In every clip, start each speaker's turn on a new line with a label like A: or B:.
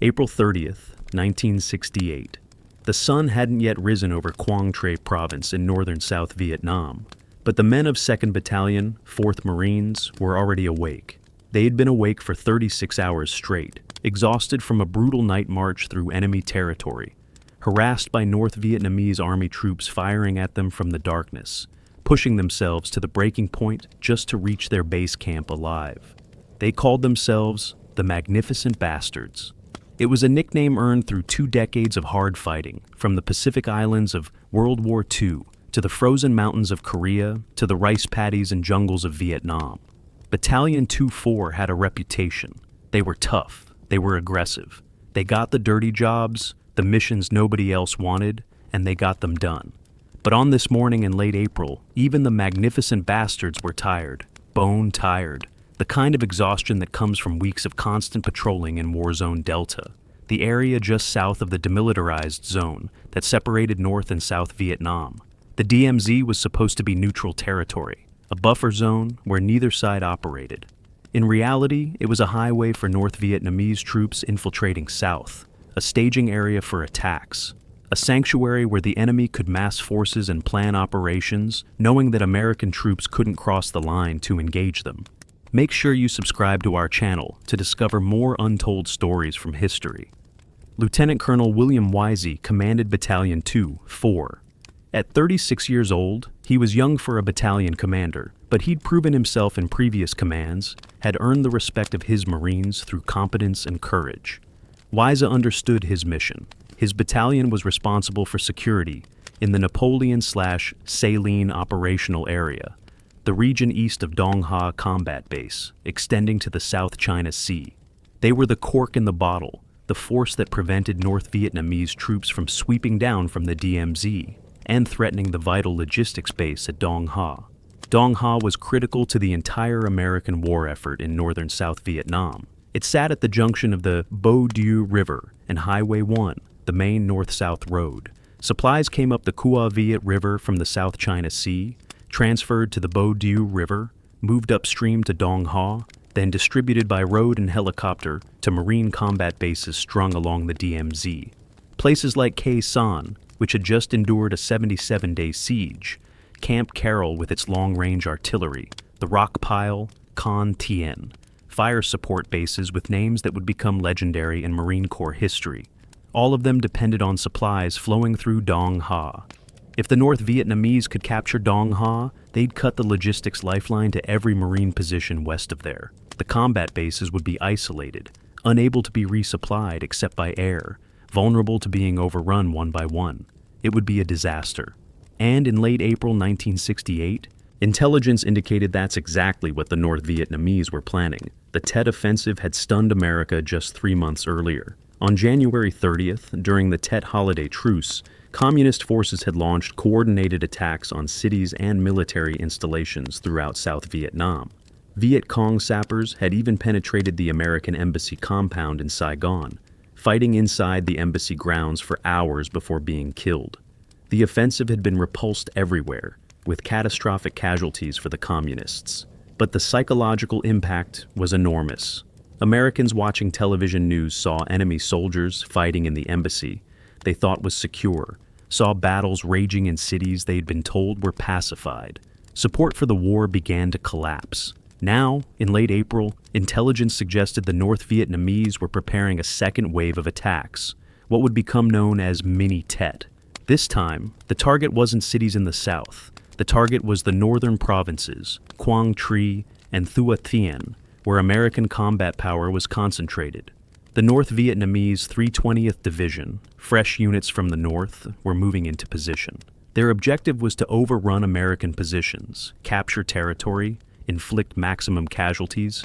A: April 30th, 1968. The sun hadn't yet risen over Quang Tre Province in northern South Vietnam, but the men of 2nd Battalion, 4th Marines, were already awake. They had been awake for 36 hours straight, exhausted from a brutal night march through enemy territory, harassed by North Vietnamese army troops firing at them from the darkness, pushing themselves to the breaking point just to reach their base camp alive. They called themselves the Magnificent Bastards. It was a nickname earned through 2 decades of hard fighting, from the Pacific Islands of World War II to the frozen mountains of Korea to the rice paddies and jungles of Vietnam. Battalion 2-4 had a reputation. They were tough, they were aggressive. They got the dirty jobs, the missions nobody else wanted, and they got them done. But on this morning in late April, even the Magnificent Bastards were tired, bone tired. The kind of exhaustion that comes from weeks of constant patrolling in War Zone Delta, the area just south of the demilitarized zone that separated North and South Vietnam. The DMZ was supposed to be neutral territory, a buffer zone where neither side operated. In reality, it was a highway for North Vietnamese troops infiltrating south, a staging area for attacks, a sanctuary where the enemy could mass forces and plan operations, knowing that American troops couldn't cross the line to engage them. Make sure you subscribe to our channel to discover more untold stories from history. Lieutenant Colonel William Wisey commanded Battalion 2-4. At 36 years old, he was young for a battalion commander, but he'd proven himself in previous commands, had earned the respect of his Marines through competence and courage. Wisey understood his mission. His battalion was responsible for security in the Napoleon/Saline operational area, the region east of Dong Ha Combat Base, extending to the South China Sea. They were the cork in the bottle, the force that prevented North Vietnamese troops from sweeping down from the DMZ and threatening the vital logistics base at Dong Ha. Dong Ha was critical to the entire American war effort in northern South Vietnam. It sat at the junction of the Bo Dieu River and Highway 1, the main north-south road. Supplies came up the Cua Viet River from the South China Sea, transferred to the Bo Dieu River, moved upstream to Dong Ha, then distributed by road and helicopter to Marine combat bases strung along the DMZ. Places like Khe Sanh, which had just endured a 77-day siege, Camp Carroll with its long-range artillery, the Rock Pile, Con Tien, fire support bases with names that would become legendary in Marine Corps history. All of them depended on supplies flowing through Dong Ha. If the North Vietnamese could capture Dong Ha, they'd cut the logistics lifeline to every Marine position west of there. The combat bases would be isolated, unable to be resupplied except by air, vulnerable to being overrun one by one. It would be a disaster. And in late April 1968, intelligence indicated that's exactly what the North Vietnamese were planning. The Tet Offensive had stunned America just 3 months earlier. On January 30th, during the Tet holiday truce, Communist forces had launched coordinated attacks on cities and military installations throughout South Vietnam. Viet Cong sappers had even penetrated the American embassy compound in Saigon, fighting inside the embassy grounds for hours before being killed. The offensive had been repulsed everywhere, with catastrophic casualties for the Communists. But the psychological impact was enormous. Americans watching television news saw enemy soldiers fighting in the embassy they thought was secure, saw battles raging in cities they'd been told were pacified. Support for the war began to collapse. Now, in late April, intelligence suggested the North Vietnamese were preparing a second wave of attacks, what would become known as Mini Tet. This time, the target wasn't cities in the south. The target was the northern provinces, Quang Tri and Thu Thien, where American combat power was concentrated. The North Vietnamese 320th Division, fresh units from the north, were moving into position. Their objective was to overrun American positions, capture territory, inflict maximum casualties,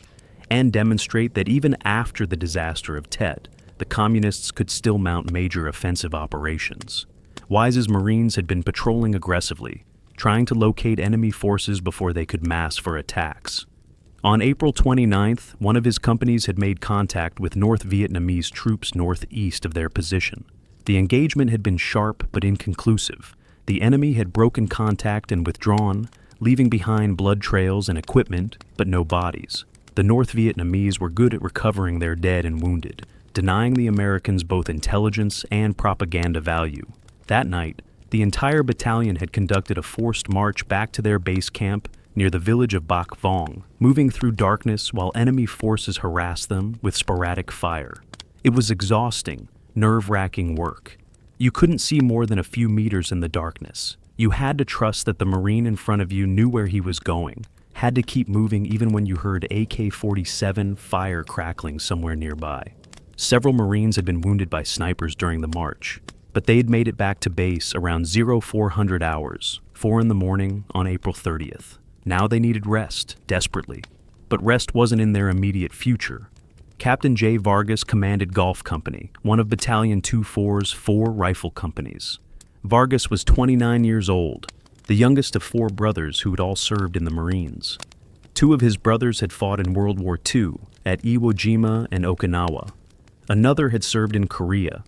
A: and demonstrate that even after the disaster of Tet, the Communists could still mount major offensive operations. Wisey's Marines had been patrolling aggressively, trying to locate enemy forces before they could mass for attacks. On April 29th, one of his companies had made contact with North Vietnamese troops northeast of their position. The engagement had been sharp but inconclusive. The enemy had broken contact and withdrawn, leaving behind blood trails and equipment, but no bodies. The North Vietnamese were good at recovering their dead and wounded, denying the Americans both intelligence and propaganda value. That night, the entire battalion had conducted a forced march back to their base camp near the village of Bac Vong, moving through darkness while enemy forces harassed them with sporadic fire. It was exhausting, nerve-wracking work. You couldn't see more than a few meters in the darkness. You had to trust that the Marine in front of you knew where he was going, had to keep moving even when you heard AK-47 fire crackling somewhere nearby. Several Marines had been wounded by snipers during the march, but they had made it back to base around 0400 hours, 4 in the morning on April 30th. Now they needed rest, desperately. But rest wasn't in their immediate future. Captain J. Vargas commanded Golf Company, one of Battalion 24's 4 rifle companies. Vargas was 29 years old, the youngest of 4 brothers who had all served in the Marines. 2 of his brothers had fought in World War II at Iwo Jima and Okinawa. Another had served in Korea.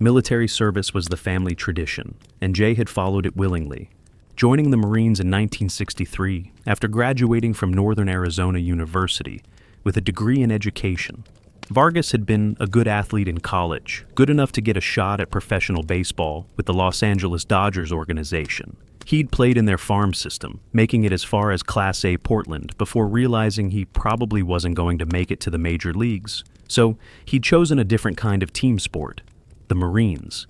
A: Military service was the family tradition, and Jay had followed it willingly. Joining the Marines in 1963, after graduating from Northern Arizona University with a degree in education, Vargas had been a good athlete in college, good enough to get a shot at professional baseball with the Los Angeles Dodgers organization. He'd played in their farm system, making it as far as Class A Portland before realizing he probably wasn't going to make it to the major leagues. So he'd chosen a different kind of team sport, the Marines,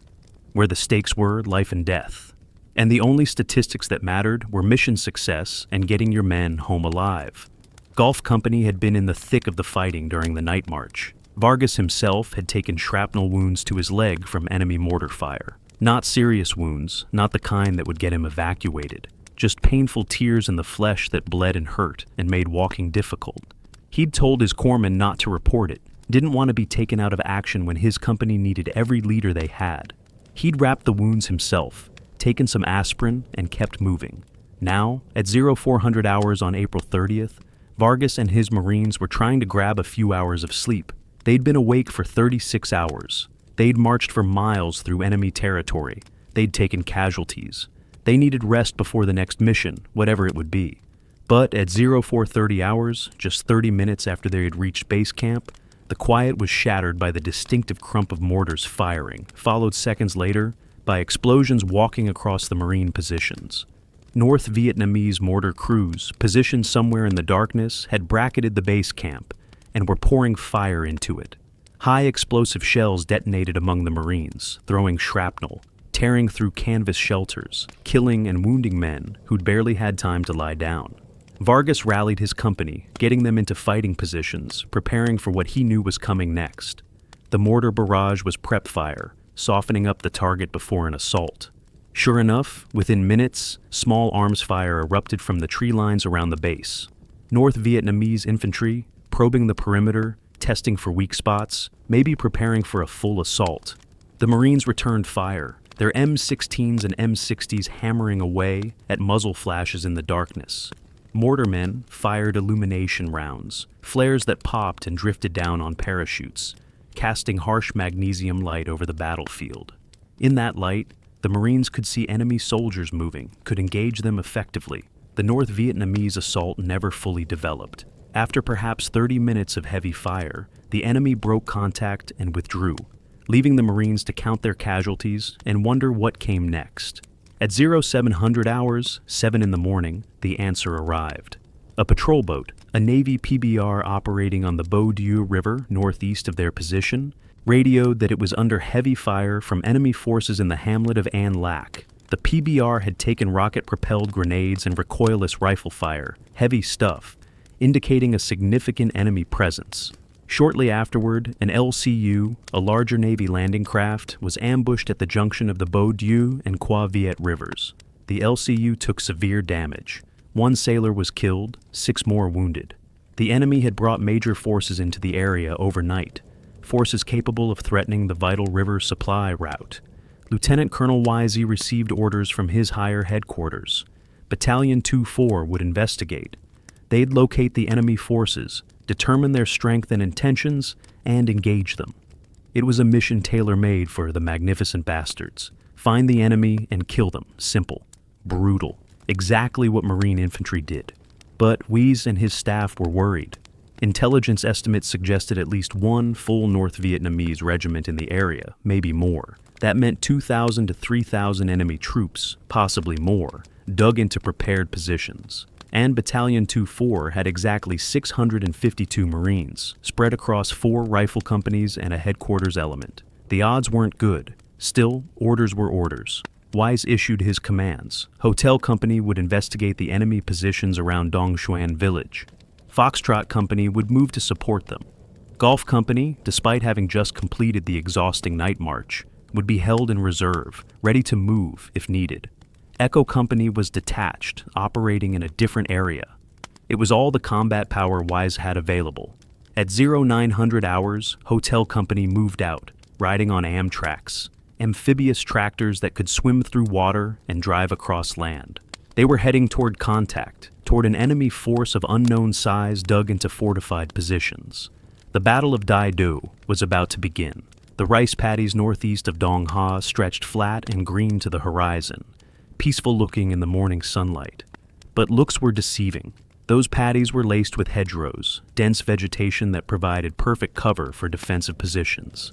A: where the stakes were life and death. And the only statistics that mattered were mission success and getting your men home alive. Golf Company had been in the thick of the fighting during the night march. Vargas himself had taken shrapnel wounds to his leg from enemy mortar fire. Not serious wounds, not the kind that would get him evacuated. Just painful tears in the flesh that bled and hurt and made walking difficult. He'd told his corpsmen not to report it, didn't want to be taken out of action when his company needed every leader they had. He'd wrapped the wounds himself, taken some aspirin, and kept moving. Now, at 0400 hours on April 30th, Vargas and his Marines were trying to grab a few hours of sleep. They'd been awake for 36 hours. They'd marched for miles through enemy territory. They'd taken casualties. They needed rest before the next mission, whatever it would be. But at 0430 hours, just 30 minutes after they had reached base camp, the quiet was shattered by the distinctive crump of mortars firing, followed seconds later by explosions walking across the Marine positions. North Vietnamese mortar crews, positioned somewhere in the darkness, had bracketed the base camp and were pouring fire into it. High explosive shells detonated among the Marines, throwing shrapnel, tearing through canvas shelters, killing and wounding men who'd barely had time to lie down. Vargas rallied his company, getting them into fighting positions, preparing for what he knew was coming next. The mortar barrage was prep fire, softening up the target before an assault. Sure enough, within minutes, small arms fire erupted from the tree lines around the base. North Vietnamese infantry, probing the perimeter, testing for weak spots, maybe preparing for a full assault. The Marines returned fire, their M16s and M60s hammering away at muzzle flashes in the darkness. Mortarmen fired illumination rounds, flares that popped and drifted down on parachutes, casting harsh magnesium light over the battlefield. In that light, the Marines could see enemy soldiers moving, could engage them effectively. The North Vietnamese assault never fully developed. After perhaps 30 minutes of heavy fire, the enemy broke contact and withdrew, leaving the Marines to count their casualties and wonder what came next. At 0700 hours, 7 in the morning, the answer arrived. A patrol boat, a Navy PBR operating on the Bo Dieu River northeast of their position, radioed that it was under heavy fire from enemy forces in the hamlet of An Lac. The PBR had taken rocket-propelled grenades and recoilless rifle fire, heavy stuff, indicating a significant enemy presence. Shortly afterward, an LCU, a larger Navy landing craft, was ambushed at the junction of the Bo Dieu and Qua Viet rivers. The LCU took severe damage. 1 sailor was killed, 6 more wounded. The enemy had brought major forces into the area overnight, forces capable of threatening the vital river supply route. Lieutenant Colonel Wisey received orders from his higher headquarters. Battalion 2-4 would investigate. They'd locate the enemy forces, determine their strength and intentions, and engage them. It was a mission tailor-made for the magnificent bastards. Find the enemy and kill them. Simple. Brutal. Exactly what Marine infantry did. But Weiss and his staff were worried. Intelligence estimates suggested at least one full North Vietnamese regiment in the area, maybe more. That meant 2,000 to 3,000 enemy troops, possibly more, dug into prepared positions. And Battalion 2-4 had exactly 652 Marines, spread across 4 rifle companies and a headquarters element. The odds weren't good. Still, orders were orders. Wise issued his commands. Hotel Company would investigate the enemy positions around Dong Xuan village. Foxtrot Company would move to support them. Golf Company, despite having just completed the exhausting night march, would be held in reserve, ready to move if needed. Echo Company was detached, operating in a different area. It was all the combat power Wise had available. At 0900 hours, Hotel Company moved out, riding on Amtraks, amphibious tractors that could swim through water and drive across land. They were heading toward contact, toward an enemy force of unknown size dug into fortified positions. The Battle of Dai Do was about to begin. The rice paddies northeast of Dong Ha stretched flat and green to the horizon, peaceful looking in the morning sunlight. But looks were deceiving. Those paddies were laced with hedgerows, dense vegetation that provided perfect cover for defensive positions.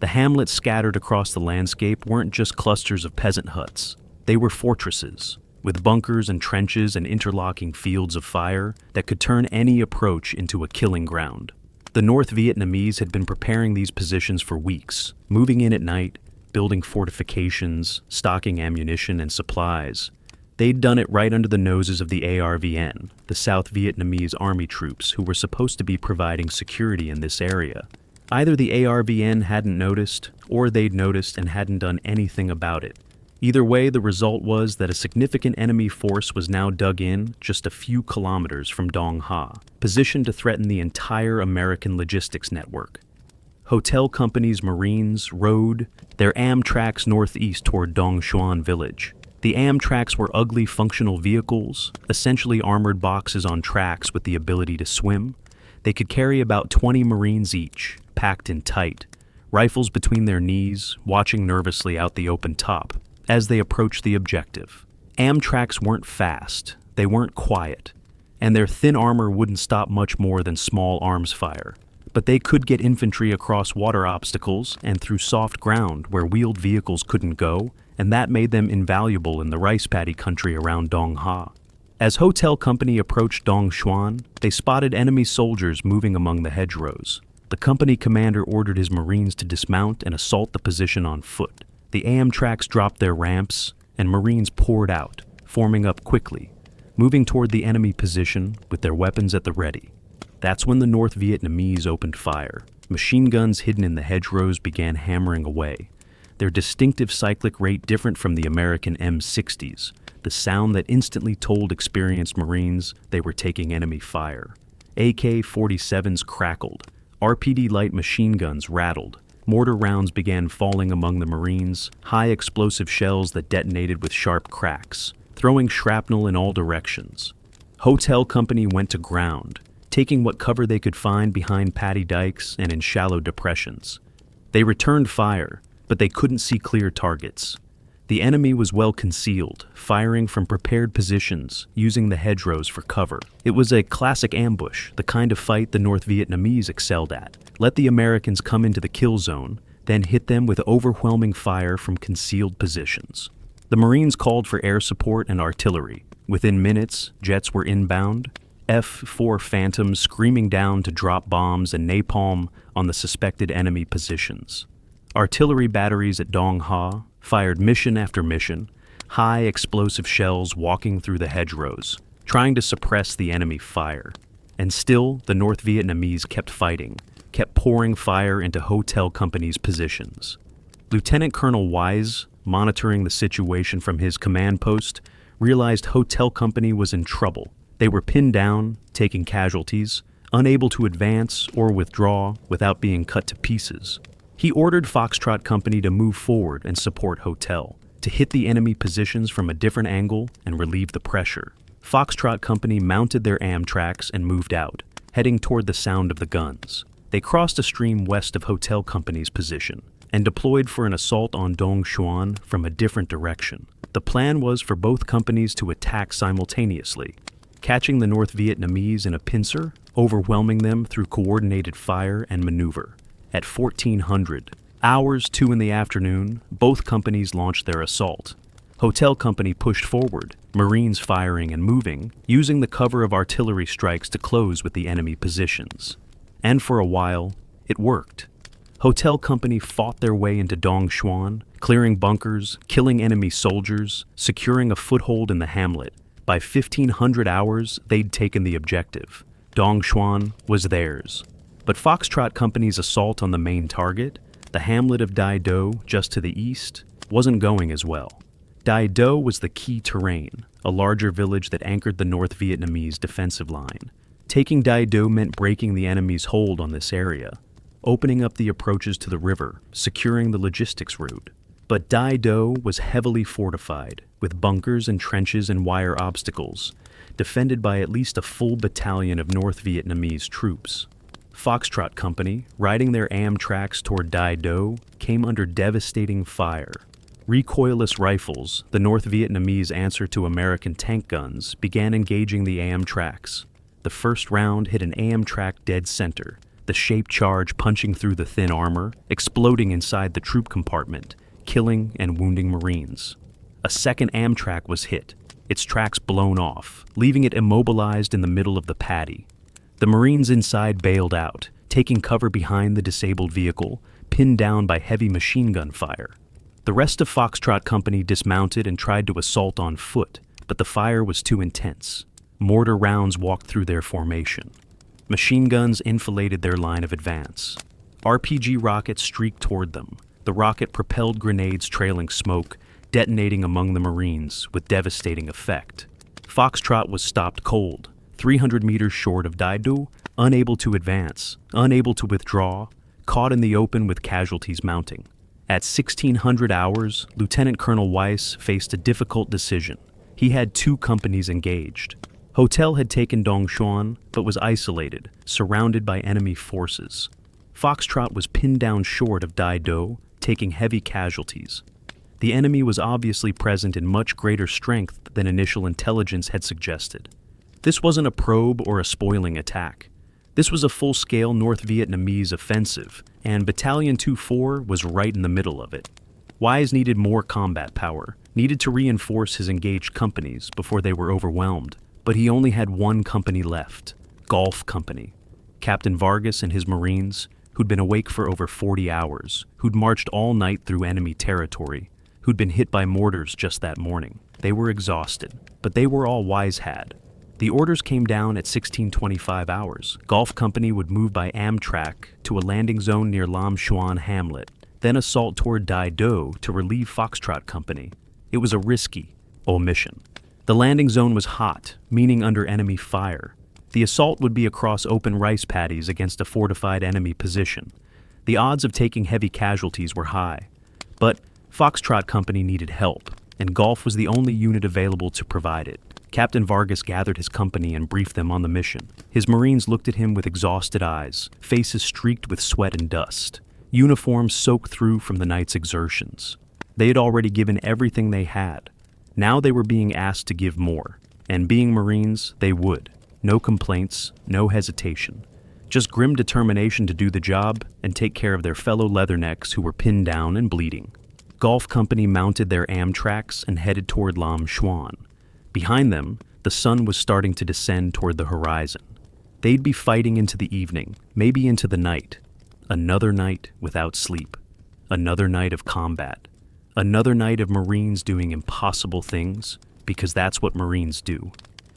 A: The hamlets scattered across the landscape weren't just clusters of peasant huts. They were fortresses, with bunkers and trenches and interlocking fields of fire that could turn any approach into a killing ground. The North Vietnamese had been preparing these positions for weeks, moving in at night, building fortifications, stocking ammunition and supplies. They'd done it right under the noses of the ARVN, the South Vietnamese army troops who were supposed to be providing security in this area. Either the ARVN hadn't noticed, or they'd noticed and hadn't done anything about it. Either way, the result was that a significant enemy force was now dug in just a few kilometers from Dong Ha, positioned to threaten the entire American logistics network. Hotel Company's Marines rode their Amtraks northeast toward Dong Xuan village. The Amtraks were ugly functional vehicles, essentially armored boxes on tracks with the ability to swim. They could carry about 20 Marines each, packed in tight, rifles between their knees, watching nervously out the open top as they approached the objective. Amtraks weren't fast, they weren't quiet, and their thin armor wouldn't stop much more than small arms fire. But they could get infantry across water obstacles and through soft ground where wheeled vehicles couldn't go, and that made them invaluable in the rice paddy country around Dong Ha. As Hotel Company approached Dong Xuan, they spotted enemy soldiers moving among the hedgerows. The company commander ordered his Marines to dismount and assault the position on foot. The Amtraks dropped their ramps, and Marines poured out, forming up quickly, moving toward the enemy position with their weapons at the ready. That's when the North Vietnamese opened fire. Machine guns hidden in the hedgerows began hammering away, their distinctive cyclic rate different from the American M60s, the sound that instantly told experienced Marines they were taking enemy fire. AK-47s crackled, RPD light machine guns rattled, mortar rounds began falling among the Marines, high explosive shells that detonated with sharp cracks, throwing shrapnel in all directions. Hotel Company went to ground, taking what cover they could find behind paddy dikes and in shallow depressions. They returned fire, but they couldn't see clear targets. The enemy was well concealed, firing from prepared positions, using the hedgerows for cover. It was a classic ambush, the kind of fight the North Vietnamese excelled at. Let the Americans come into the kill zone, then hit them with overwhelming fire from concealed positions. The Marines called for air support and artillery. Within minutes, jets were inbound, F-4 Phantoms screaming down to drop bombs and napalm on the suspected enemy positions. Artillery batteries at Dong Ha fired mission after mission, high explosive shells walking through the hedgerows, trying to suppress the enemy fire. And still, the North Vietnamese kept fighting, kept pouring fire into Hotel Company's positions. Lieutenant Colonel Wise, monitoring the situation from his command post, realized Hotel Company was in trouble. They were pinned down, taking casualties, unable to advance or withdraw without being cut to pieces. He ordered Foxtrot Company to move forward and support Hotel, to hit the enemy positions from a different angle and relieve the pressure. Foxtrot Company mounted their Amtraks and moved out, heading toward the sound of the guns. They crossed a stream west of Hotel Company's position and deployed for an assault on Dong Xuan from a different direction. The plan was for both companies to attack simultaneously, catching the North Vietnamese in a pincer overwhelming them through coordinated fire and maneuver. At 1400, hours 2 in the afternoon, both companies launched their assault. Hotel Company pushed forward, Marines firing and moving, using the cover of artillery strikes to close with the enemy positions. And for a while, it worked. Hotel Company fought their way into Dong Xuan, clearing bunkers, killing enemy soldiers, securing a foothold in the hamlet. By 1500 hours, they'd taken the objective. Dong Xuan was theirs. But Foxtrot Company's assault on the main target, the hamlet of Dai Do just to the east, wasn't going as well. Dai Do was the key terrain, a larger village that anchored the North Vietnamese defensive line. Taking Dai Do meant breaking the enemy's hold on this area, opening up the approaches to the river, securing the logistics route. But Dai Do was heavily fortified, with bunkers and trenches and wire obstacles, defended by at least a full battalion of North Vietnamese troops. Foxtrot Company, riding their Amtraks toward Dai Do, came under devastating fire. Recoilless rifles, the North Vietnamese answer to American tank guns, began engaging the Amtraks. The first round hit an Amtrak dead center, the shaped charge punching through the thin armor, exploding inside the troop compartment, killing and wounding Marines. A second Amtrak was hit, its tracks blown off, leaving it immobilized in the middle of the paddy. The Marines inside bailed out, taking cover behind the disabled vehicle, pinned down by heavy machine gun fire. The rest of Foxtrot Company dismounted and tried to assault on foot, but the fire was too intense. Mortar rounds walked through their formation. Machine guns enfiladed their line of advance. RPG rockets streaked toward them, the rocket-propelled grenades trailing smoke, detonating among the Marines with devastating effect. Foxtrot was stopped cold, 300 meters short of Dai Do, unable to advance, unable to withdraw, caught in the open with casualties mounting. At 1600 hours, Lieutenant Colonel Weiss faced a difficult decision. He had 2 companies engaged. Hotel had taken Dong Xuan, but was isolated, surrounded by enemy forces. Foxtrot was pinned down short of Dai Do, taking heavy casualties. The enemy was obviously present in much greater strength than initial intelligence had suggested. This wasn't a probe or a spoiling attack. This was a full-scale North Vietnamese offensive, and Battalion 2-4 was right in the middle of it. Wise needed more combat power, needed to reinforce his engaged companies before they were overwhelmed. But he only had 1 company left, Golf Company. Captain Vargas and his Marines, who'd been awake for over 40 hours, who'd marched all night through enemy territory, who'd been hit by mortars just that morning. They were exhausted, but they were all Wise had. The orders came down at 1625 hours. Golf Company would move by Amtrak to a landing zone near Lam Xuan Hamlet, then assault toward Dai Do to relieve Foxtrot Company. It was a risky omission. The landing zone was hot, meaning under enemy fire. The assault would be across open rice paddies against a fortified enemy position. The odds of taking heavy casualties were high. But Foxtrot Company needed help, and Golf was the only unit available to provide it. Captain Vargas gathered his company and briefed them on the mission. His Marines looked at him with exhausted eyes, faces streaked with sweat and dust, uniforms soaked through from the night's exertions. They had already given everything they had. Now they were being asked to give more, and being Marines, they would. No complaints, no hesitation. Just grim determination to do the job and take care of their fellow leathernecks who were pinned down and bleeding. Golf Company mounted their Amtraks and headed toward Lam Xuan. Behind them, the sun was starting to descend toward the horizon. They'd be fighting into the evening, maybe into the night. Another night without sleep. Another night of combat. Another night of Marines doing impossible things, because that's what Marines do.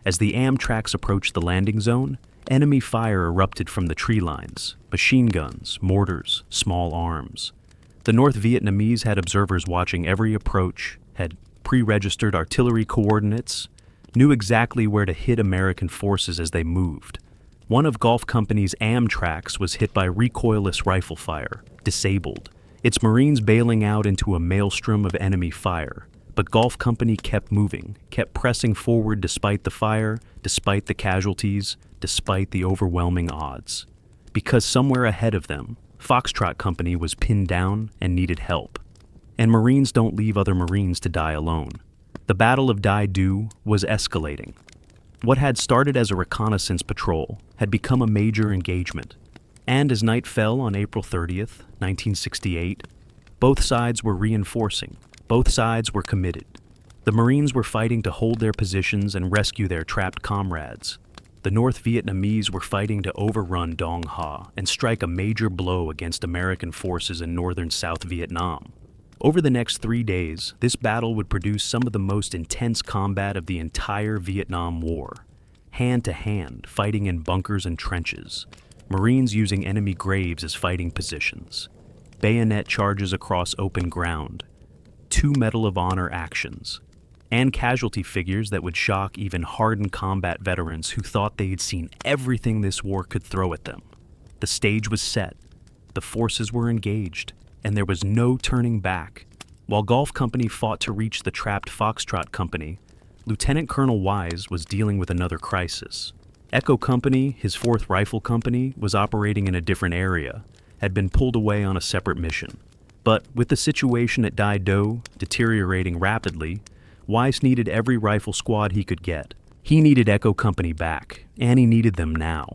A: As the Amtraks approached the landing zone, enemy fire erupted from the tree lines, machine guns, mortars, small arms. The North Vietnamese had observers watching every approach, had pre-registered artillery coordinates, knew exactly where to hit American forces as they moved. One of Golf Company's Amtraks was hit by recoilless rifle fire, disabled. Its Marines bailing out into a maelstrom of enemy fire. But Golf Company kept moving, kept pressing forward despite the fire, despite the casualties, despite the overwhelming odds. Because somewhere ahead of them, Foxtrot Company was pinned down and needed help. And Marines don't leave other Marines to die alone. The Battle of Dai Do was escalating. What had started as a reconnaissance patrol had become a major engagement. And as night fell on April 30th, 1968, both sides were reinforcing. Both sides were committed. The Marines were fighting to hold their positions and rescue their trapped comrades. The North Vietnamese were fighting to overrun Dong Ha and strike a major blow against American forces in northern South Vietnam. Over the next 3 days, this battle would produce some of the most intense combat of the entire Vietnam War. Hand-to-hand, fighting in bunkers and trenches. Marines using enemy graves as fighting positions. Bayonet charges across open ground. 2 Medal of Honor actions. And casualty figures that would shock even hardened combat veterans who thought they had seen everything this war could throw at them. The stage was set. The forces were engaged. And there was no turning back. While Golf Company fought to reach the trapped Foxtrot Company, Lieutenant Colonel Wise was dealing with another crisis. Echo Company, his 4th Rifle Company, was operating in a different area, had been pulled away on a separate mission. But with the situation at Dai Do deteriorating rapidly, Wise needed every rifle squad he could get. He needed Echo Company back, and he needed them now.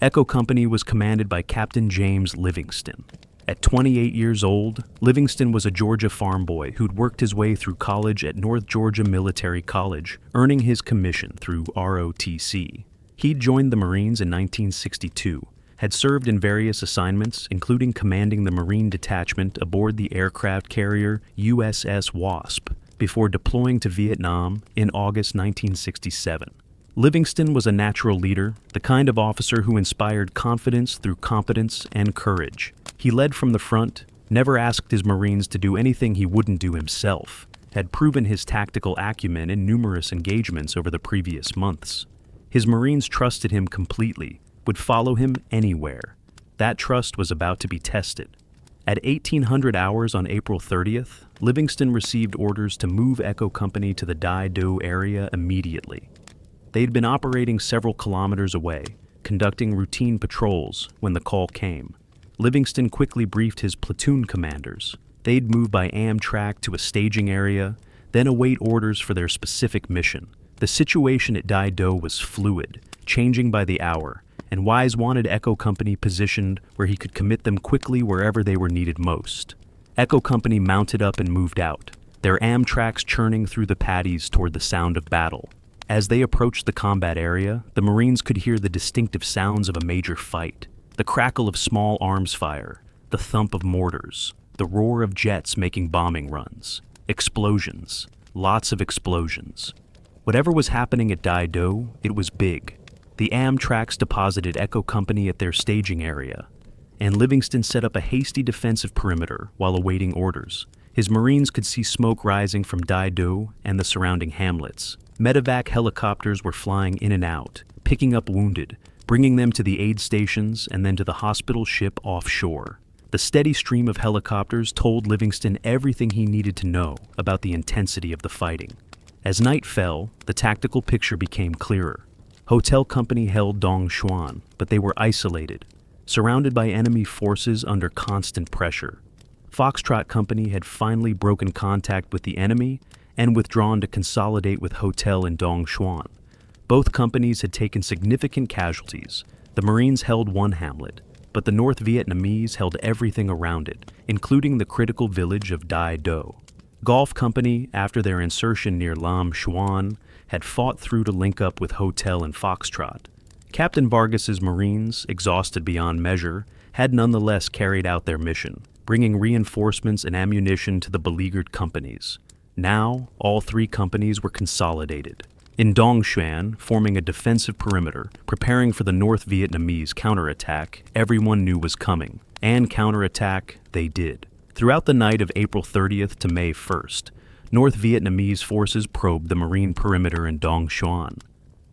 A: Echo Company was commanded by Captain James Livingston. At 28 years old, Livingston was a Georgia farm boy who'd worked his way through college at North Georgia Military College, earning his commission through ROTC. He'd joined the Marines in 1962, had served in various assignments, including commanding the Marine detachment aboard the aircraft carrier USS Wasp, before deploying to Vietnam in August 1967. Livingston was a natural leader, the kind of officer who inspired confidence through competence and courage. He led from the front, never asked his Marines to do anything he wouldn't do himself, had proven his tactical acumen in numerous engagements over the previous months. His Marines trusted him completely, would follow him anywhere. That trust was about to be tested. At 1800 hours on April 30th, Livingston received orders to move Echo Company to the Dai Do area immediately. They'd been operating several kilometers away, conducting routine patrols when the call came. Livingston quickly briefed his platoon commanders. They'd move by Amtrak to a staging area, then await orders for their specific mission. The situation at Dai Do was fluid, changing by the hour, and Wise wanted Echo Company positioned where he could commit them quickly wherever they were needed most. Echo Company mounted up and moved out, their Amtraks churning through the paddies toward the sound of battle. As they approached the combat area, the Marines could hear the distinctive sounds of a major fight. The crackle of small arms fire, the thump of mortars, the roar of jets making bombing runs. Explosions. Lots of explosions. Whatever was happening at Dai Do, it was big. The Amtraks deposited Echo Company at their staging area, and Livingston set up a hasty defensive perimeter while awaiting orders. His Marines could see smoke rising from Dai Do and the surrounding hamlets. Medevac helicopters were flying in and out, picking up wounded, bringing them to the aid stations and then to the hospital ship offshore. The steady stream of helicopters told Livingston everything he needed to know about the intensity of the fighting. As night fell, the tactical picture became clearer. Hotel Company held Dong Xuan, but they were isolated, surrounded by enemy forces under constant pressure. Foxtrot Company had finally broken contact with the enemy and withdrawn to consolidate with Hotel in Dong Xuan. Both companies had taken significant casualties. The Marines held one hamlet, but the North Vietnamese held everything around it, including the critical village of Dai Do. Golf Company, after their insertion near Lam Xuan, had fought through to link up with Hotel and Foxtrot. Captain Vargas's Marines, exhausted beyond measure, had nonetheless carried out their mission, bringing reinforcements and ammunition to the beleaguered companies. Now, all three companies were consolidated. In Dong Xuan, forming a defensive perimeter, preparing for the North Vietnamese counterattack everyone knew was coming, and counterattack they did. Throughout the night of April 30th to May 1st, North Vietnamese forces probed the marine perimeter in Dong Xuan.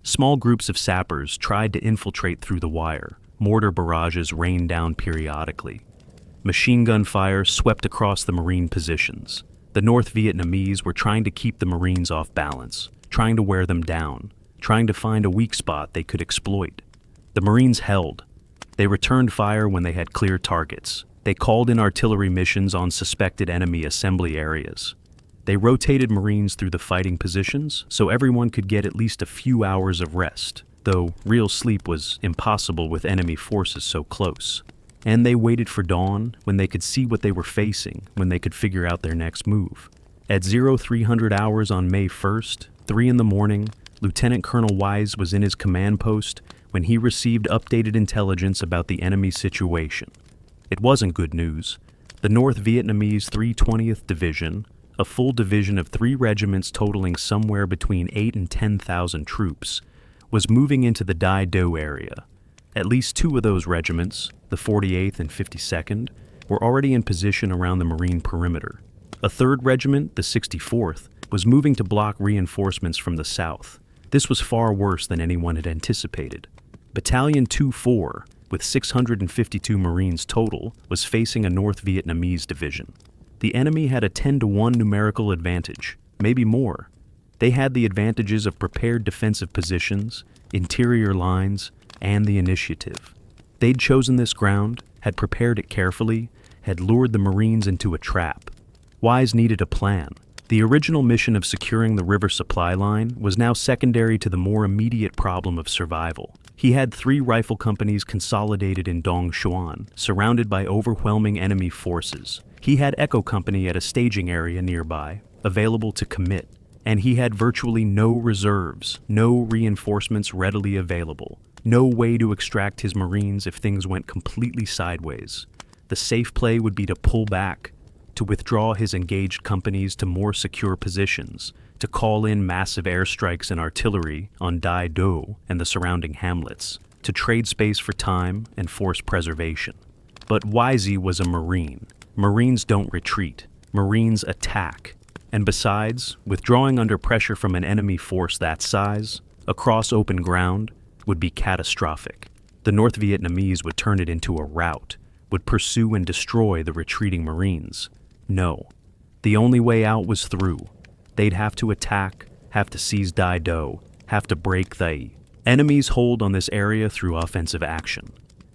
A: Small groups of sappers tried to infiltrate through the wire. Mortar barrages rained down periodically. Machine gun fire swept across the marine positions. The North Vietnamese were trying to keep the Marines off balance, trying to wear them down, trying to find a weak spot they could exploit. The Marines held. They returned fire when they had clear targets. They called in artillery missions on suspected enemy assembly areas. They rotated Marines through the fighting positions so everyone could get at least a few hours of rest, though real sleep was impossible with enemy forces so close. And they waited for dawn when they could see what they were facing, when they could figure out their next move. At 0300 hours on May 1st, 3 in the morning, Lieutenant Colonel Wise was in his command post when he received updated intelligence about the enemy situation. It wasn't good news. The North Vietnamese 320th Division, a full division of 3 regiments totaling somewhere between 8 and 10,000 troops, was moving into the Dai Do area. At least 2 of those regiments, the 48th and 52nd, were already in position around the Marine perimeter. A 3rd regiment, the 64th, was moving to block reinforcements from the south. This was far worse than anyone had anticipated. Battalion 2-4, with 652 Marines total, was facing a North Vietnamese division. The enemy had a 10-to-1 numerical advantage, maybe more. They had the advantages of prepared defensive positions, interior lines, and the initiative. They'd chosen this ground, had prepared it carefully, had lured the Marines into a trap. Wise needed a plan. The original mission of securing the river supply line was now secondary to the more immediate problem of survival. He had 3 rifle companies consolidated in Dong Xuan, surrounded by overwhelming enemy forces. He had Echo Company at a staging area nearby, available to commit, and he had virtually no reserves, no reinforcements readily available, no way to extract his Marines if things went completely sideways. The safe play would be to pull back, to withdraw his engaged companies to more secure positions, to call in massive airstrikes and artillery on Dai Do and the surrounding hamlets, to trade space for time and force preservation. But Wisey was a Marine. Marines don't retreat. Marines attack. And besides, withdrawing under pressure from an enemy force that size, across open ground, would be catastrophic. The North Vietnamese would turn it into a rout, would pursue and destroy the retreating Marines. No. The only way out was through. They'd have to attack, have to seize Dai Do, have to break the enemy's hold on this area through offensive action.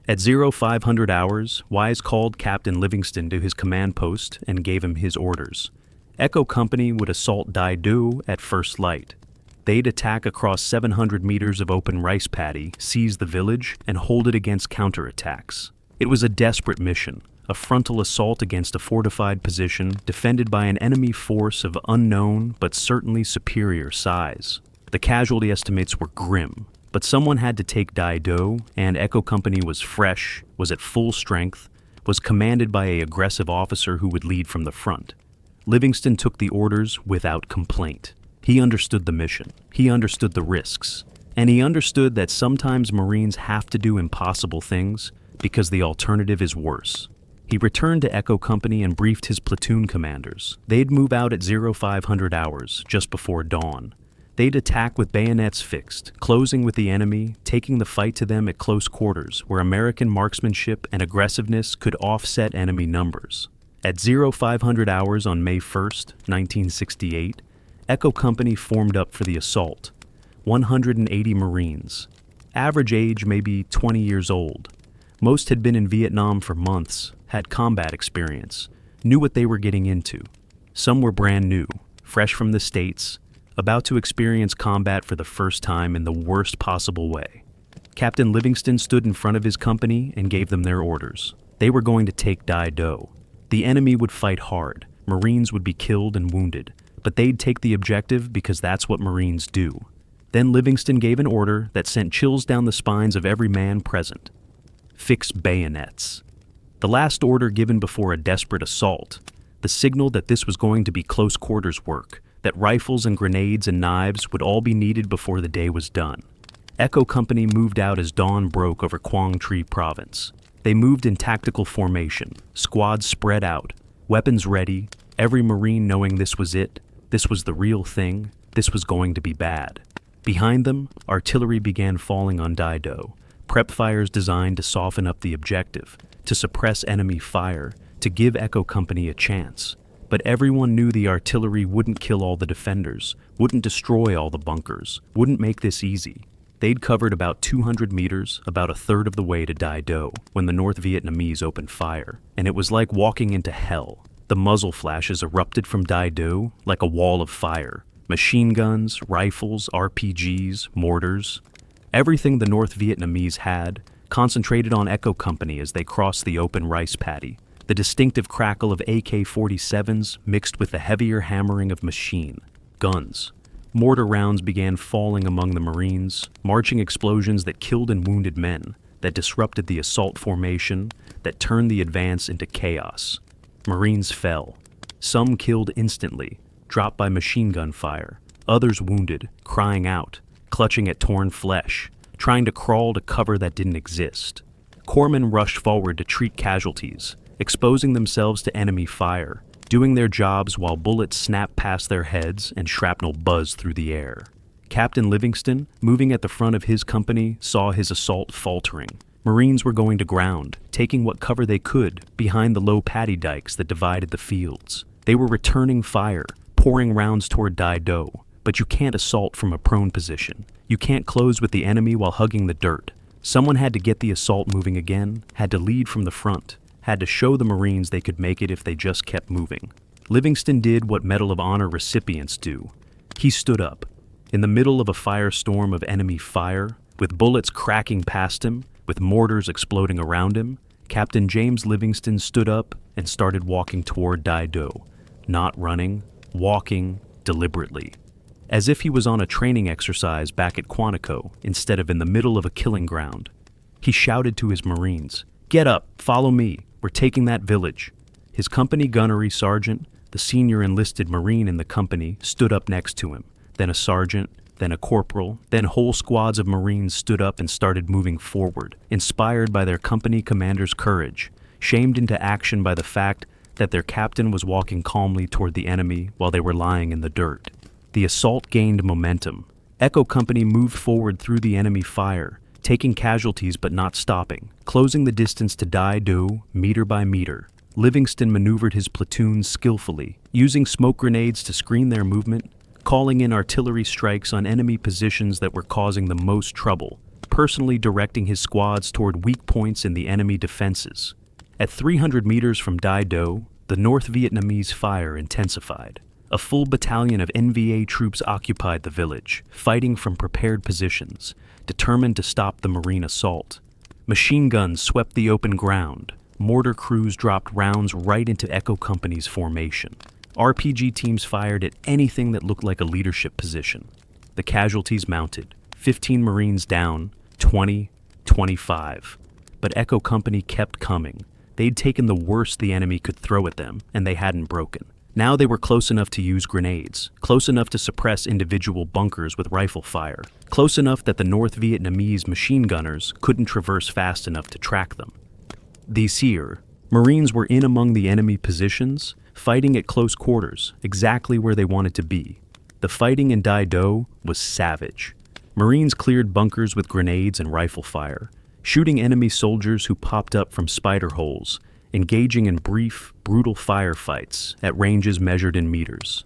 A: At 0500 hours, Wise called Captain Livingston to his command post and gave him his orders. Echo Company would assault Dai Do at first light. They'd attack across 700 meters of open rice paddy, seize the village, and hold it against counterattacks. It was a desperate mission, a frontal assault against a fortified position defended by an enemy force of unknown but certainly superior size. The casualty estimates were grim, but someone had to take Dai Do, and Echo Company was fresh, was at full strength, was commanded by an aggressive officer who would lead from the front. Livingston took the orders without complaint. He understood the mission, he understood the risks, and he understood that sometimes Marines have to do impossible things because the alternative is worse. He returned to Echo Company and briefed his platoon commanders. They'd move out at 0500 hours, just before dawn. They'd attack with bayonets fixed, closing with the enemy, taking the fight to them at close quarters, where American marksmanship and aggressiveness could offset enemy numbers. At 0500 hours on May 1st, 1968, Echo Company formed up for the assault. 180 Marines. Average age maybe 20 years old. Most had been in Vietnam for months, had combat experience, knew what they were getting into. Some were brand new, fresh from the States, about to experience combat for the first time in the worst possible way. Captain Livingston stood in front of his company and gave them their orders. They were going to take Dai Do. The enemy would fight hard, Marines would be killed and wounded, but they'd take the objective because that's what Marines do. Then Livingston gave an order that sent chills down the spines of every man present. Fix bayonets. The last order given before a desperate assault, the signal that this was going to be close quarters work, that rifles and grenades and knives would all be needed before the day was done. Echo Company moved out as dawn broke over Quang Tri Province. They moved in tactical formation, squads spread out, weapons ready, every Marine knowing this was it, this was the real thing, this was going to be bad. Behind them, artillery began falling on Dai Do, prep fires designed to soften up the objective, to suppress enemy fire, to give Echo Company a chance. But everyone knew the artillery wouldn't kill all the defenders, wouldn't destroy all the bunkers, wouldn't make this easy. They'd covered about 200 meters, about a third of the way to Dai Do, when the North Vietnamese opened fire, and it was like walking into hell. The muzzle flashes erupted from Dai Do like a wall of fire. Machine guns, rifles, RPGs, mortars. Everything the North Vietnamese had concentrated on Echo Company as they crossed the open rice paddy. The distinctive crackle of AK-47s mixed with the heavier hammering of machine guns. Mortar rounds began falling among the Marines, marching explosions that killed and wounded men, that disrupted the assault formation, that turned the advance into chaos. Marines fell. Some killed instantly, dropped by machine gun fire. Others wounded, crying out, clutching at torn flesh, trying to crawl to cover that didn't exist. Corpsmen rushed forward to treat casualties, exposing themselves to enemy fire, doing their jobs while bullets snapped past their heads and shrapnel buzzed through the air. Captain Livingston, moving at the front of his company, saw his assault faltering. Marines were going to ground, taking what cover they could behind the low paddy dikes that divided the fields. They were returning fire, pouring rounds toward Dai Do, but you can't assault from a prone position. You can't close with the enemy while hugging the dirt. Someone had to get the assault moving again, had to lead from the front, had to show the Marines they could make it if they just kept moving. Livingston did what Medal of Honor recipients do. He stood up. In the middle of a firestorm of enemy fire, with bullets cracking past him, with mortars exploding around him, Captain James Livingston stood up and started walking toward Dai Do, not running, walking deliberately, as if he was on a training exercise back at Quantico instead of in the middle of a killing ground. He shouted to his Marines, "Get up, follow me, we're taking that village." His company gunnery sergeant, the senior enlisted Marine in the company, stood up next to him, then a sergeant, then a corporal, then whole squads of Marines stood up and started moving forward, inspired by their company commander's courage, shamed into action by the fact that their captain was walking calmly toward the enemy while they were lying in the dirt. The assault gained momentum. Echo Company moved forward through the enemy fire, taking casualties but not stopping, closing the distance to Dai Do meter by meter. Livingston maneuvered his platoons skillfully, using smoke grenades to screen their movement, calling in artillery strikes on enemy positions that were causing the most trouble, personally directing his squads toward weak points in the enemy defenses. At 300 meters from Dai Do, the North Vietnamese fire intensified. A full battalion of NVA troops occupied the village, fighting from prepared positions, determined to stop the Marine assault. Machine guns swept the open ground. Mortar crews dropped rounds right into Echo Company's formation. RPG teams fired at anything that looked like a leadership position. The casualties mounted. 15 Marines down, 20, 25. But Echo Company kept coming. They'd taken the worst the enemy could throw at them, and they hadn't broken. Now they were close enough to use grenades, close enough to suppress individual bunkers with rifle fire, close enough that the North Vietnamese machine gunners couldn't traverse fast enough to track them. These here, Marines were in among the enemy positions, fighting at close quarters, exactly where they wanted to be. The fighting in Dai Do was savage. Marines cleared bunkers with grenades and rifle fire, shooting enemy soldiers who popped up from spider holes, engaging in brief, brutal firefights at ranges measured in meters.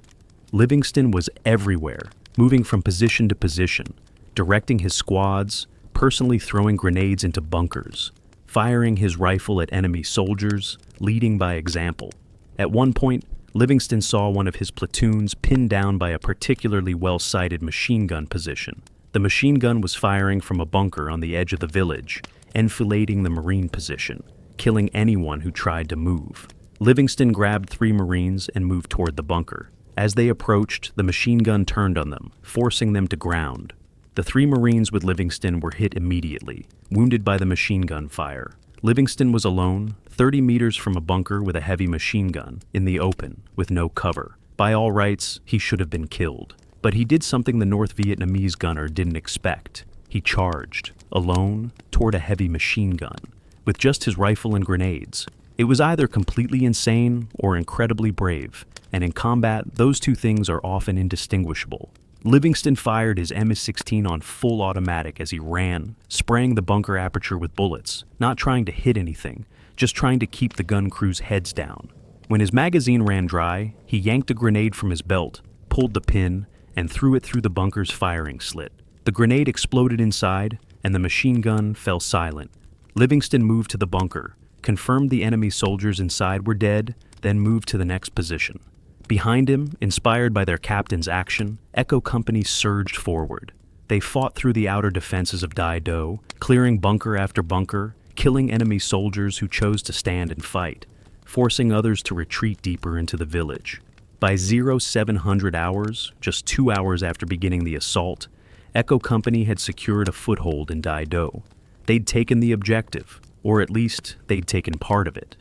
A: Livingston was everywhere, moving from position to position, directing his squads, personally throwing grenades into bunkers, firing his rifle at enemy soldiers, leading by example. At one point, Livingston saw one of his platoons pinned down by a particularly well-sighted machine gun position. The machine gun was firing from a bunker on the edge of the village, enfilading the Marine position, killing anyone who tried to move. Livingston grabbed 3 Marines and moved toward the bunker. As they approached, the machine gun turned on them, forcing them to ground. The 3 Marines with Livingston were hit immediately, wounded by the machine gun fire. Livingston was alone, 30 meters from a bunker with a heavy machine gun, in the open, with no cover. By all rights, he should have been killed. But he did something the North Vietnamese gunner didn't expect. He charged, alone, toward a heavy machine gun, with just his rifle and grenades. It was either completely insane or incredibly brave, and in combat, those two things are often indistinguishable. Livingston fired his MS-16 on full automatic as he ran, spraying the bunker aperture with bullets, not trying to hit anything, just trying to keep the gun crew's heads down. When his magazine ran dry, he yanked a grenade from his belt, pulled the pin, and threw it through the bunker's firing slit. The grenade exploded inside, and the machine gun fell silent. Livingston moved to the bunker, confirmed the enemy soldiers inside were dead, then moved to the next position. Behind him, inspired by their captain's action, Echo Company surged forward. They fought through the outer defenses of Dai Do, clearing bunker after bunker, killing enemy soldiers who chose to stand and fight, forcing others to retreat deeper into the village. By 0700 hours, just 2 hours after beginning the assault, Echo Company had secured a foothold in Dai Do. They'd taken the objective, or at least they'd taken part of it.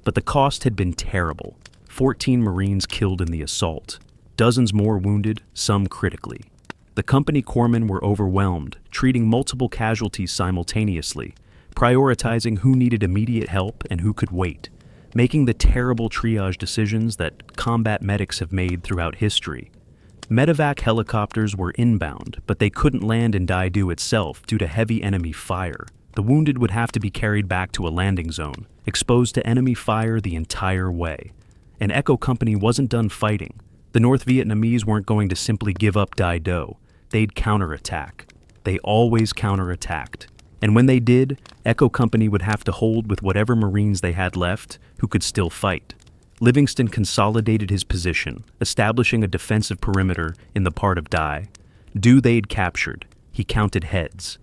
A: But the cost had been terrible. 14 Marines killed in the assault, dozens more wounded, some critically. The company corpsmen were overwhelmed, treating multiple casualties simultaneously, prioritizing who needed immediate help and who could wait, making the terrible triage decisions that combat medics have made throughout history. Medevac helicopters were inbound, but they couldn't land in Dai Do itself due to heavy enemy fire. The wounded would have to be carried back to a landing zone, exposed to enemy fire the entire way. And Echo Company wasn't done fighting. The North Vietnamese weren't going to simply give up Dai Do. They'd counterattack. They always counterattacked. And when they did, Echo Company would have to hold with whatever Marines they had left who could still fight. Livingston consolidated his position, establishing a defensive perimeter in the part of Dai Do they'd captured. He counted heads.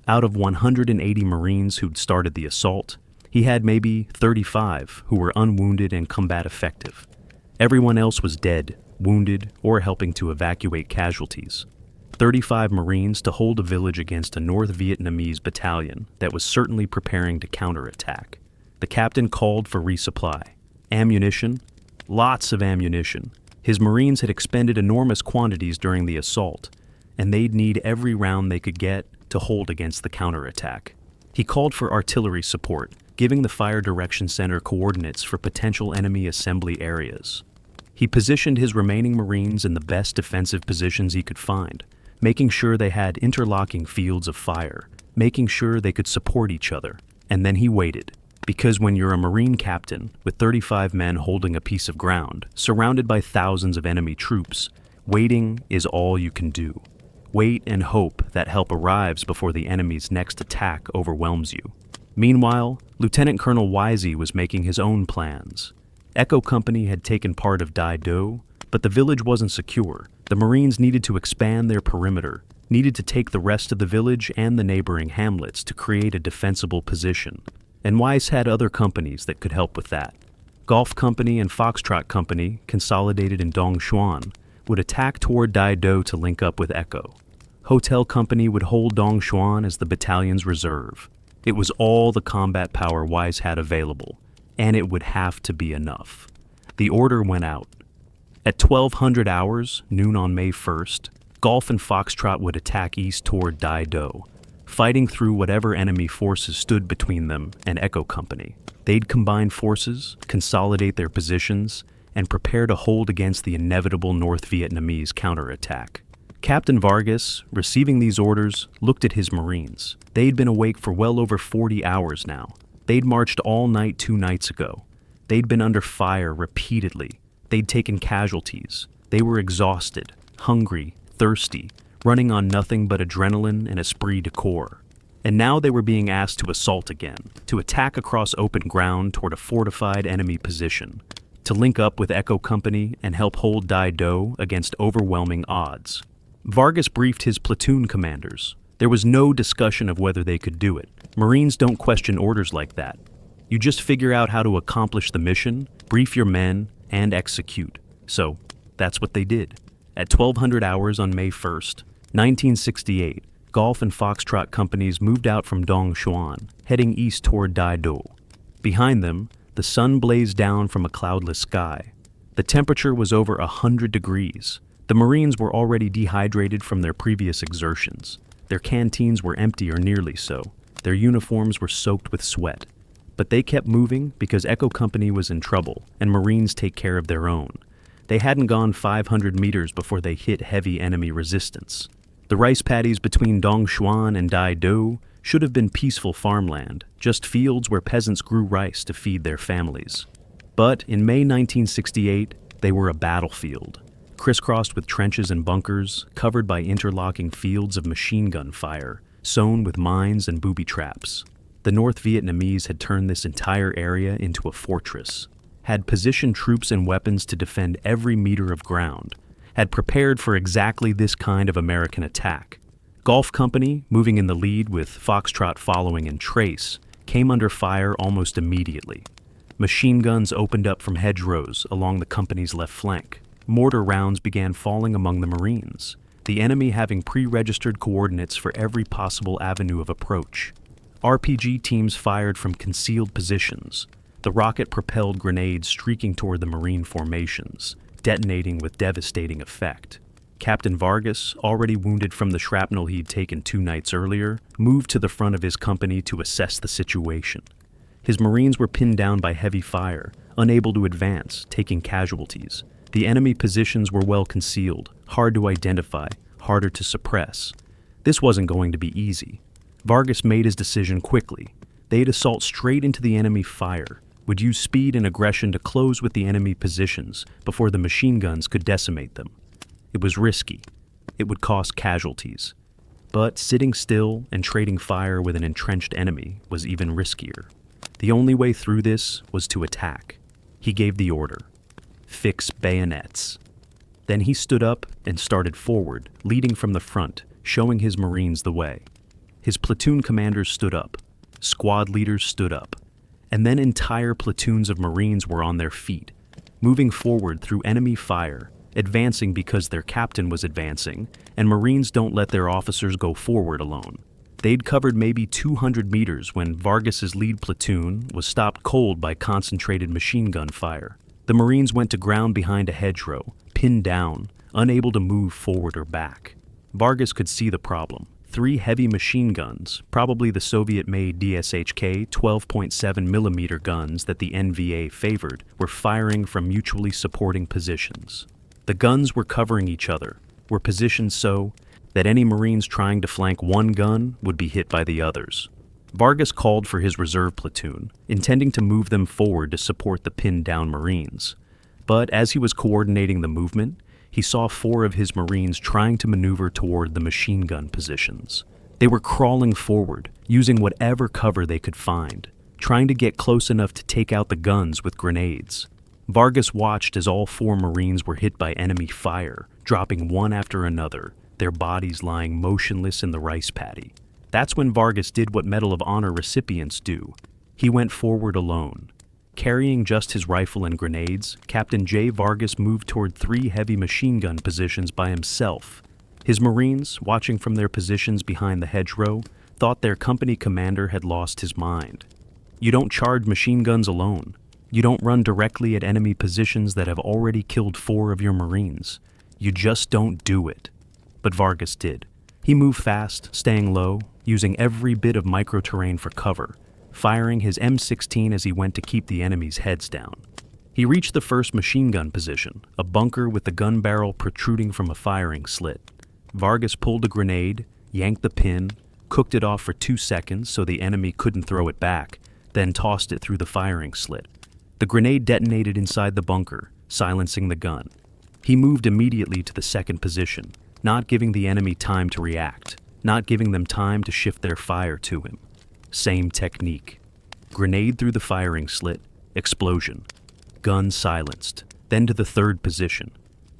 A: Out of 180 Marines who'd started the assault, he had maybe 35 who were unwounded and combat effective. Everyone else was dead, wounded, or helping to evacuate casualties. 35 Marines to hold a village against a North Vietnamese battalion that was certainly preparing to counterattack. The captain called for resupply. Ammunition? Lots of ammunition. His Marines had expended enormous quantities during the assault, and they'd need every round they could get to hold against the counterattack. He called for artillery support, giving the Fire Direction Center coordinates for potential enemy assembly areas. He positioned his remaining Marines in the best defensive positions he could find, making sure they had interlocking fields of fire, making sure they could support each other. And then he waited. Because when you're a Marine captain with 35 men holding a piece of ground, surrounded by thousands of enemy troops, waiting is all you can do. Wait and hope that help arrives before the enemy's next attack overwhelms you. Meanwhile, Lieutenant Colonel Wisey was making his own plans. Echo Company had taken part of Dai Do, but the village wasn't secure. The Marines needed to expand their perimeter, needed to take the rest of the village and the neighboring hamlets to create a defensible position. And Weiss had other companies that could help with that. Golf Company and Foxtrot Company, consolidated in Dong Xuan, would attack toward Dai Do to link up with Echo. Hotel Company would hold Dong Xuan as the battalion's reserve. It was all the combat power Weiss had available, and it would have to be enough. The order went out. At 1200 hours, noon on May 1st, Golf and Foxtrot would attack east toward Dai Do, fighting through whatever enemy forces stood between them and Echo Company. They'd combine forces, consolidate their positions, and prepare to hold against the inevitable North Vietnamese counterattack. Captain Vargas, receiving these orders, looked at his Marines. They'd been awake for well over 40 hours now. They'd marched all night 2 nights ago. They'd been under fire repeatedly. They'd taken casualties. They were exhausted, hungry, thirsty, running on nothing but adrenaline and esprit de corps. And now they were being asked to assault again, to attack across open ground toward a fortified enemy position, to link up with Echo Company and help hold Dai Do against overwhelming odds. Vargas briefed his platoon commanders. There was no discussion of whether they could do it. Marines don't question orders like that. You just figure out how to accomplish the mission, brief your men, and execute. So, that's what they did. At 1200 hours on May 1st, 1968, Golf and Foxtrot companies moved out from Dong Xuan, heading east toward Dai Do. Behind them, the sun blazed down from a cloudless sky. The temperature was over 100 degrees. The Marines were already dehydrated from their previous exertions. Their canteens were empty or nearly so. Their uniforms were soaked with sweat. But they kept moving because Echo Company was in trouble, and Marines take care of their own. They hadn't gone 500 meters before they hit heavy enemy resistance. The rice paddies between Dong Xuan and Dai Do should have been peaceful farmland, just fields where peasants grew rice to feed their families. But in May 1968, they were a battlefield, crisscrossed with trenches and bunkers, covered by interlocking fields of machine gun fire, sown with mines and booby traps. The North Vietnamese had turned this entire area into a fortress. had positioned troops and weapons to defend every meter of ground, had prepared for exactly this kind of American attack. Golf Company, moving in the lead with Foxtrot following in trace, came under fire almost immediately. Machine guns opened up from hedgerows along the company's left flank. Mortar rounds began falling among the Marines, the enemy having pre-registered coordinates for every possible avenue of approach. RPG teams fired from concealed positions, the rocket-propelled grenades streaking toward the Marine formations, detonating with devastating effect. Captain Vargas, already wounded from the shrapnel he'd taken 2 nights earlier, moved to the front of his company to assess the situation. His Marines were pinned down by heavy fire, unable to advance, taking casualties. The enemy positions were well concealed, hard to identify, harder to suppress. This wasn't going to be easy. Vargas made his decision quickly. They'd assault straight into the enemy fire, would use speed and aggression to close with the enemy positions before the machine guns could decimate them. It was risky. It would cost casualties. But sitting still and trading fire with an entrenched enemy was even riskier. The only way through this was to attack. He gave the order. Fix bayonets. Then he stood up and started forward, leading from the front, showing his Marines the way. His platoon commanders stood up. Squad leaders stood up. And then entire platoons of Marines were on their feet, moving forward through enemy fire, advancing because their captain was advancing, and Marines don't let their officers go forward alone. They'd covered maybe 200 meters when Vargas's lead platoon was stopped cold by concentrated machine gun fire. The Marines went to ground behind a hedgerow, pinned down, unable to move forward or back. Vargas could see the problem. 3 heavy machine guns, probably the Soviet-made DSHK 12.7mm guns that the NVA favored, were firing from mutually supporting positions. The guns were covering each other, were positioned so that any Marines trying to flank one gun would be hit by the others. Vargas called for his reserve platoon, intending to move them forward to support the pinned-down Marines. But as he was coordinating the movement, he saw 4 of his Marines trying to maneuver toward the machine gun positions. They were crawling forward, using whatever cover they could find, trying to get close enough to take out the guns with grenades. Vargas watched as all 4 Marines were hit by enemy fire, dropping one after another, their bodies lying motionless in the rice paddy. That's when Vargas did what Medal of Honor recipients do. He went forward alone. Carrying just his rifle and grenades, Captain J. Vargas moved toward 3 heavy machine gun positions by himself. His Marines, watching from their positions behind the hedgerow, thought their company commander had lost his mind. You don't charge machine guns alone. You don't run directly at enemy positions that have already killed 4 of your Marines. You just don't do it. But Vargas did. He moved fast, staying low, using every bit of micro-terrain for cover, firing his M16 as he went to keep the enemy's heads down. He reached the first machine gun position, a bunker with the gun barrel protruding from a firing slit. Vargas pulled a grenade, yanked the pin, cooked it off for 2 seconds so the enemy couldn't throw it back, then tossed it through the firing slit. The grenade detonated inside the bunker, silencing the gun. He moved immediately to the second position, not giving the enemy time to react, not giving them time to shift their fire to him. Same technique. Grenade through the firing slit, explosion. Gun silenced, then to the third position.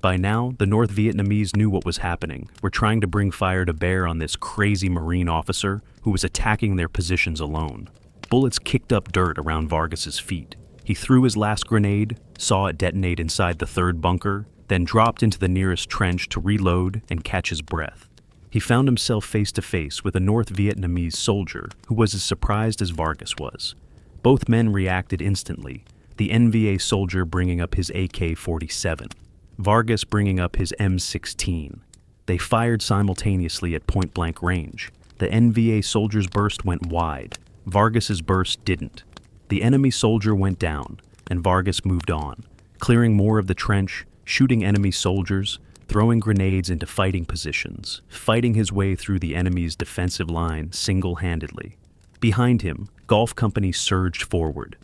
A: By now, the North Vietnamese knew what was happening, were trying to bring fire to bear on this crazy Marine officer who was attacking their positions alone. Bullets kicked up dirt around Vargas's feet. He threw his last grenade, saw it detonate inside the third bunker, then dropped into the nearest trench to reload and catch his breath. He found himself face to face with a North Vietnamese soldier who was as surprised as Vargas was. Both men reacted instantly, the NVA soldier bringing up his AK-47, Vargas bringing up his M16. They fired simultaneously at point-blank range. The NVA soldier's burst went wide. Vargas's burst didn't. The enemy soldier went down, and Vargas moved on, clearing more of the trench, shooting enemy soldiers, throwing grenades into fighting positions, fighting his way through the enemy's defensive line single-handedly. Behind him, Golf Company surged forward.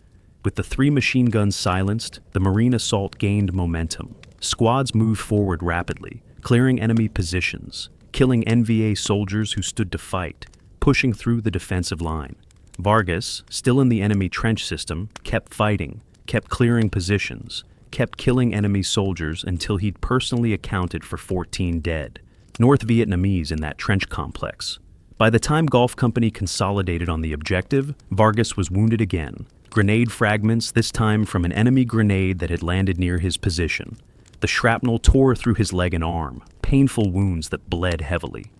A: With the 3 machine guns silenced, the Marine assault gained momentum. Squads moved forward rapidly, clearing enemy positions, killing NVA soldiers who stood to fight, pushing through the defensive line. Vargas, still in the enemy trench system, kept fighting, kept clearing positions, kept killing enemy soldiers until he'd personally accounted for 14 dead, North Vietnamese in that trench complex. By the time Golf Company consolidated on the objective, Vargas was wounded again. Grenade fragments, this time from an enemy grenade that had landed near his position. The shrapnel tore through his leg and arm, painful wounds that bled heavily.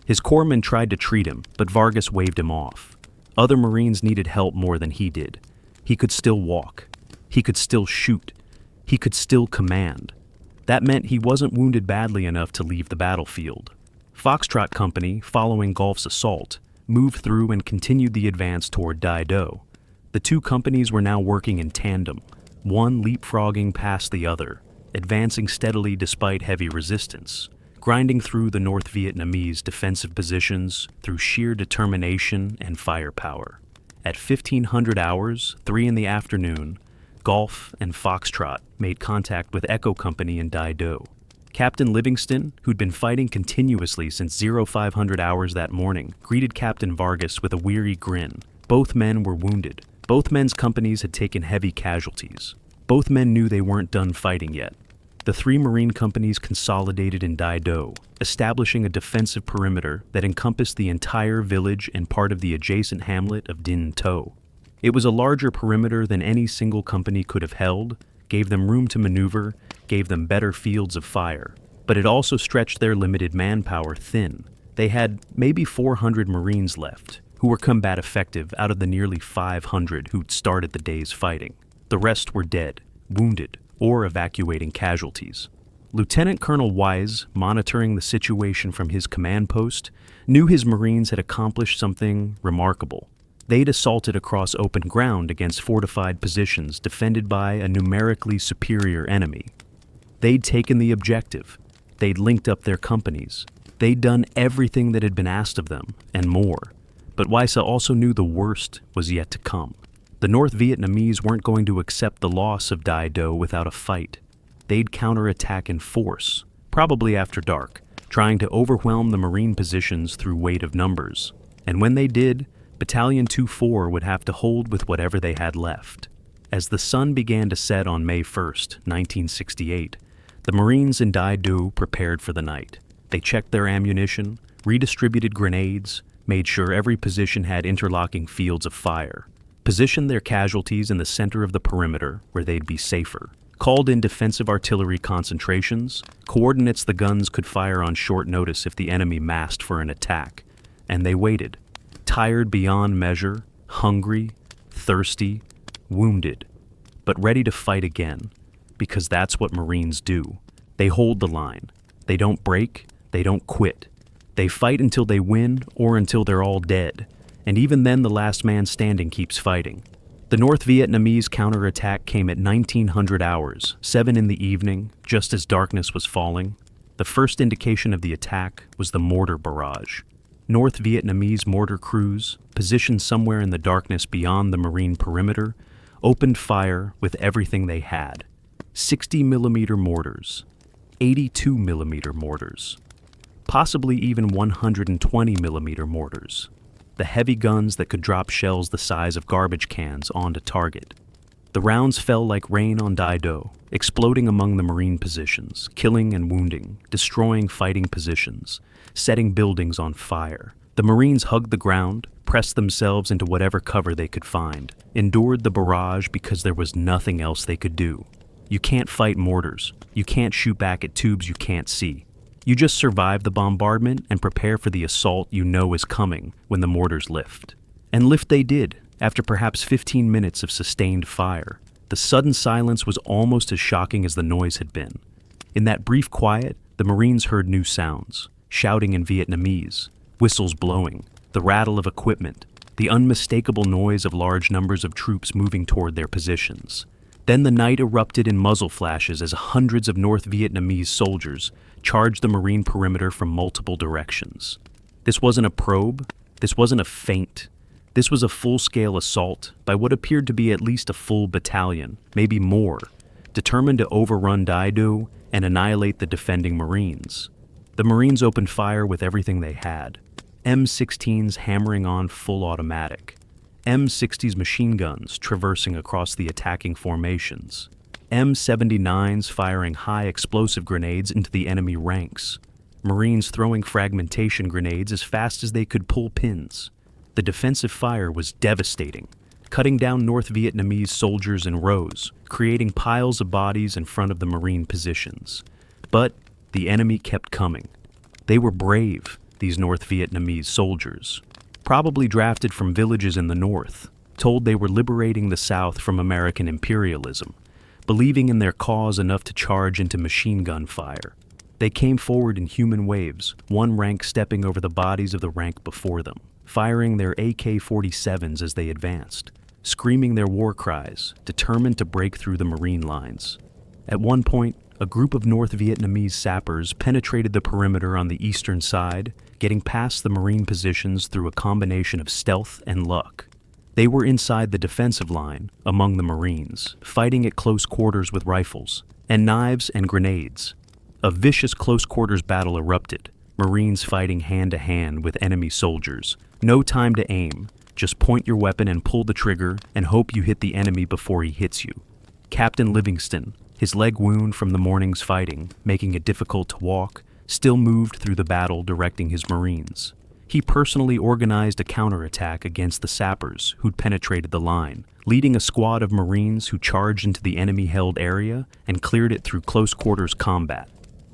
A: His corpsmen tried to treat him, but Vargas waved him off. Other Marines needed help more than he did. He could still walk. He could still shoot. He could still command. That meant he wasn't wounded badly enough to leave the battlefield. Foxtrot Company, following Golf's assault, moved through and continued the advance toward Dai Do. The two companies were now working in tandem, one leapfrogging past the other, advancing steadily despite heavy resistance, grinding through the North Vietnamese defensive positions through sheer determination and firepower. At 1500 hours, 3 in the afternoon, Golf and Foxtrot made contact with Echo Company in Dai Do. Captain Livingston, who'd been fighting continuously since 0500 hours that morning, greeted Captain Vargas with a weary grin. Both men were wounded. Both men's companies had taken heavy casualties. Both men knew they weren't done fighting yet. The 3 Marine companies consolidated in Dai Do, establishing a defensive perimeter that encompassed the entire village and part of the adjacent hamlet of Dinh To. It was a larger perimeter than any single company could have held, gave them room to maneuver, gave them better fields of fire, but it also stretched their limited manpower thin. They had maybe 400 Marines left, who were combat effective out of the nearly 500 who'd started the day's fighting. The rest were dead, wounded, or evacuating casualties. Lieutenant Colonel Wise, monitoring the situation from his command post, knew his Marines had accomplished something remarkable. They'd assaulted across open ground against fortified positions defended by a numerically superior enemy. They'd taken the objective. They'd linked up their companies. They'd done everything that had been asked of them, and more. But Weisse also knew the worst was yet to come. The North Vietnamese weren't going to accept the loss of Dai Do without a fight. They'd counterattack in force, probably after dark, trying to overwhelm the Marine positions through weight of numbers. And when they did, Battalion 2-4 would have to hold with whatever they had left. As the sun began to set on May 1st, 1968, the Marines in Dai Do prepared for the night. They checked their ammunition, redistributed grenades, made sure every position had interlocking fields of fire, positioned their casualties in the center of the perimeter where they'd be safer, called in defensive artillery concentrations, coordinates the guns could fire on short notice if the enemy massed for an attack, and they waited, tired beyond measure, hungry, thirsty, wounded, but ready to fight again, because that's what Marines do. They hold the line. They don't break. They don't quit. They fight until they win or until they're all dead, and even then the last man standing keeps fighting. The North Vietnamese counterattack came at 1900 hours, 7 in the evening, just as darkness was falling. The first indication of the attack was the mortar barrage. North Vietnamese mortar crews, positioned somewhere in the darkness beyond the Marine perimeter, opened fire with everything they had. 60mm mortars, 82mm mortars, possibly even 120mm mortars, the heavy guns that could drop shells the size of garbage cans onto target. The rounds fell like rain on Dai Do, exploding among the Marine positions, killing and wounding, destroying fighting positions, setting buildings on fire. The Marines hugged the ground, pressed themselves into whatever cover they could find, endured the barrage because there was nothing else they could do. You can't fight mortars. You can't shoot back at tubes you can't see. You just survive the bombardment and prepare for the assault you know is coming when the mortars lift. And lift they did, after perhaps 15 minutes of sustained fire. The sudden silence was almost as shocking as the noise had been. In that brief quiet, the Marines heard new sounds, shouting in Vietnamese, whistles blowing, the rattle of equipment, the unmistakable noise of large numbers of troops moving toward their positions. Then the night erupted in muzzle flashes as hundreds of North Vietnamese soldiers charged the Marine perimeter from multiple directions. This wasn't a probe. This wasn't a feint. This was a full-scale assault by what appeared to be at least a full battalion, maybe more, determined to overrun Dai Do and annihilate the defending Marines. The Marines opened fire with everything they had. M16s hammering on full automatic. M60s machine guns traversing across the attacking formations, M79s firing high explosive grenades into the enemy ranks, Marines throwing fragmentation grenades as fast as they could pull pins. The defensive fire was devastating, cutting down North Vietnamese soldiers in rows, creating piles of bodies in front of the Marine positions. But the enemy kept coming. They were brave, these North Vietnamese soldiers, probably drafted from villages in the north, told they were liberating the South from American imperialism, believing in their cause enough to charge into machine gun fire. They came forward in human waves, one rank stepping over the bodies of the rank before them, firing their AK-47s as they advanced, screaming their war cries, determined to break through the Marine lines. At one point, a group of North Vietnamese sappers penetrated the perimeter on the eastern side, getting past the Marine positions through a combination of stealth and luck. They were inside the defensive line, among the Marines, fighting at close quarters with rifles, and knives and grenades. A vicious close-quarters battle erupted, Marines fighting hand-to-hand with enemy soldiers. No time to aim, just point your weapon and pull the trigger and hope you hit the enemy before he hits you. Captain Livingston, his leg wound from the morning's fighting, making it difficult to walk, still moved through the battle directing his Marines. He personally organized a counterattack against the sappers who'd penetrated the line, leading a squad of Marines who charged into the enemy-held area and cleared it through close-quarters combat.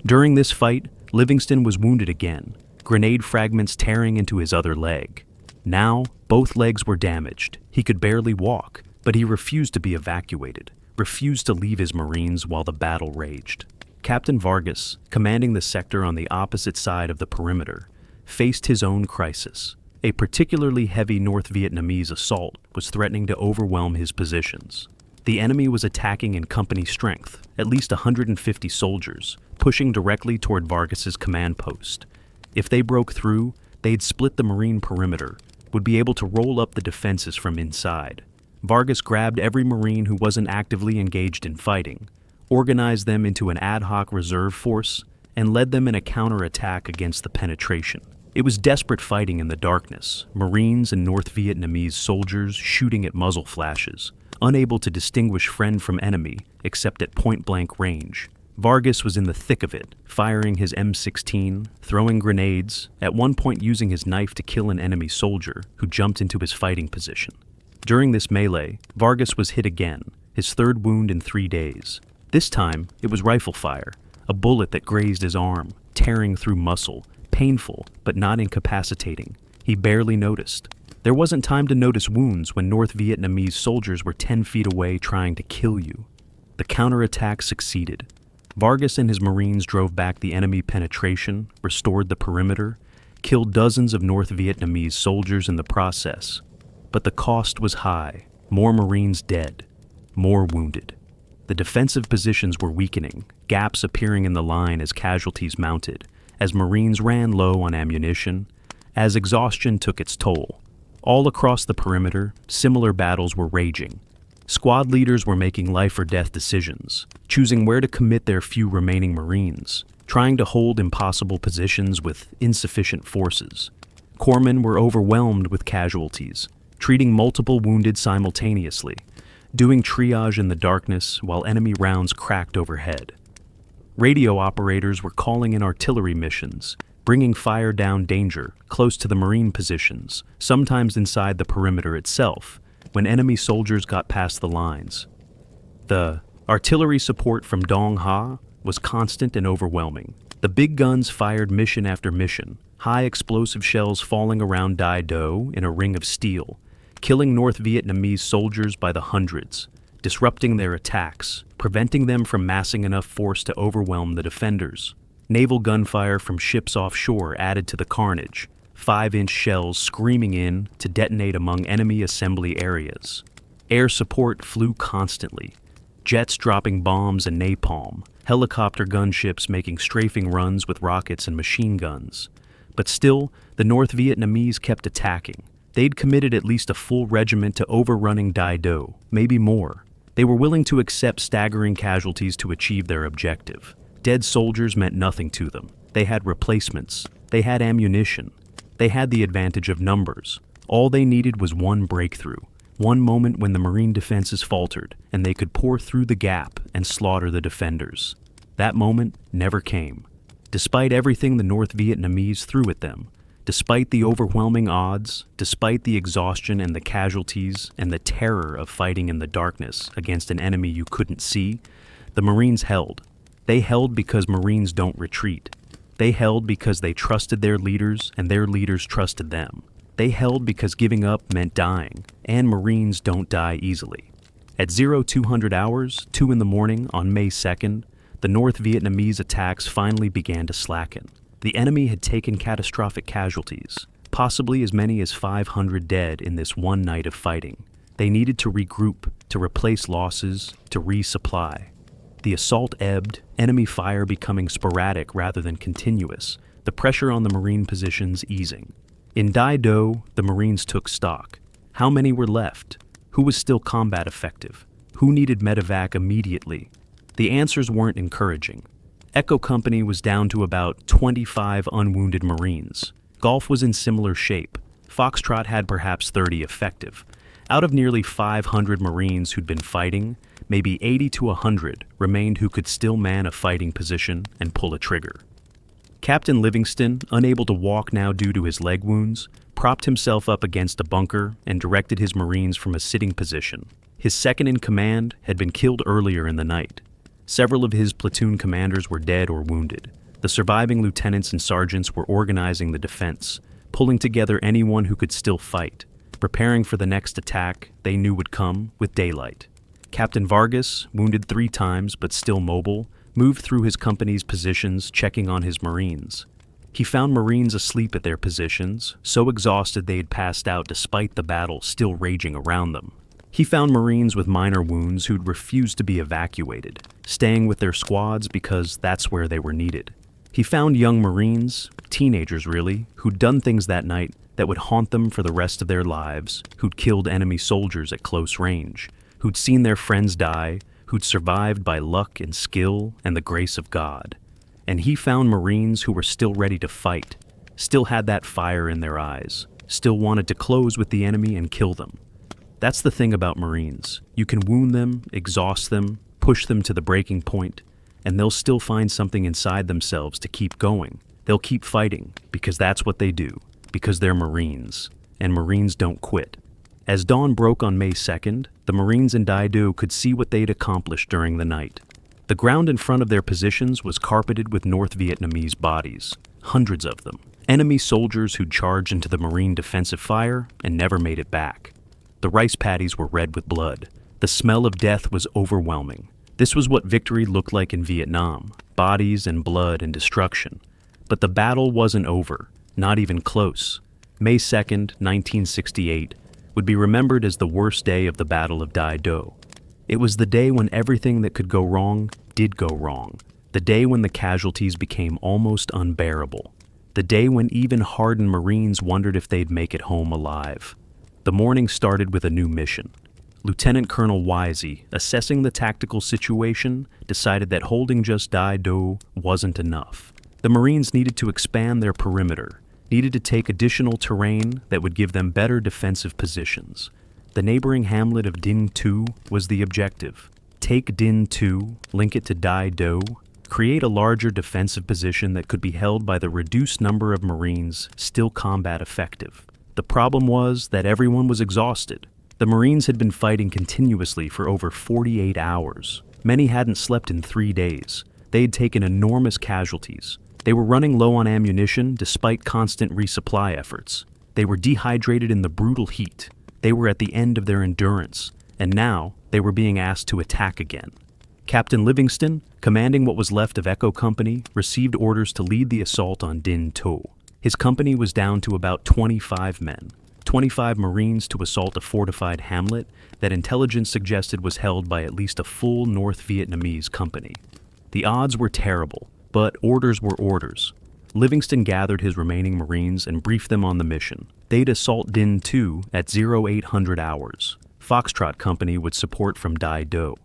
A: During this fight, Livingston was wounded again, grenade fragments tearing into his other leg. Now, both legs were damaged. He could barely walk, but he refused to be evacuated, refused to leave his Marines while the battle raged. Captain Vargas, commanding the sector on the opposite side of the perimeter, faced his own crisis. A particularly heavy North Vietnamese assault was threatening to overwhelm his positions. The enemy was attacking in company strength, at least 150 soldiers, pushing directly toward Vargas's command post. If they broke through, they'd split the Marine perimeter, would be able to roll up the defenses from inside. Vargas grabbed every Marine who wasn't actively engaged in fighting, organized them into an ad hoc reserve force, and led them in a counterattack against the penetration. It was desperate fighting in the darkness, Marines and North Vietnamese soldiers shooting at muzzle flashes, unable to distinguish friend from enemy except at point-blank range. Vargas was in the thick of it, firing his M16, throwing grenades, at one point using his knife to kill an enemy soldier who jumped into his fighting position. During this melee, Vargas was hit again, his third wound in 3 days. This time, it was rifle fire, a bullet that grazed his arm, tearing through muscle, painful but not incapacitating. He barely noticed. There wasn't time to notice wounds when North Vietnamese soldiers were 10 feet away trying to kill you. The counterattack succeeded. Vargas and his Marines drove back the enemy penetration, restored the perimeter, killed dozens of North Vietnamese soldiers in the process. But the cost was high. More Marines dead, more wounded. The defensive positions were weakening, gaps appearing in the line as casualties mounted, as Marines ran low on ammunition, as exhaustion took its toll. All across the perimeter, similar battles were raging. Squad leaders were making life-or-death decisions, choosing where to commit their few remaining Marines, trying to hold impossible positions with insufficient forces. Corpsmen were overwhelmed with casualties, treating multiple wounded simultaneously, doing triage in the darkness while enemy rounds cracked overhead. Radio operators were calling in artillery missions, bringing fire down danger close to the Marine positions, sometimes inside the perimeter itself, when enemy soldiers got past the lines. The artillery support from Dong Ha was constant and overwhelming. The big guns fired mission after mission, high explosive shells falling around Dai Do in a ring of steel, killing North Vietnamese soldiers by the hundreds, disrupting their attacks, preventing them from massing enough force to overwhelm the defenders. Naval gunfire from ships offshore added to the carnage, 5-inch shells screaming in to detonate among enemy assembly areas. Air support flew constantly, jets dropping bombs and napalm, helicopter gunships making strafing runs with rockets and machine guns. But still, the North Vietnamese kept attacking. They'd committed at least a full regiment to overrunning Dai Do, maybe more. They were willing to accept staggering casualties to achieve their objective. Dead soldiers meant nothing to them. They had replacements. They had ammunition. They had the advantage of numbers. All they needed was one breakthrough, one moment when the Marine defenses faltered and they could pour through the gap and slaughter the defenders. That moment never came. Despite everything the North Vietnamese threw at them, despite the overwhelming odds, despite the exhaustion and the casualties and the terror of fighting in the darkness against an enemy you couldn't see, the Marines held. They held because Marines don't retreat. They held because they trusted their leaders and their leaders trusted them. They held because giving up meant dying, and Marines don't die easily. At 0200 hours, 2 in the morning on May 2nd, the North Vietnamese attacks finally began to slacken. The enemy had taken catastrophic casualties, possibly as many as 500 dead in this one night of fighting. They needed to regroup, to replace losses, to resupply. The assault ebbed, enemy fire becoming sporadic rather than continuous, the pressure on the Marine positions easing. In Dai Do, the Marines took stock. How many were left? Who was still combat effective? Who needed medevac immediately? The answers weren't encouraging. Echo Company was down to about 25 unwounded Marines. Golf was in similar shape. Foxtrot had perhaps 30 effective. Out of nearly 500 Marines who'd been fighting, maybe 80 to 100 remained who could still man a fighting position and pull a trigger. Captain Livingston, unable to walk now due to his leg wounds, propped himself up against a bunker and directed his Marines from a sitting position. His second-in-command had been killed earlier in the night. Several of his platoon commanders were dead or wounded. The surviving lieutenants and sergeants were organizing the defense, pulling together anyone who could still fight, preparing for the next attack they knew would come with daylight. Captain Vargas, wounded 3 times but still mobile, moved through his company's positions, checking on his Marines. He found Marines asleep at their positions, so exhausted they had passed out despite the battle still raging around them. He found Marines with minor wounds who'd refused to be evacuated, staying with their squads because that's where they were needed. He found young Marines, teenagers really, who'd done things that night that would haunt them for the rest of their lives, who'd killed enemy soldiers at close range, who'd seen their friends die, who'd survived by luck and skill and the grace of God. And he found Marines who were still ready to fight, still had that fire in their eyes, still wanted to close with the enemy and kill them. That's the thing about Marines. You can wound them, exhaust them, push them to the breaking point, and they'll still find something inside themselves to keep going. They'll keep fighting, because that's what they do, because they're Marines, and Marines don't quit. As dawn broke on May 2nd, the Marines in Dai Do could see what they'd accomplished during the night. The ground in front of their positions was carpeted with North Vietnamese bodies, hundreds of them, enemy soldiers who'd charged into the Marine defensive fire and never made it back. The rice paddies were red with blood. The smell of death was overwhelming. This was what victory looked like in Vietnam, bodies and blood and destruction. But the battle wasn't over, not even close. May 2nd, 1968, would be remembered as the worst day of the Battle of Dai Do. It was the day when everything that could go wrong did go wrong. The day when the casualties became almost unbearable. The day when even hardened Marines wondered if they'd make it home alive. The morning started with a new mission. Lieutenant Colonel Wisey, assessing the tactical situation, decided that holding just Dai Do wasn't enough. The Marines needed to expand their perimeter, needed to take additional terrain that would give them better defensive positions. The neighboring hamlet of Dinh Tu was the objective. Take Dinh Tu, link it to Dai Do, create a larger defensive position that could be held by the reduced number of Marines still combat effective. The problem was that everyone was exhausted. The Marines had been fighting continuously for over 48 hours. Many hadn't slept in 3 days. They had taken enormous casualties. They were running low on ammunition despite constant resupply efforts. They were dehydrated in the brutal heat. They were at the end of their endurance, and now they were being asked to attack again. Captain Livingston, commanding what was left of Echo Company, received orders to lead the assault on Dinh Tu. His company was down to about 25 men, 25 Marines to assault a fortified hamlet that intelligence suggested was held by at least a full North Vietnamese company. The odds were terrible, but orders were orders. Livingston gathered his remaining Marines and briefed them on the mission. They'd assault Dinh Tu at 0800 hours. Foxtrot Company would support from Dai Do.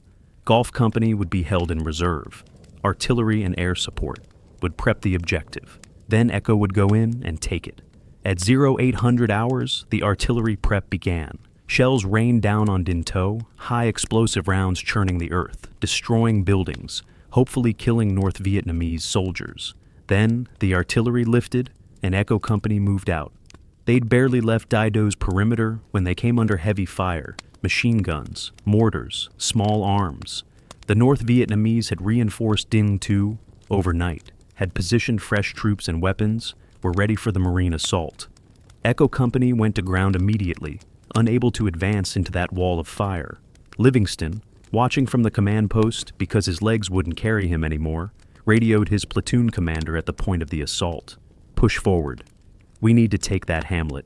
A: Golf Company would be held in reserve. Artillery and air support would prep the objective. Then Echo would go in and take it. At 0800 hours, the artillery prep began. Shells rained down on Dinh To, high explosive rounds churning the earth, destroying buildings, hopefully killing North Vietnamese soldiers. Then, the artillery lifted, and Echo Company moved out. They'd barely left Dai Do's perimeter when they came under heavy fire, machine guns, mortars, small arms. The North Vietnamese had reinforced Dinh To overnight, had positioned fresh troops and weapons, were ready for the Marine assault. Echo Company went to ground immediately, unable to advance into that wall of fire. Livingston, watching from the command post because his legs wouldn't carry him anymore, radioed his platoon commander at the point of the assault. "Push forward. We need to take that hamlet."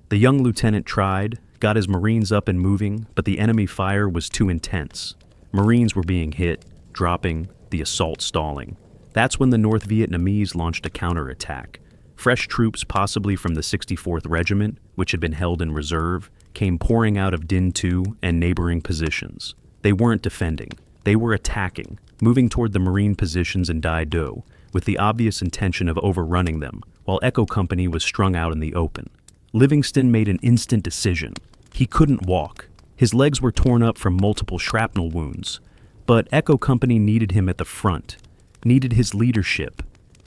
A: The young lieutenant tried, got his Marines up and moving, but the enemy fire was too intense. Marines were being hit, dropping, the assault stalling. That's when the North Vietnamese launched a counterattack. Fresh troops, possibly from the 64th Regiment, which had been held in reserve, came pouring out of Dinh To and neighboring positions. They weren't defending. They were attacking, moving toward the Marine positions in Dai Do, with the obvious intention of overrunning them, while Echo Company was strung out in the open. Livingston made an instant decision. He couldn't walk. His legs were torn up from multiple shrapnel wounds. But Echo Company needed him at the front, needed his leadership,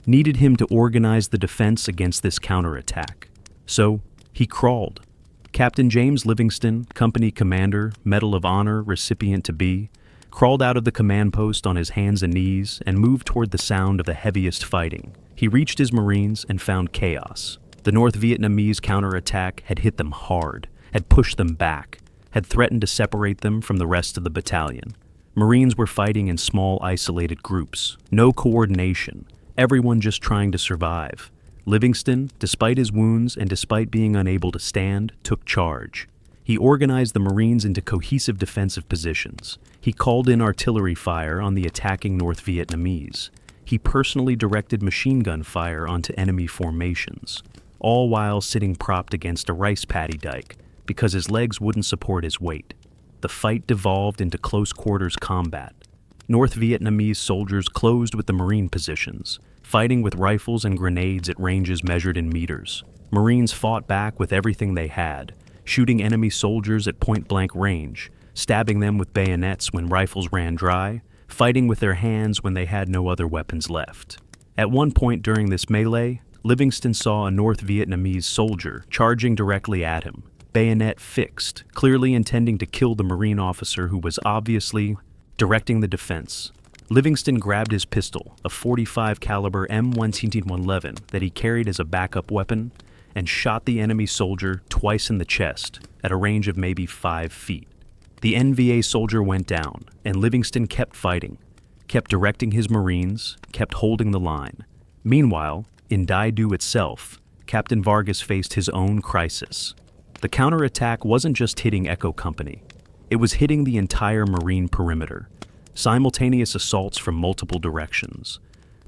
A: needed him to organize the defense against this counterattack. So, he crawled. Captain James Livingston, company commander, Medal of Honor recipient to be, crawled out of the command post on his hands and knees and moved toward the sound of the heaviest fighting. He reached his Marines and found chaos. The North Vietnamese counterattack had hit them hard, had pushed them back, had threatened to separate them from the rest of the battalion. Marines were fighting in small, isolated groups. No coordination. Everyone just trying to survive. Livingston, despite his wounds and despite being unable to stand, took charge. He organized the Marines into cohesive defensive positions. He called in artillery fire on the attacking North Vietnamese. He personally directed machine gun fire onto enemy formations, all while sitting propped against a rice paddy dike because his legs wouldn't support his weight. The fight devolved into close quarters combat. North Vietnamese soldiers closed with the Marine positions, fighting with rifles and grenades at ranges measured in meters. Marines fought back with everything they had, shooting enemy soldiers at point-blank range, stabbing them with bayonets when rifles ran dry, fighting with their hands when they had no other weapons left. At one point during this melee, Livingston saw a North Vietnamese soldier charging directly at him, bayonet fixed, clearly intending to kill the Marine officer who was obviously directing the defense. Livingston grabbed his pistol, a .45 caliber M1911 that he carried as a backup weapon, and shot the enemy soldier twice in the chest at a range of maybe 5 feet. The NVA soldier went down, and Livingston kept fighting, kept directing his Marines, kept holding the line. Meanwhile, in Dai Do itself, Captain Vargas faced his own crisis. The counterattack wasn't just hitting Echo Company. It was hitting the entire Marine perimeter. Simultaneous assaults from multiple directions.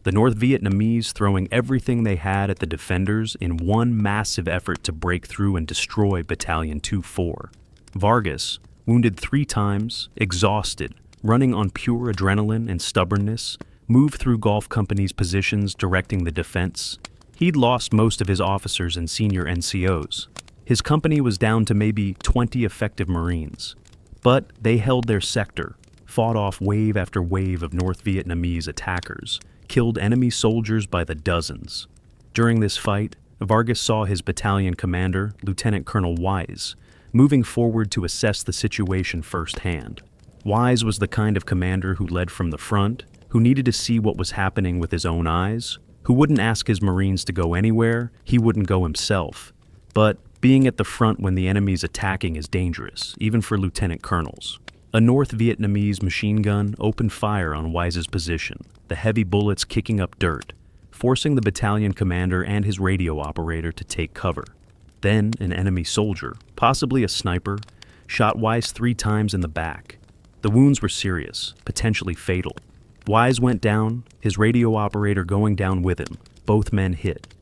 A: The North Vietnamese throwing everything they had at the defenders in one massive effort to break through and destroy Battalion 2-4. Vargas, wounded 3 times, exhausted, running on pure adrenaline and stubbornness, moved through Golf Company's positions directing the defense. He'd lost most of his officers and senior NCOs. His company was down to maybe 20 effective Marines. But they held their sector, fought off wave after wave of North Vietnamese attackers, killed enemy soldiers by the dozens. During this fight, Vargas saw his battalion commander, Lieutenant Colonel Wise, moving forward to assess the situation firsthand. Wise was the kind of commander who led from the front, who needed to see what was happening with his own eyes, who wouldn't ask his Marines to go anywhere, he wouldn't go himself. But being at the front when the enemy's attacking is dangerous, even for lieutenant colonels. A North Vietnamese machine gun opened fire on Wise's position, the heavy bullets kicking up dirt, forcing the battalion commander and his radio operator to take cover. Then an enemy soldier, possibly a sniper, shot Wise 3 times in the back. The wounds were serious, potentially fatal. Wise went down, his radio operator going down with him, both men hit.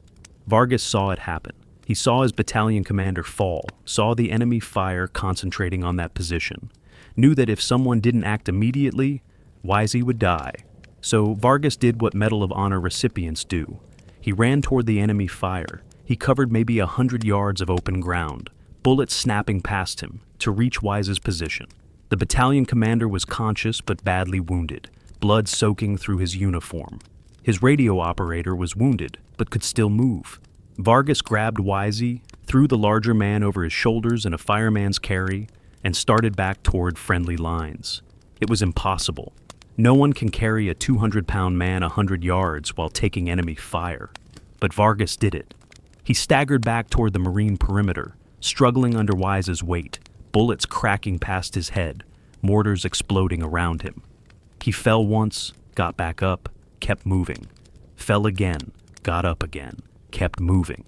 A: Vargas saw it happen. He saw his battalion commander fall, saw the enemy fire concentrating on that position, knew that if someone didn't act immediately, Wisey would die. So Vargas did what Medal of Honor recipients do. He ran toward the enemy fire. He covered maybe 100 yards of open ground, bullets snapping past him, to reach Wise's position. The battalion commander was conscious but badly wounded, blood soaking through his uniform. His radio operator was wounded but could still move. Vargas grabbed Wisey, threw the larger man over his shoulders in a fireman's carry, and started back toward friendly lines. It was impossible. No one can carry a 200-pound man 100 yards while taking enemy fire. But Vargas did it. He staggered back toward the Marine perimeter, struggling under Wise's weight, bullets cracking past his head, mortars exploding around him. He fell once, got back up, kept moving. Fell again, got up again, kept moving.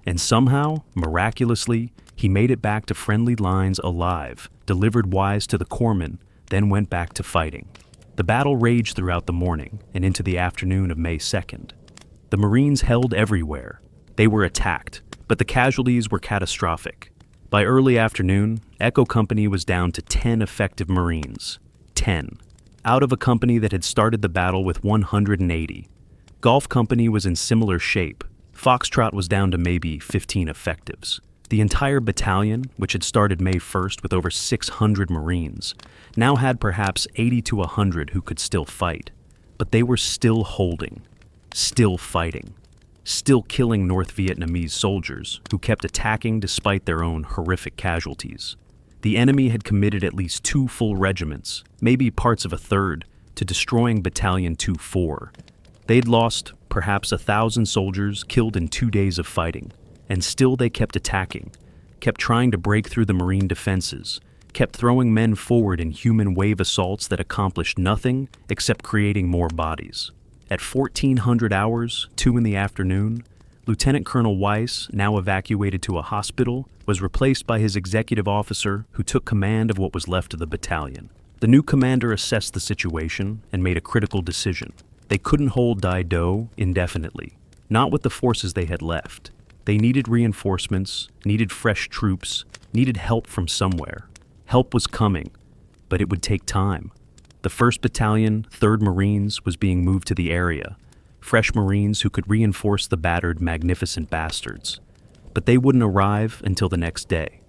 A: And somehow, miraculously, he made it back to friendly lines alive, delivered Wise to the corpsman, then went back to fighting. The battle raged throughout the morning and into the afternoon of May 2nd. The Marines held everywhere. They were attacked, but the casualties were catastrophic. By early afternoon, Echo Company was down to 10 effective Marines. 10. Out of a company that had started the battle with 180. Golf Company was in similar shape. Foxtrot was down to maybe 15 effectives. The entire battalion, which had started May 1st with over 600 Marines, now had perhaps 80 to 100 who could still fight. But they were still holding, still fighting, still killing North Vietnamese soldiers who kept attacking despite their own horrific casualties. The enemy had committed at least 2 full regiments, maybe parts of a third, to destroying Battalion 2-4. They'd lost perhaps 1,000 soldiers killed in 2 days of fighting, and still they kept attacking, kept trying to break through the Marine defenses, kept throwing men forward in human wave assaults that accomplished nothing except creating more bodies. At 1400 hours, 2 in the afternoon, Lieutenant Colonel Weiss, now evacuated to a hospital, was replaced by his executive officer who took command of what was left of the battalion. The new commander assessed the situation and made a critical decision. They couldn't hold Dai Do indefinitely, not with the forces they had left. They needed reinforcements, needed fresh troops, needed help from somewhere. Help was coming, but it would take time. The 1st Battalion, 3rd Marines, was being moved to the area, fresh Marines who could reinforce the battered magnificent bastards. But they wouldn't arrive until the next day.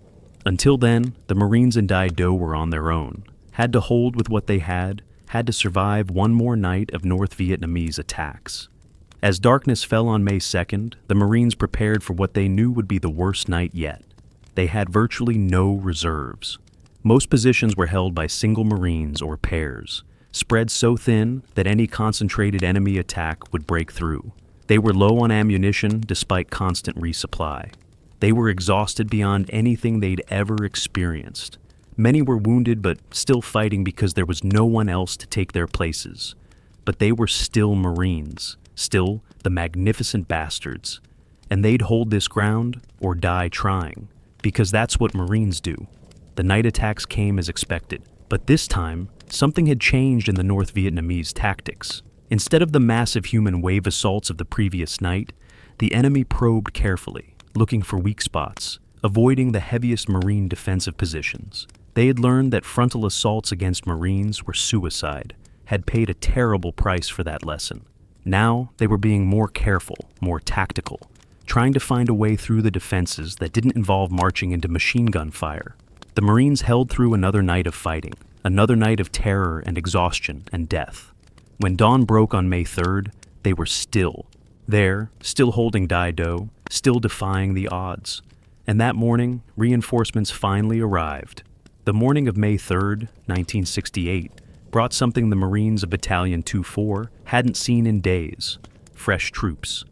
A: Until then, the Marines in Dai Do were on their own, had to hold with what they had to survive one more night of North Vietnamese attacks. As darkness fell on May 2nd, the Marines prepared for what they knew would be the worst night yet. They had virtually no reserves. Most positions were held by single Marines or pairs, spread so thin that any concentrated enemy attack would break through. They were low on ammunition despite constant resupply. They were exhausted beyond anything they'd ever experienced. Many were wounded but still fighting because there was no one else to take their places. But they were still Marines, still the magnificent bastards. And they'd hold this ground or die trying, because that's what Marines do. The night attacks came as expected, but this time, something had changed in the North Vietnamese tactics. Instead of the massive human wave assaults of the previous night, the enemy probed carefully, looking for weak spots, avoiding the heaviest Marine defensive positions. They had learned that frontal assaults against Marines were suicide, had paid a terrible price for that lesson. Now they were being more careful, more tactical, trying to find a way through the defenses that didn't involve marching into machine gun fire. The Marines held through another night of fighting, another night of terror and exhaustion and death. When dawn broke on May 3rd, they were still there, still holding Dai Do, still defying the odds. And that morning, reinforcements finally arrived. The morning of May 3rd, 1968, brought something the Marines of Battalion 2-4 hadn't seen in days: fresh troops.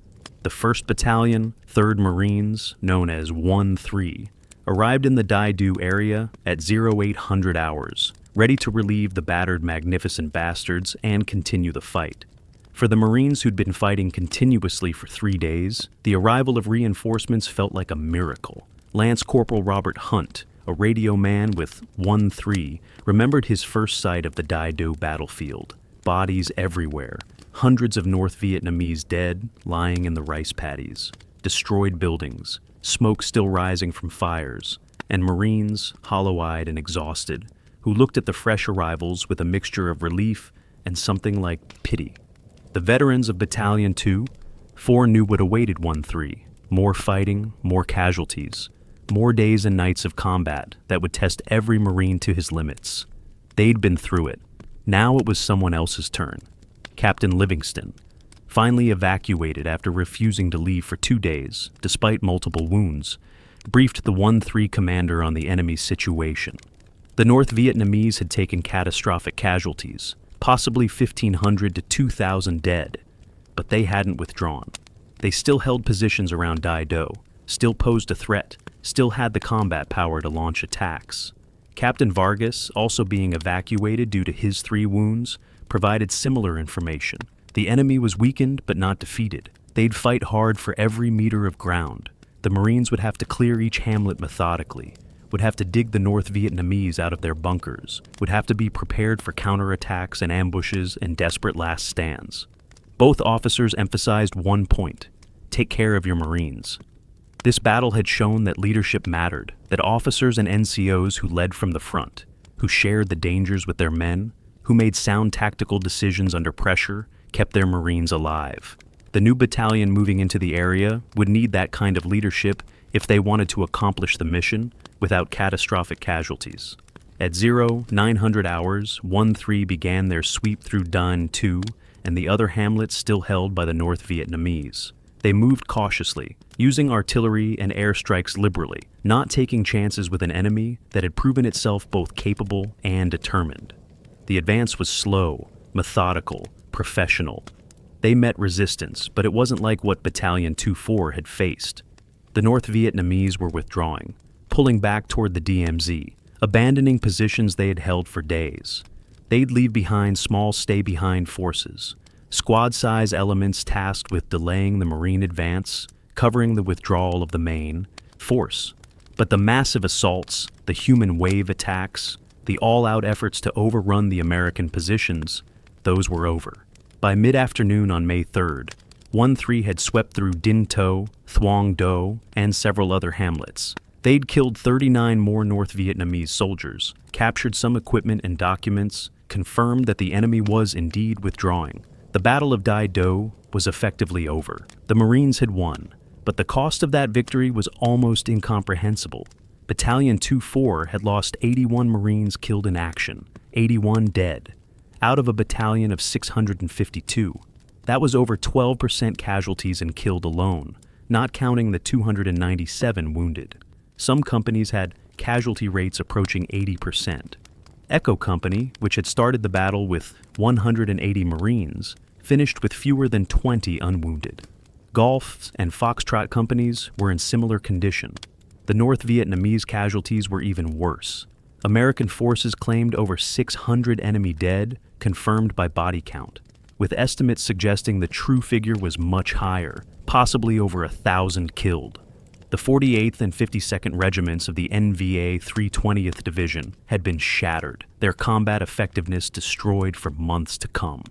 A: The 1st Battalion, 3rd Marines, known as 1-3, arrived in the Dai Do area at 0800 hours, ready to relieve the battered magnificent bastards and continue the fight. For the Marines who'd been fighting continuously for 3 days, the arrival of reinforcements felt like a miracle. Lance Corporal Robert Hunt, a radio man with 1-3, remembered his first sight of the Dai Do battlefield. Bodies everywhere, hundreds of North Vietnamese dead lying in the rice paddies, destroyed buildings, smoke still rising from fires, and Marines, hollow-eyed and exhausted, who looked at the fresh arrivals with a mixture of relief and something like pity. The veterans of Battalion 2, 4 knew what awaited 1-3. more fighting, more casualties, more days and nights of combat that would test every Marine to his limits. They'd been through it. Now it was someone else's turn. Captain Livingston, finally evacuated after refusing to leave for 2 days, despite multiple wounds, briefed the 1-3 commander on the enemy's situation. The North Vietnamese had taken catastrophic casualties, possibly 1,500 to 2,000 dead, but they hadn't withdrawn. They still held positions around Dai Do, still posed a threat, still had the combat power to launch attacks. Captain Vargas, also being evacuated due to his 3 wounds, provided similar information. The enemy was weakened but not defeated. They'd fight hard for every meter of ground. The Marines would have to clear each hamlet methodically, would have to dig the North Vietnamese out of their bunkers, would have to be prepared for counterattacks and ambushes and desperate last stands. Both officers emphasized one point: take care of your Marines. This battle had shown that leadership mattered, that officers and NCOs who led from the front, who shared the dangers with their men, who made sound tactical decisions under pressure, kept their Marines alive. The new battalion moving into the area would need that kind of leadership if they wanted to accomplish the mission without catastrophic casualties. At 0900 hours, 1-3 began their sweep through Dai Do and the other hamlets still held by the North Vietnamese. They moved cautiously, using artillery and airstrikes liberally, not taking chances with an enemy that had proven itself both capable and determined. The advance was slow, methodical, professional. They met resistance, but it wasn't like what Battalion 2-4 had faced. The North Vietnamese were withdrawing, pulling back toward the DMZ, abandoning positions they had held for days. They'd leave behind small stay-behind forces, squad-size elements tasked with delaying the Marine advance, covering the withdrawal of the main force. But the massive assaults, the human wave attacks, the all-out efforts to overrun the American positions, those were over. By mid-afternoon on May 3rd, 1-3 had swept through Dinh To, Thuong Do, and several other hamlets. They'd killed 39 more North Vietnamese soldiers, captured some equipment and documents, confirmed that the enemy was indeed withdrawing. The Battle of Dai Do was effectively over. The Marines had won, but the cost of that victory was almost incomprehensible. Battalion 2-4 had lost 81 Marines killed in action, 81 dead, out of a battalion of 652. That was over 12% casualties and killed alone, not counting the 297 wounded. Some companies had casualty rates approaching 80%. Echo Company, which had started the battle with 180 Marines, finished with fewer than 20 unwounded. Gulf and Foxtrot companies were in similar condition. The North Vietnamese casualties were even worse. American forces claimed over 600 enemy dead, confirmed by body count, with estimates suggesting the true figure was much higher, possibly over 1,000 killed. The 48th and 52nd Regiments of the NVA 320th Division had been shattered, their combat effectiveness destroyed for months to come.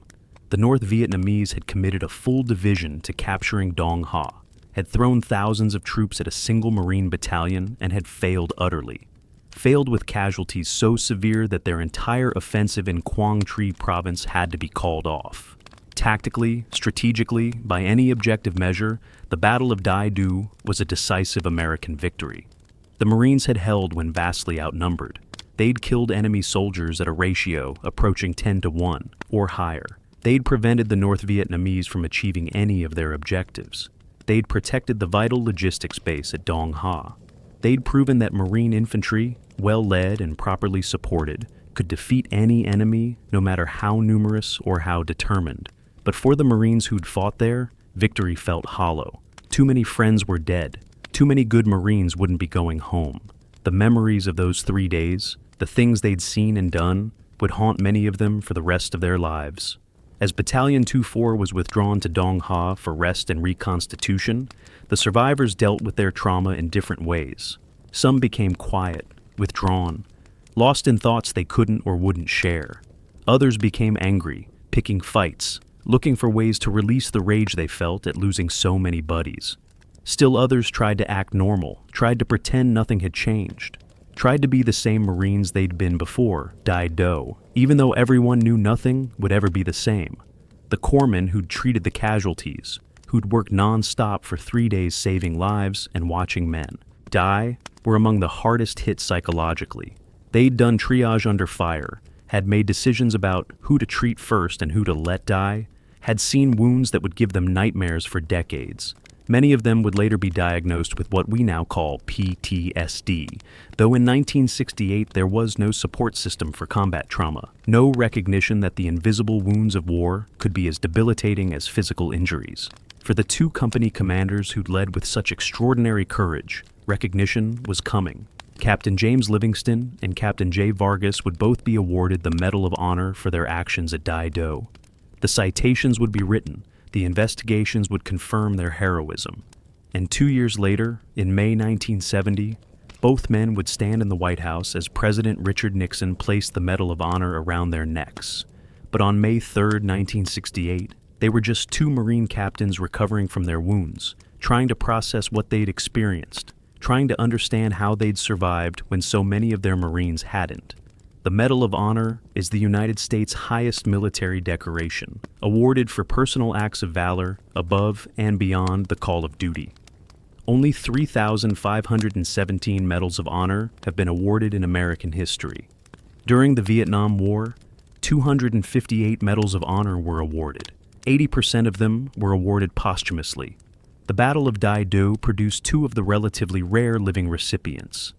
A: The North Vietnamese had committed a full division to capturing Dong Ha, had thrown thousands of troops at a single Marine battalion, and had failed utterly. Failed with casualties so severe that their entire offensive in Quang Tri province had to be called off. Tactically, strategically, by any objective measure, the Battle of Dai Do was a decisive American victory. The Marines had held when vastly outnumbered. They'd killed enemy soldiers at a ratio approaching 10-1 or higher. They'd prevented the North Vietnamese from achieving any of their objectives. They'd protected the vital logistics base at Dong Ha. They'd proven that Marine infantry, well led and properly supported, could defeat any enemy, no matter how numerous or how determined. But for the Marines who'd fought there, victory felt hollow. Too many friends were dead. Too many good Marines wouldn't be going home. The memories of those 3 days, the things they'd seen and done, would haunt many of them for the rest of their lives. As Battalion 2-4 was withdrawn to Dong Ha for rest and reconstitution, the survivors dealt with their trauma in different ways. Some became quiet, withdrawn, lost in thoughts they couldn't or wouldn't share. Others became angry, picking fights, looking for ways to release the rage they felt at losing so many buddies. Still others tried to act normal, tried to pretend nothing had changed, tried to be the same Marines they'd been before, Dai Do, even though everyone knew nothing would ever be the same. The corpsmen who'd treated the casualties, who'd worked non-stop for 3 days saving lives and watching men die, were among the hardest hit psychologically. They'd done triage under fire, had made decisions about who to treat first and who to let die, had seen wounds that would give them nightmares for decades. Many of them would later be diagnosed with what we now call PTSD, though in 1968 there was no support system for combat trauma, no recognition that the invisible wounds of war could be as debilitating as physical injuries. For the two company commanders who'd led with such extraordinary courage, recognition was coming. Captain James Livingston and Captain J. Vargas would both be awarded the Medal of Honor for their actions at Dai Do. The citations would be written, the investigations would confirm their heroism. And 2 years later, in May 1970, both men would stand in the White House as President Richard Nixon placed the Medal of Honor around their necks. But on May 3, 1968, they were just two Marine captains recovering from their wounds, trying to process what they'd experienced, trying to understand how they'd survived when so many of their Marines hadn't. The Medal of Honor is the United States' highest military decoration, awarded for personal acts of valor above and beyond the call of duty. Only 3,517 Medals of Honor have been awarded in American history. During the Vietnam War, 258 Medals of Honor were awarded. 80% of them were awarded posthumously. The Battle of Dai Do produced two of the relatively rare living recipients,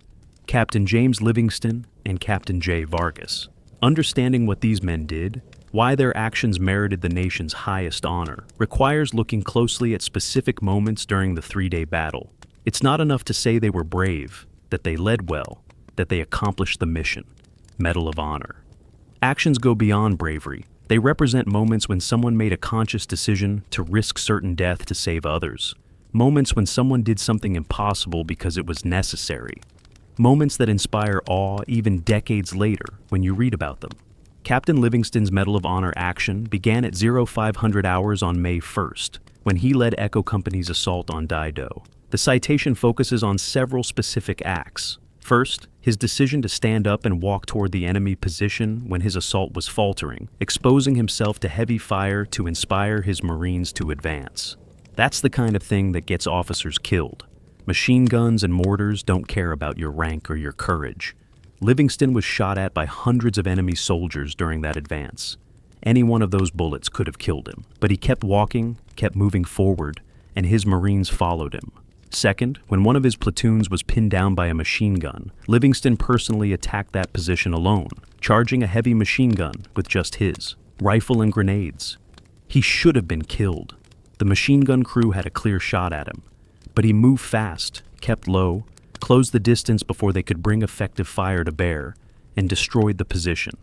A: Captain James Livingston and Captain J. Vargas. Understanding what these men did, why their actions merited the nation's highest honor, requires looking closely at specific moments during the 3-day battle. It's not enough to say they were brave, that they led well, that they accomplished the mission. Medal of Honor. Actions go beyond bravery. They represent moments when someone made a conscious decision to risk certain death to save others. Moments when someone did something impossible because it was necessary. Moments that inspire awe even decades later when you read about them. Captain Livingston's Medal of Honor action began at 0500 hours on May 1st, when he led Echo Company's assault on Dai Do. The citation focuses on several specific acts. First, his decision to stand up and walk toward the enemy position when his assault was faltering, exposing himself to heavy fire to inspire his Marines to advance. That's the kind of thing that gets officers killed. Machine guns and mortars don't care about your rank or your courage. Livingston was shot at by hundreds of enemy soldiers during that advance. Any one of those bullets could have killed him, but he kept walking, kept moving forward, and his Marines followed him. Second, when one of his platoons was pinned down by a machine gun, Livingston personally attacked that position alone, charging a heavy machine gun with just his rifle and grenades. He should have been killed. The machine gun crew had a clear shot at him, but he moved fast, kept low, closed the distance before they could bring effective fire to bear, and destroyed the position.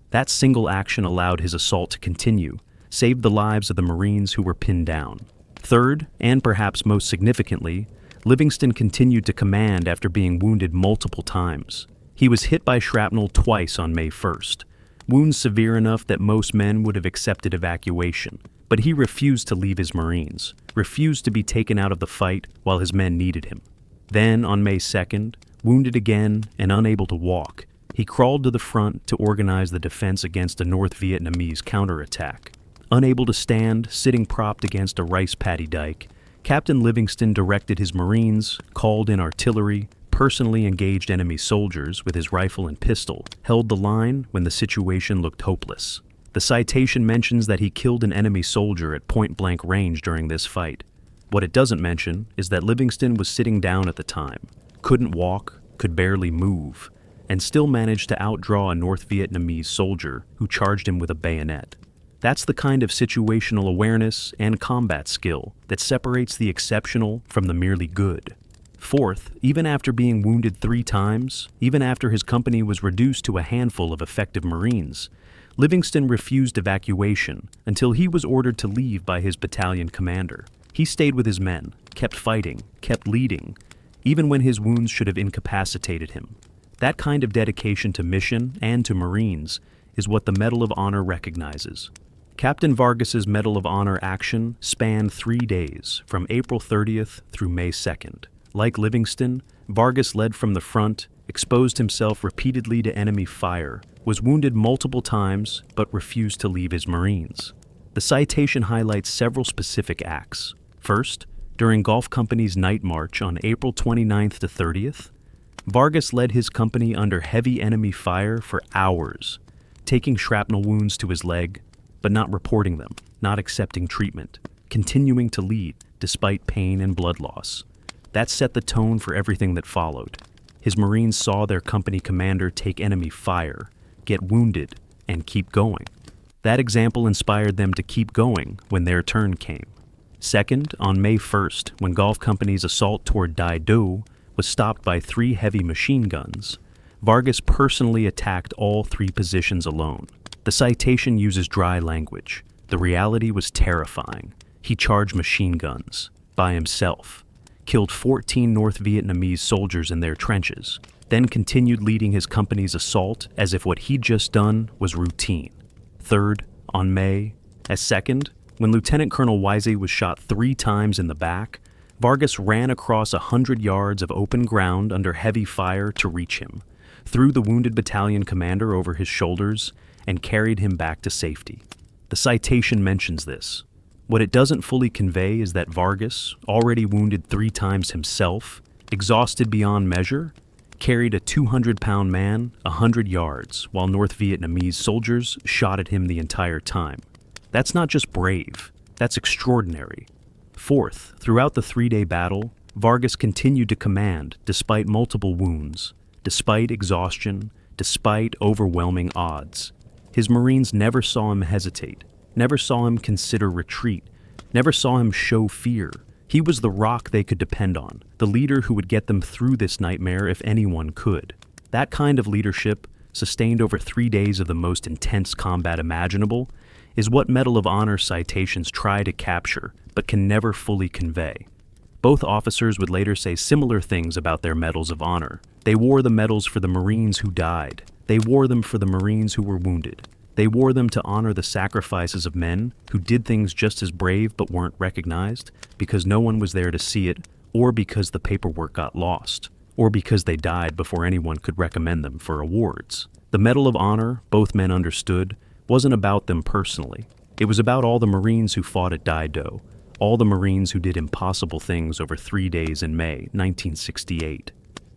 A: That single action allowed his assault to continue, saved the lives of the Marines who were pinned down. Third, and perhaps most significantly, Livingston continued to command after being wounded multiple times. He was hit by shrapnel twice on May 1st, wounds severe enough that most men would have accepted evacuation, but he refused to leave his Marines, refused to be taken out of the fight while his men needed him. Then, on May 2nd, wounded again and unable to walk, he crawled to the front to organize the defense against a North Vietnamese counterattack. Unable to stand, sitting propped against a rice paddy dike, Captain Livingston directed his Marines, called in artillery, personally engaged enemy soldiers with his rifle and pistol, held the line when the situation looked hopeless. The citation mentions that he killed an enemy soldier at point-blank range during this fight. What it doesn't mention is that Livingston was sitting down at the time, couldn't walk, could barely move, and still managed to outdraw a North Vietnamese soldier who charged him with a bayonet. That's the kind of situational awareness and combat skill that separates the exceptional from the merely good. Fourth, even after being wounded 3 times, even after his company was reduced to a handful of effective Marines, Livingston refused evacuation until he was ordered to leave by his battalion commander. He stayed with his men, kept fighting, kept leading, even when his wounds should have incapacitated him. That kind of dedication to mission and to Marines is what the Medal of Honor recognizes. Captain Vargas's Medal of Honor action spanned 3 days, from April 30th through May 2nd. Like Livingston, Vargas led from the front, exposed himself repeatedly to enemy fire, was wounded multiple times, but refused to leave his Marines. The citation highlights several specific acts. First, during Golf Company's night march on April 29th to 30th, Vargas led his company under heavy enemy fire for hours, taking shrapnel wounds to his leg, but not reporting them, not accepting treatment, continuing to lead despite pain and blood loss. That set the tone for everything that followed. His Marines saw their company commander take enemy fire, get wounded, and keep going. That example inspired them to keep going when their turn came. Second, on May 1st, when Golf Company's assault toward Dai Do was stopped by 3 heavy machine guns, Vargas personally attacked all 3 positions alone. The citation uses dry language. The reality was terrifying. He charged machine guns, by himself, killed 14 North Vietnamese soldiers in their trenches, then continued leading his company's assault as if what he'd just done was routine. Third, on May, second, when Lieutenant Colonel Wisey was shot 3 times in the back, Vargas ran across 100 yards of open ground under heavy fire to reach him, threw the wounded battalion commander over his shoulders, and carried him back to safety. The citation mentions this. What it doesn't fully convey is that Vargas, already wounded 3 times himself, exhausted beyond measure, carried a 200-pound man 100 yards while North Vietnamese soldiers shot at him the entire time. That's not just brave, that's extraordinary. Fourth, throughout the 3-day battle, Vargas continued to command despite multiple wounds, despite exhaustion, despite overwhelming odds. His Marines never saw him hesitate, never saw him consider retreat, never saw him show fear. He was the rock they could depend on, the leader who would get them through this nightmare if anyone could. That kind of leadership, sustained over 3 days of the most intense combat imaginable, is what Medal of Honor citations try to capture, but can never fully convey. Both officers would later say similar things about their Medals of Honor. They wore the medals for the Marines who died. They wore them for the Marines who were wounded. They wore them to honor the sacrifices of men who did things just as brave but weren't recognized because no one was there to see it, or because the paperwork got lost, or because they died before anyone could recommend them for awards. The Medal of Honor, both men understood, wasn't about them personally. It was about all the Marines who fought at Dai Do, all the Marines who did impossible things over 3 days in May 1968.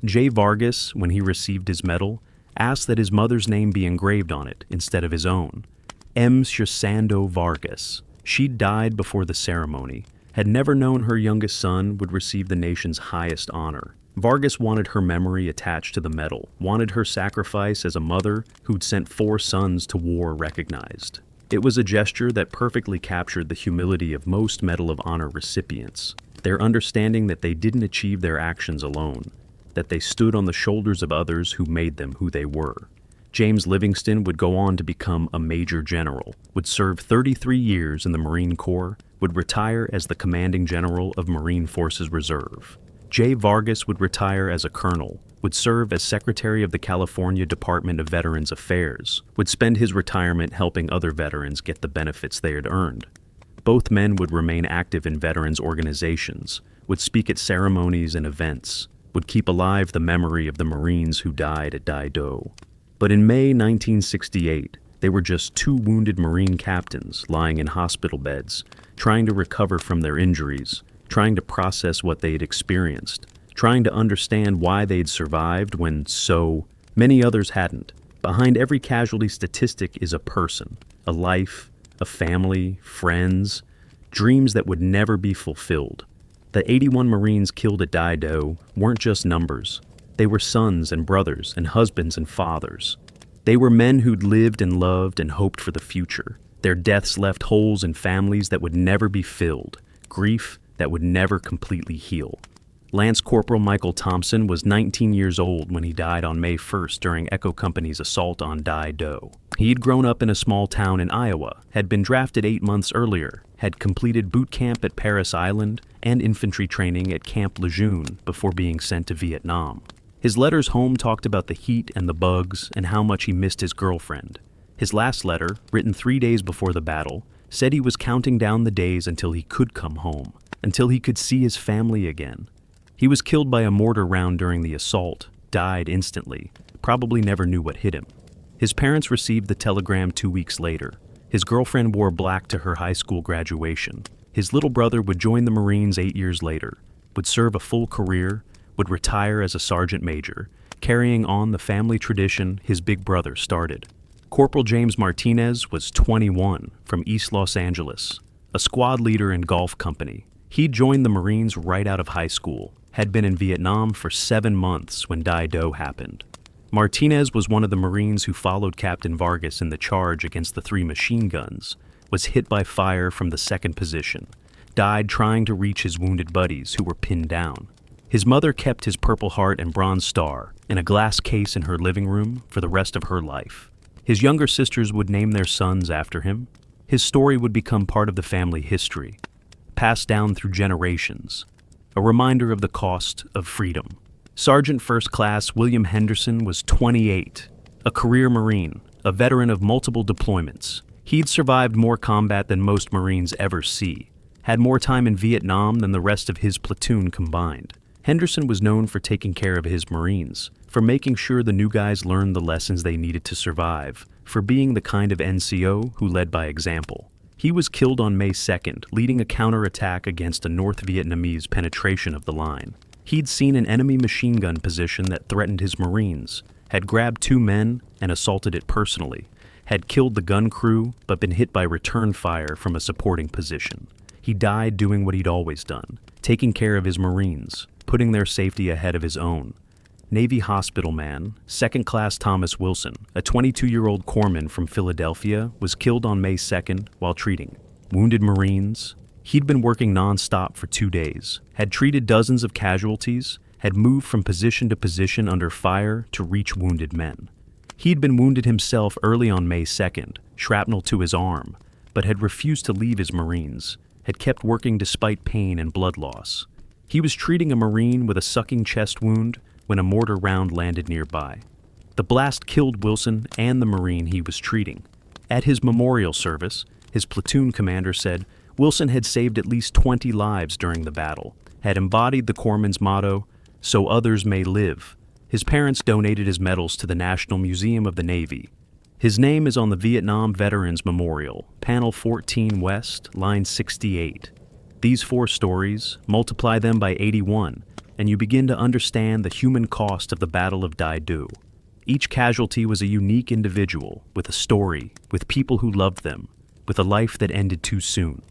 A: J. Vargas, when he received his medal, asked that his mother's name be engraved on it instead of his own. M. Shusando Vargas. She'd died before the ceremony, had never known her youngest son would receive the nation's highest honor. Vargas wanted her memory attached to the medal, wanted her sacrifice as a mother who'd sent 4 sons to war recognized. It was a gesture that perfectly captured the humility of most Medal of Honor recipients, their understanding that they didn't achieve their actions alone, that they stood on the shoulders of others who made them who they were. James Livingston would go on to become a major general, would serve 33 years in the Marine Corps, would retire as the commanding general of Marine Forces Reserve. J. Vargas would retire as a colonel, would serve as Secretary of the California Department of Veterans Affairs, would spend his retirement helping other veterans get the benefits they had earned. Both men would remain active in veterans organizations, would speak at ceremonies and events, would keep alive the memory of the Marines who died at Dai Do. But in May 1968, they were just 2 wounded Marine captains lying in hospital beds, trying to recover from their injuries, trying to process what they had experienced, trying to understand why they'd survived when so many others hadn't. Behind every casualty statistic is a person, a life, a family, friends, dreams that would never be fulfilled. The 81 Marines killed at Dai Do weren't just numbers. They were sons and brothers and husbands and fathers. They were men who'd lived and loved and hoped for the future. Their deaths left holes in families that would never be filled, grief that would never completely heal. Lance Corporal Michael Thompson was 19 years old when he died on May 1st during Echo Company's assault on Dai Do. He'd grown up in a small town in Iowa, had been drafted 8 months earlier, had completed boot camp at Parris Island and infantry training at Camp Lejeune before being sent to Vietnam. His letters home talked about the heat and the bugs and how much he missed his girlfriend. His last letter, written 3 days before the battle, said he was counting down the days until he could come home, until he could see his family again. He was killed by a mortar round during the assault, died instantly, probably never knew what hit him. His parents received the telegram 2 weeks later. His girlfriend wore black to her high school graduation. His little brother would join the Marines 8 years later, would serve a full career, would retire as a sergeant major, carrying on the family tradition his big brother started. Corporal James Martinez was 21, from East Los Angeles, a squad leader in golf company. He joined the Marines right out of high school, had been in Vietnam for 7 months when Dai Do happened. Martinez was one of the Marines who followed Captain Vargas in the charge against the 3 machine guns, was hit by fire from the second position, died trying to reach his wounded buddies who were pinned down. His mother kept his Purple Heart and Bronze Star in a glass case in her living room for the rest of her life. His younger sisters would name their sons after him. His story would become part of the family history, passed down through generations, a reminder of the cost of freedom. Sergeant First Class William Henderson was 28, a career Marine, a veteran of multiple deployments. He'd survived more combat than most Marines ever see, had more time in Vietnam than the rest of his platoon combined. Henderson was known for taking care of his Marines, for making sure the new guys learned the lessons they needed to survive, for being the kind of NCO who led by example. He was killed on May 2nd, leading a counterattack against a North Vietnamese penetration of the line. He'd seen an enemy machine gun position that threatened his Marines, had grabbed 2 men and assaulted it personally, had killed the gun crew but been hit by return fire from a supporting position. He died doing what he'd always done, taking care of his Marines, putting their safety ahead of his own. Navy hospital man, Second Class Thomas Wilson, a 22-year-old corpsman from Philadelphia, was killed on May 2nd while treating wounded Marines. He'd been working non-stop for 2 days, had treated dozens of casualties, had moved from position to position under fire to reach wounded men. He'd been wounded himself early on May 2nd, shrapnel to his arm, but had refused to leave his Marines, had kept working despite pain and blood loss. He was treating a Marine with a sucking chest wound when a mortar round landed nearby. The blast killed Wilson and the Marine he was treating. At his memorial service, his platoon commander said Wilson had saved at least 20 lives during the battle, had embodied the corpsman's motto, "So others may live." His parents donated his medals to the National Museum of the Navy. His name is on the Vietnam Veterans Memorial, panel 14 West, line 68. These 4 stories, multiply them by 81, and you begin to understand the human cost of the Battle of Dai Do. Each casualty was a unique individual, with a story, with people who loved them, with a life that ended too soon.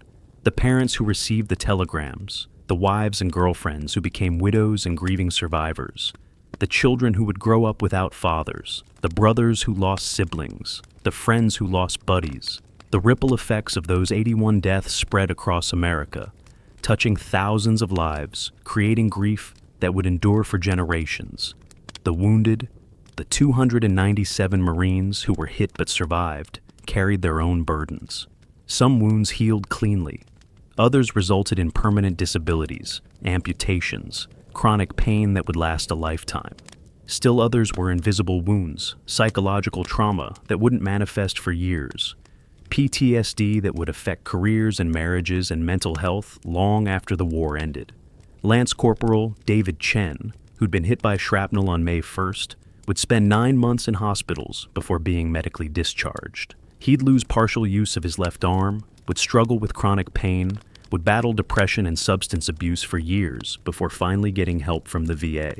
A: The parents who received the telegrams, the wives and girlfriends who became widows and grieving survivors, the children who would grow up without fathers, the brothers who lost siblings, the friends who lost buddies. The ripple effects of those 81 deaths spread across America, touching thousands of lives, creating grief that would endure for generations. The wounded, the 297 Marines who were hit but survived, carried their own burdens. Some wounds healed cleanly. Others resulted in permanent disabilities, amputations, chronic pain that would last a lifetime. Still others were invisible wounds, psychological trauma that wouldn't manifest for years, PTSD that would affect careers and marriages and mental health long after the war ended. Lance Corporal David Chen, who'd been hit by shrapnel on May 1st, would spend 9 months in hospitals before being medically discharged. He'd lose partial use of his left arm, would struggle with chronic pain, would battle depression and substance abuse for years before finally getting help from the VA.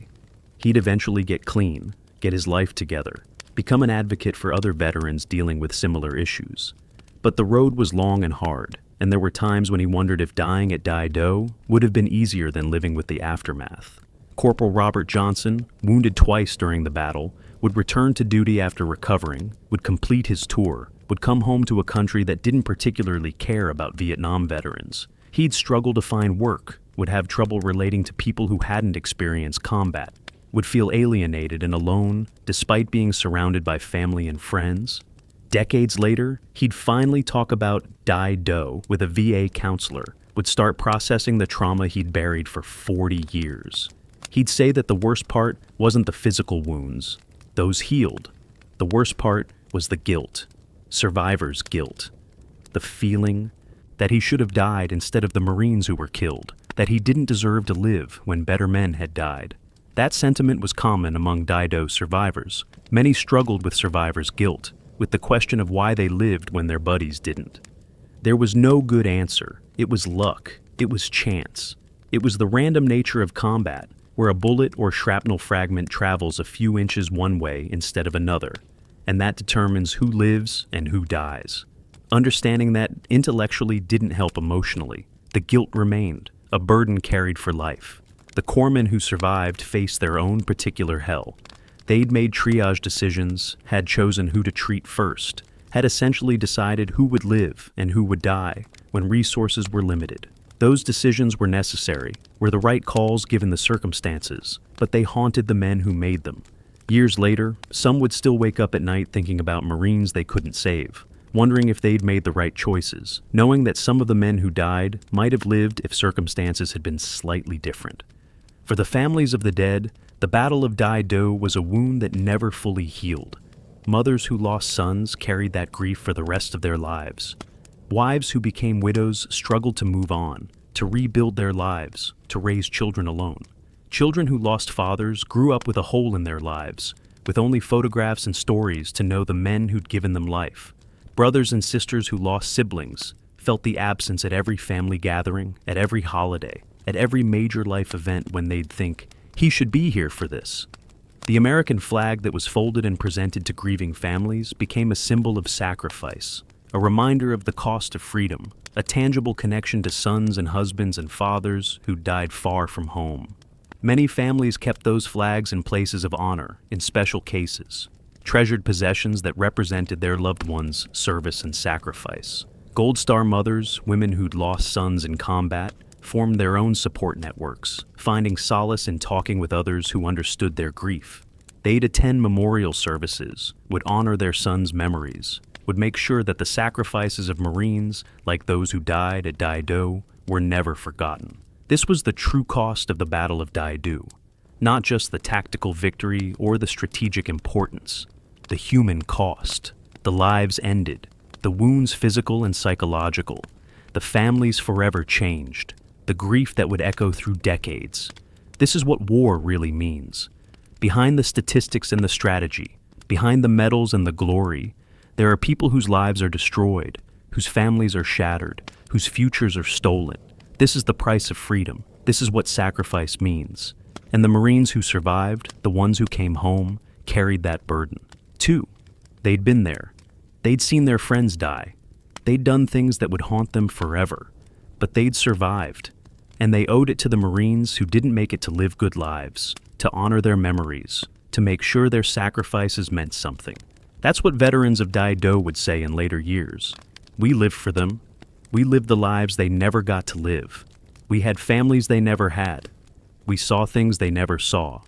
A: He'd eventually get clean, get his life together, become an advocate for other veterans dealing with similar issues. But the road was long and hard, and there were times when he wondered if dying at Dai Do would have been easier than living with the aftermath. Corporal Robert Johnson, wounded twice during the battle, would return to duty after recovering, would complete his tour, would come home to a country that didn't particularly care about Vietnam veterans. He'd struggle to find work, would have trouble relating to people who hadn't experienced combat, would feel alienated and alone despite being surrounded by family and friends. Decades later, he'd finally talk about Dai Do with a VA counselor, would start processing the trauma he'd buried for 40 years. He'd say that the worst part wasn't the physical wounds. Those healed. The worst part was the guilt. Survivor's guilt. The feeling that he should have died instead of the Marines who were killed, that he didn't deserve to live when better men had died. That sentiment was common among Dai Do survivors. Many struggled with survivor's guilt, with the question of why they lived when their buddies didn't. There was no good answer, It was luck. It was chance. It was the random nature of combat, where a bullet or shrapnel fragment travels a few inches one way instead of another, and that determines who lives and who dies. Understanding that intellectually didn't help emotionally. The guilt remained, a burden carried for life. The corpsmen who survived faced their own particular hell. They'd made triage decisions, had chosen who to treat first, had essentially decided who would live and who would die when resources were limited. Those decisions were necessary, were the right calls given the circumstances, but they haunted the men who made them. Years later, some would still wake up at night thinking about Marines they couldn't save, wondering if they'd made the right choices, knowing that some of the men who died might have lived if circumstances had been slightly different. For the families of the dead, the Battle of Dai Do was a wound that never fully healed. Mothers who lost sons carried that grief for the rest of their lives. Wives who became widows struggled to move on, to rebuild their lives, to raise children alone. Children who lost fathers grew up with a hole in their lives, with only photographs and stories to know the men who'd given them life. Brothers and sisters who lost siblings felt the absence at every family gathering, at every holiday, at every major life event when they'd think, he should be here for this. The American flag that was folded and presented to grieving families became a symbol of sacrifice, a reminder of the cost of freedom, a tangible connection to sons and husbands and fathers who died far from home. Many families kept those flags in places of honor, in special cases, treasured possessions that represented their loved ones' service and sacrifice. Gold Star mothers, women who'd lost sons in combat, formed their own support networks, finding solace in talking with others who understood their grief. They'd attend memorial services, would honor their sons' memories, would make sure that the sacrifices of Marines, like those who died at Dai Do, were never forgotten. This was the true cost of the Battle of Dai Do, not just the tactical victory or the strategic importance, the human cost, the lives ended, the wounds physical and psychological, the families forever changed, the grief that would echo through decades. This is what war really means. Behind the statistics and the strategy, behind the medals and the glory, there are people whose lives are destroyed, whose families are shattered, whose futures are stolen. This is the price of freedom. This is what sacrifice means. And the Marines who survived, the ones who came home, carried that burden. Too. They'd been there. They'd seen their friends die. They'd done things that would haunt them forever. But they'd survived. And they owed it to the Marines who didn't make it to live good lives, to honor their memories, to make sure their sacrifices meant something. That's what veterans of Dai Do would say in later years. We lived for them. We lived the lives they never got to live. We had families they never had. We saw things they never saw.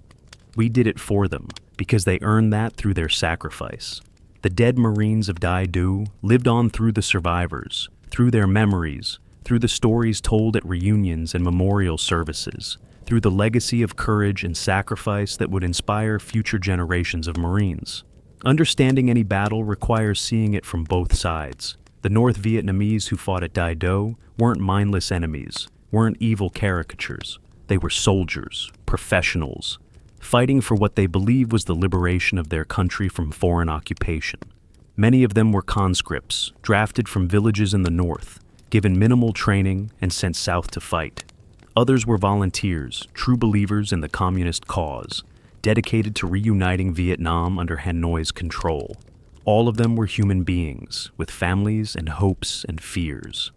A: We did it for them, because they earned that through their sacrifice. The dead Marines of Dai Do lived on through the survivors, through their memories, through the stories told at reunions and memorial services, through the legacy of courage and sacrifice that would inspire future generations of Marines. Understanding any battle requires seeing it from both sides. The North Vietnamese who fought at Dai Do weren't mindless enemies, weren't evil caricatures. They were soldiers, professionals, fighting for what they believed was the liberation of their country from foreign occupation. Many of them were conscripts, drafted from villages in the north, given minimal training and sent south to fight. Others were volunteers, true believers in the communist cause, dedicated to reuniting Vietnam under Hanoi's control. All of them were human beings, with families and hopes and fears.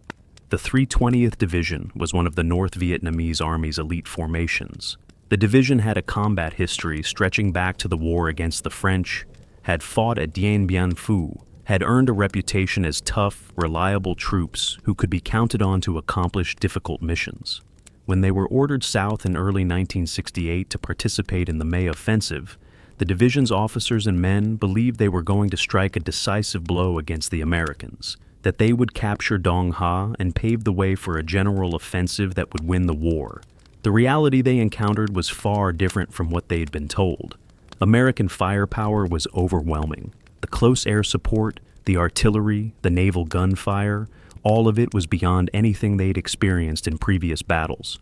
A: The 320th Division was one of the North Vietnamese Army's elite formations. The division had a combat history stretching back to the war against the French, had fought at Dien Bien Phu, had earned a reputation as tough, reliable troops who could be counted on to accomplish difficult missions. When they were ordered south in early 1968 to participate in the May Offensive, the division's officers and men believed they were going to strike a decisive blow against the Americans, that they would capture Dong Ha and pave the way for a general offensive that would win the war. The reality they encountered was far different from what they'd been told. American firepower was overwhelming. The close air support, the artillery, the naval gunfire, all of it was beyond anything they'd experienced in previous battles.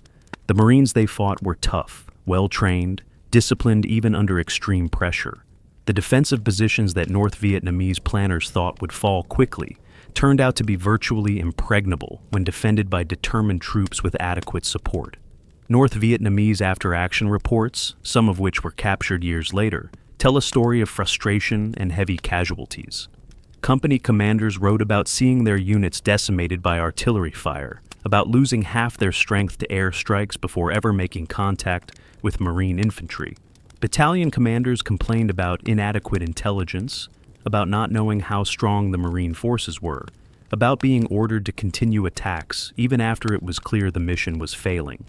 A: The Marines they fought were tough, well-trained, disciplined even under extreme pressure. The defensive positions that North Vietnamese planners thought would fall quickly turned out to be virtually impregnable when defended by determined troops with adequate support. North Vietnamese after-action reports, some of which were captured years later, tell a story of frustration and heavy casualties. Company commanders wrote about seeing their units decimated by artillery fire, about losing half their strength to air strikes before ever making contact with Marine infantry. Battalion commanders complained about inadequate intelligence, about not knowing how strong the Marine forces were, about being ordered to continue attacks even after it was clear the mission was failing.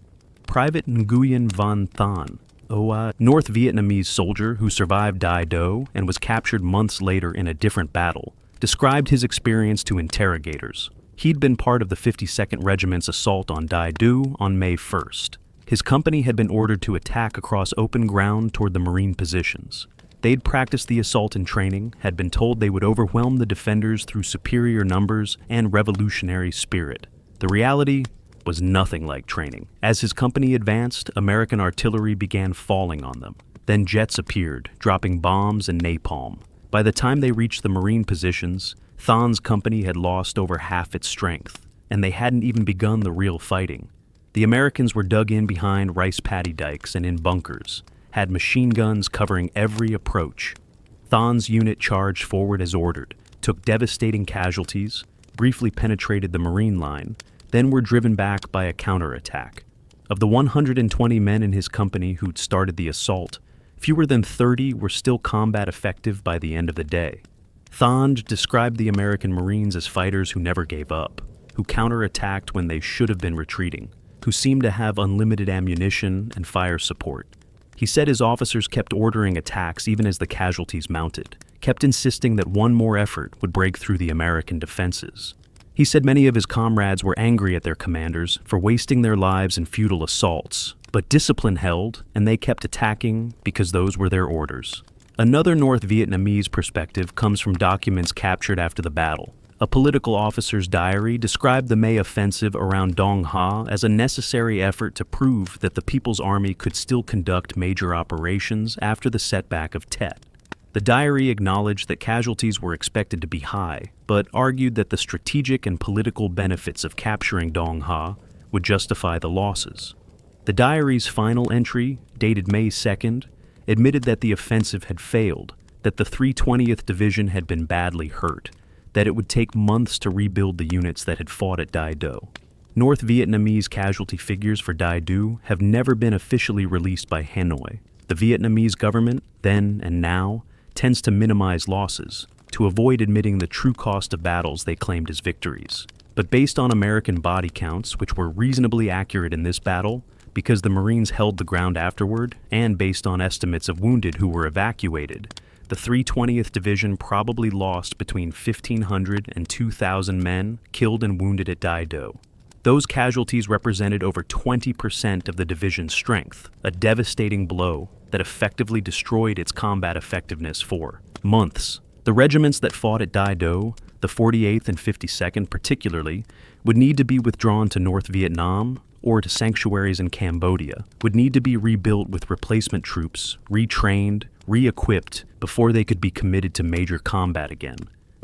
A: Private Nguyen Van Than, a North Vietnamese soldier who survived Dai Do and was captured months later in a different battle, described his experience to interrogators. He'd been part of the 52nd Regiment's assault on Dai Do on May 1st. His company had been ordered to attack across open ground toward the Marine positions. They'd practiced the assault in training, had been told they would overwhelm the defenders through superior numbers and revolutionary spirit. The reality was nothing like training. As his company advanced, American artillery began falling on them. Then jets appeared, dropping bombs and napalm. By the time they reached the Marine positions, Than's company had lost over half its strength, and they hadn't even begun the real fighting. The Americans were dug in behind rice paddy dikes and in bunkers, had machine guns covering every approach. Than's unit charged forward as ordered, took devastating casualties, briefly penetrated the Marine line, then were driven back by a counterattack. Of the 120 men in his company who'd started the assault, fewer than 30 were still combat effective by the end of the day. Than described the American Marines as fighters who never gave up, who counterattacked when they should have been retreating, who seemed to have unlimited ammunition and fire support. He said his officers kept ordering attacks even as the casualties mounted, kept insisting that one more effort would break through the American defenses. He said many of his comrades were angry at their commanders for wasting their lives in futile assaults, but discipline held, and they kept attacking because those were their orders. Another North Vietnamese perspective comes from documents captured after the battle. A political officer's diary described the May offensive around Dong Ha as a necessary effort to prove that the People's Army could still conduct major operations after the setback of Tet. The diary acknowledged that casualties were expected to be high, but argued that the strategic and political benefits of capturing Dong Ha would justify the losses. The diary's final entry, dated May 2nd, admitted that the offensive had failed, that the 320th Division had been badly hurt, that it would take months to rebuild the units that had fought at Dai Do. North Vietnamese casualty figures for Dai Do have never been officially released by Hanoi. The Vietnamese government, then and now, tends to minimize losses, to avoid admitting the true cost of battles they claimed as victories. But based on American body counts, which were reasonably accurate in this battle, because the Marines held the ground afterward, and based on estimates of wounded who were evacuated, the 320th Division probably lost between 1,500 and 2,000 men killed and wounded at Dai Do. Those casualties represented over 20% of the division's strength, a devastating blow that effectively destroyed its combat effectiveness for months. The regiments that fought at Dai Do, the 48th and 52nd particularly, would need to be withdrawn to North Vietnam or to sanctuaries in Cambodia, would need to be rebuilt with replacement troops, retrained, re-equipped before they could be committed to major combat again.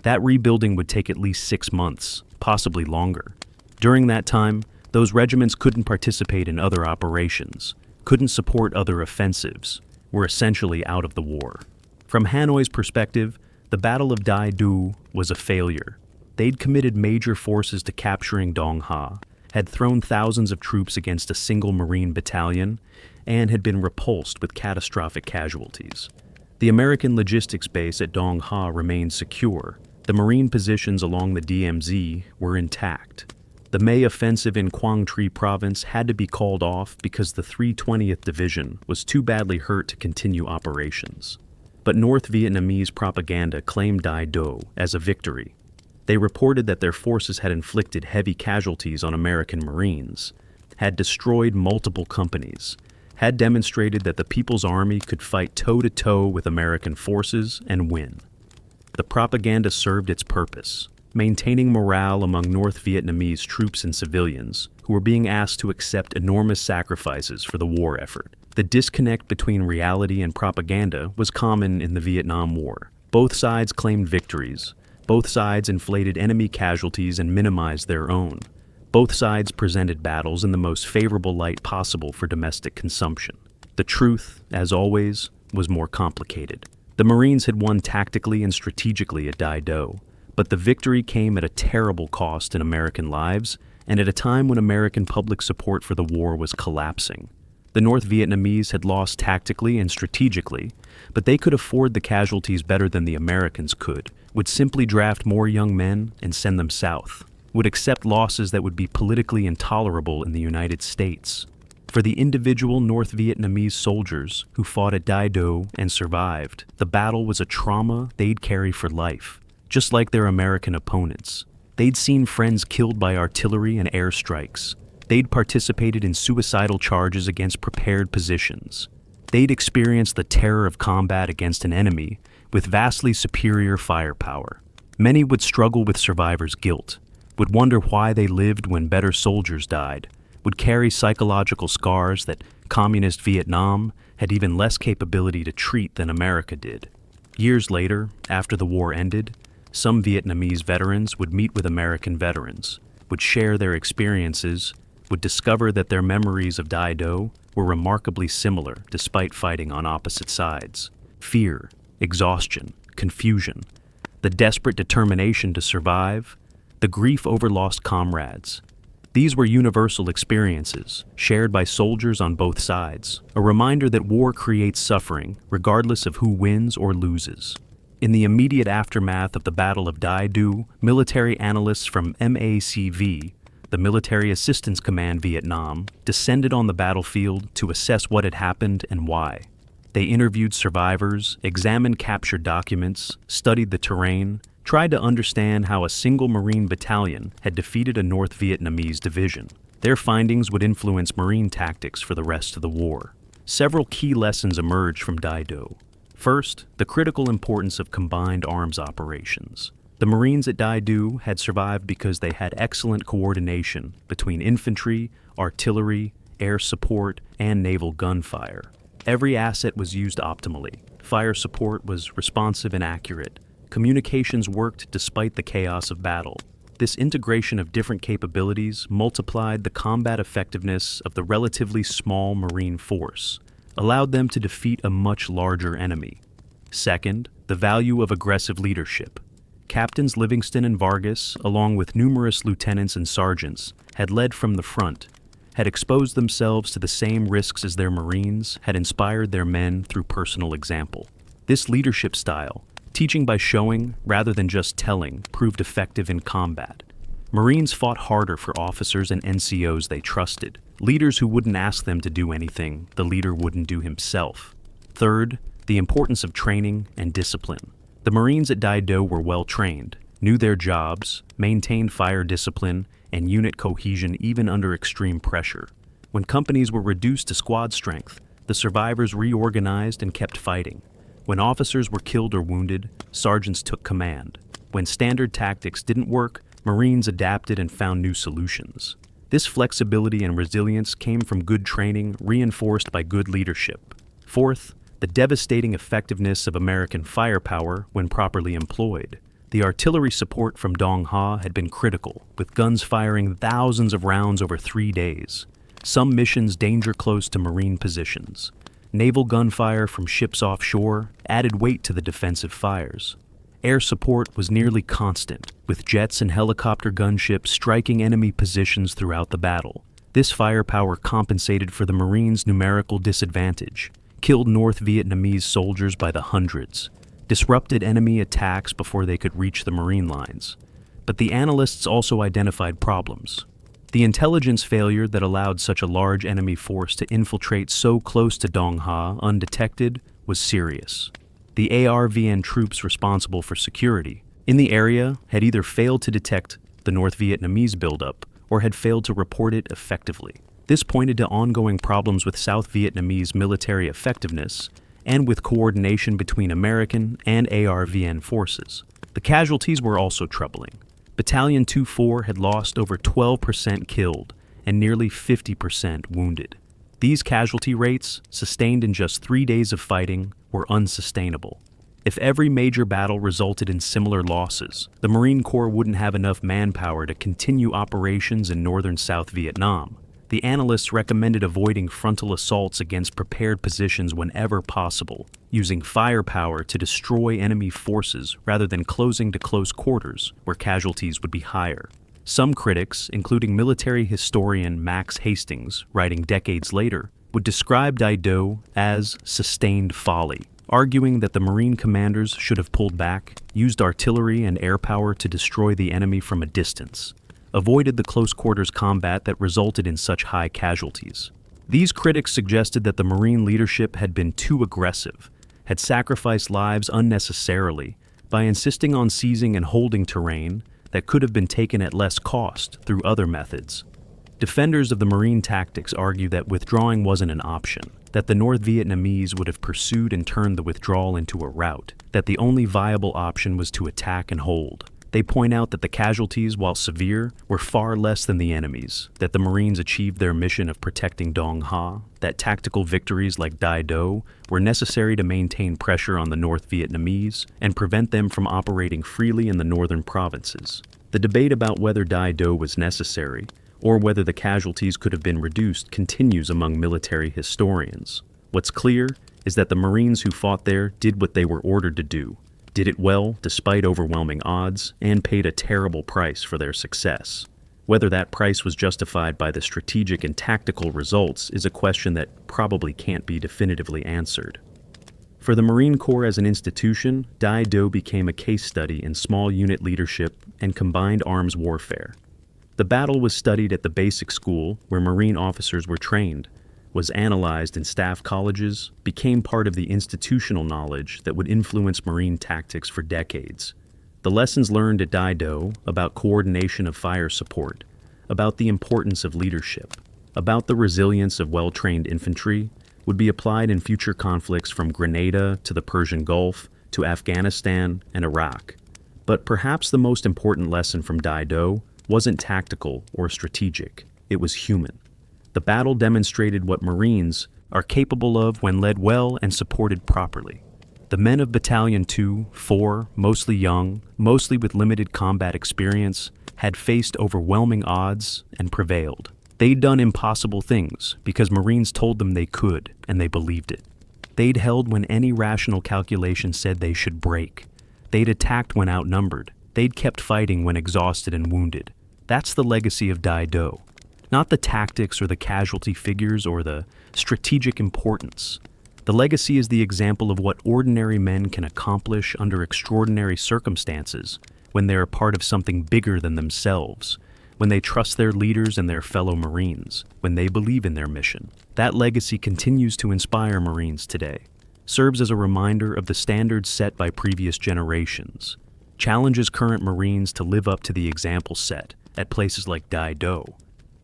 A: That rebuilding would take at least 6 months, possibly longer. During that time, those regiments couldn't participate in other operations, couldn't support other offensives, were essentially out of the war. From Hanoi's perspective, the Battle of Dai Do was a failure. They'd committed major forces to capturing Dong Ha, had thrown thousands of troops against a single Marine battalion, and had been repulsed with catastrophic casualties. The American logistics base at Dong Ha remained secure. The Marine positions along the DMZ were intact. The May offensive in Quang Tri province had to be called off because the 320th Division was too badly hurt to continue operations. But North Vietnamese propaganda claimed Dai Do as a victory. They reported that their forces had inflicted heavy casualties on American Marines, had destroyed multiple companies, had demonstrated that the People's Army could fight toe-to-toe with American forces and win. The propaganda served its purpose, maintaining morale among North Vietnamese troops and civilians who were being asked to accept enormous sacrifices for the war effort. The disconnect between reality and propaganda was common in the Vietnam War. Both sides claimed victories, Both sides inflated enemy casualties and minimized their own. Both sides presented battles in the most favorable light possible for domestic consumption. The truth, as always, was more complicated. The Marines had won tactically and strategically at Dai Do, but the victory came at a terrible cost in American lives and at a time when American public support for the war was collapsing. The North Vietnamese had lost tactically and strategically, but they could afford the casualties better than the Americans could, would simply draft more young men and send them south, would accept losses that would be politically intolerable in the United States. For the individual North Vietnamese soldiers who fought at Dai Do and survived, the battle was a trauma they'd carry for life, just like their American opponents. They'd seen friends killed by artillery and airstrikes. They'd participated in suicidal charges against prepared positions. They'd experienced the terror of combat against an enemy with vastly superior firepower. Many would struggle with survivor's guilt, would wonder why they lived when better soldiers died, would carry psychological scars that communist Vietnam had even less capability to treat than America did. Years later, after the war ended, some Vietnamese veterans would meet with American veterans, would share their experiences, would discover that their memories of Dai Do were remarkably similar despite fighting on opposite sides. Fear, exhaustion, confusion, the desperate determination to survive, the grief over lost comrades. These were universal experiences, shared by soldiers on both sides, a reminder that war creates suffering, regardless of who wins or loses. In the immediate aftermath of the Battle of Dai Do, military analysts from MACV, the Military Assistance Command Vietnam, descended on the battlefield to assess what had happened and why. They interviewed survivors, examined captured documents, studied the terrain, tried to understand how a single Marine battalion had defeated a North Vietnamese division. Their findings would influence Marine tactics for the rest of the war. Several key lessons emerged from Dai Do. First, the critical importance of combined arms operations. The Marines at Dai Do had survived because they had excellent coordination between infantry, artillery, air support, and naval gunfire. Every asset was used optimally. Fire support was responsive and accurate. Communications worked despite the chaos of battle. This integration of different capabilities multiplied the combat effectiveness of the relatively small Marine force, allowed them to defeat a much larger enemy. Second, the value of aggressive leadership. Captains Livingston and Vargas, along with numerous lieutenants and sergeants, had led from the front, had exposed themselves to the same risks as their Marines, had inspired their men through personal example. This leadership style, teaching by showing rather than just telling, proved effective in combat. Marines fought harder for officers and NCOs they trusted, leaders who wouldn't ask them to do anything the leader wouldn't do himself. Third, the importance of training and discipline. The Marines at Dai Do were well trained, knew their jobs, maintained fire discipline and unit cohesion even under extreme pressure. When companies were reduced to squad strength, the survivors reorganized and kept fighting. When officers were killed or wounded, sergeants took command. When standard tactics didn't work, Marines adapted and found new solutions. This flexibility and resilience came from good training reinforced by good leadership. Fourth, the devastating effectiveness of American firepower when properly employed. The artillery support from Dong Ha had been critical, with guns firing thousands of rounds over 3 days. Some missions danger close to Marine positions. Naval gunfire from ships offshore added weight to the defensive fires. Air support was nearly constant, with jets and helicopter gunships striking enemy positions throughout the battle. This firepower compensated for the Marines' numerical disadvantage, killed North Vietnamese soldiers by the hundreds, disrupted enemy attacks before they could reach the Marine lines. But the analysts also identified problems. The intelligence failure that allowed such a large enemy force to infiltrate so close to Dong Ha undetected was serious. The ARVN troops responsible for security in the area had either failed to detect the North Vietnamese buildup or had failed to report it effectively. This pointed to ongoing problems with South Vietnamese military effectiveness and with coordination between American and ARVN forces. The casualties were also troubling. Battalion 2-4 had lost over 12% killed and nearly 50% wounded. These casualty rates, sustained in just 3 days of fighting, were unsustainable. If every major battle resulted in similar losses, the Marine Corps wouldn't have enough manpower to continue operations in northern South Vietnam. The analysts recommended avoiding frontal assaults against prepared positions whenever possible, using firepower to destroy enemy forces rather than closing to close quarters, where casualties would be higher. Some critics, including military historian Max Hastings, writing decades later, would describe Dai Do as sustained folly, arguing that the Marine commanders should have pulled back, used artillery and air power to destroy the enemy from a distance, avoided the close quarters combat that resulted in such high casualties. These critics suggested that the Marine leadership had been too aggressive, had sacrificed lives unnecessarily by insisting on seizing and holding terrain that could have been taken at less cost through other methods. Defenders of the Marine tactics argue that withdrawing wasn't an option, that the North Vietnamese would have pursued and turned the withdrawal into a rout, that the only viable option was to attack and hold. They point out that the casualties, while severe, were far less than the enemy's, that the Marines achieved their mission of protecting Dong Ha, that tactical victories like Dai Do were necessary to maintain pressure on the North Vietnamese and prevent them from operating freely in the northern provinces. The debate about whether Dai Do was necessary, or whether the casualties could have been reduced, continues among military historians. What's clear is that the Marines who fought there did what they were ordered to do, did it well despite overwhelming odds, and paid a terrible price for their success. Whether that price was justified by the strategic and tactical results is a question that probably can't be definitively answered. For the Marine Corps as an institution, Dai Do became a case study in small unit leadership and combined arms warfare. The battle was studied at the basic school where Marine officers were trained, was analyzed in staff colleges, became part of the institutional knowledge that would influence Marine tactics for decades. The lessons learned at Dai Do about coordination of fire support, about the importance of leadership, about the resilience of well-trained infantry, would be applied in future conflicts from Grenada to the Persian Gulf to Afghanistan and Iraq. But perhaps the most important lesson from Dai Do wasn't tactical or strategic, it was human. The battle demonstrated what Marines are capable of when led well and supported properly. The men of Battalion 2, 4, mostly young, mostly with limited combat experience, had faced overwhelming odds and prevailed. They'd done impossible things because Marines told them they could, and they believed it. They'd held when any rational calculation said they should break. They'd attacked when outnumbered. They'd kept fighting when exhausted and wounded. That's the legacy of Dai Do. Not the tactics or the casualty figures or the strategic importance. The legacy is the example of what ordinary men can accomplish under extraordinary circumstances when they are part of something bigger than themselves, when they trust their leaders and their fellow Marines, when they believe in their mission. That legacy continues to inspire Marines today, serves as a reminder of the standards set by previous generations, challenges current Marines to live up to the example set at places like Dai Do.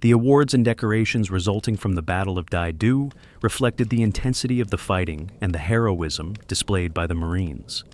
A: The awards and decorations resulting from the Battle of Dai Do reflected the intensity of the fighting and the heroism displayed by the Marines.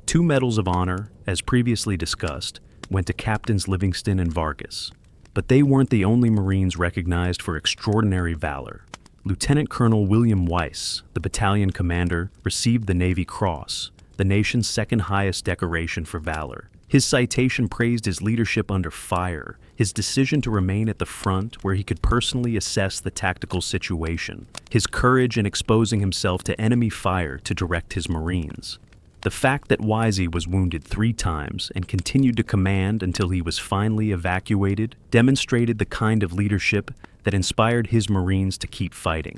A: 2 medals of honor, as previously discussed, went to Captains Livingston and Vargas. But they weren't the only Marines recognized for extraordinary valor. Lieutenant Colonel William Weiss, the battalion commander, received the Navy Cross, the nation's second highest decoration for valor. His citation praised his leadership under fire, his decision to remain at the front where he could personally assess the tactical situation, his courage in exposing himself to enemy fire to direct his Marines. The fact that Wisey was wounded 3 times and continued to command until he was finally evacuated demonstrated the kind of leadership that inspired his Marines to keep fighting.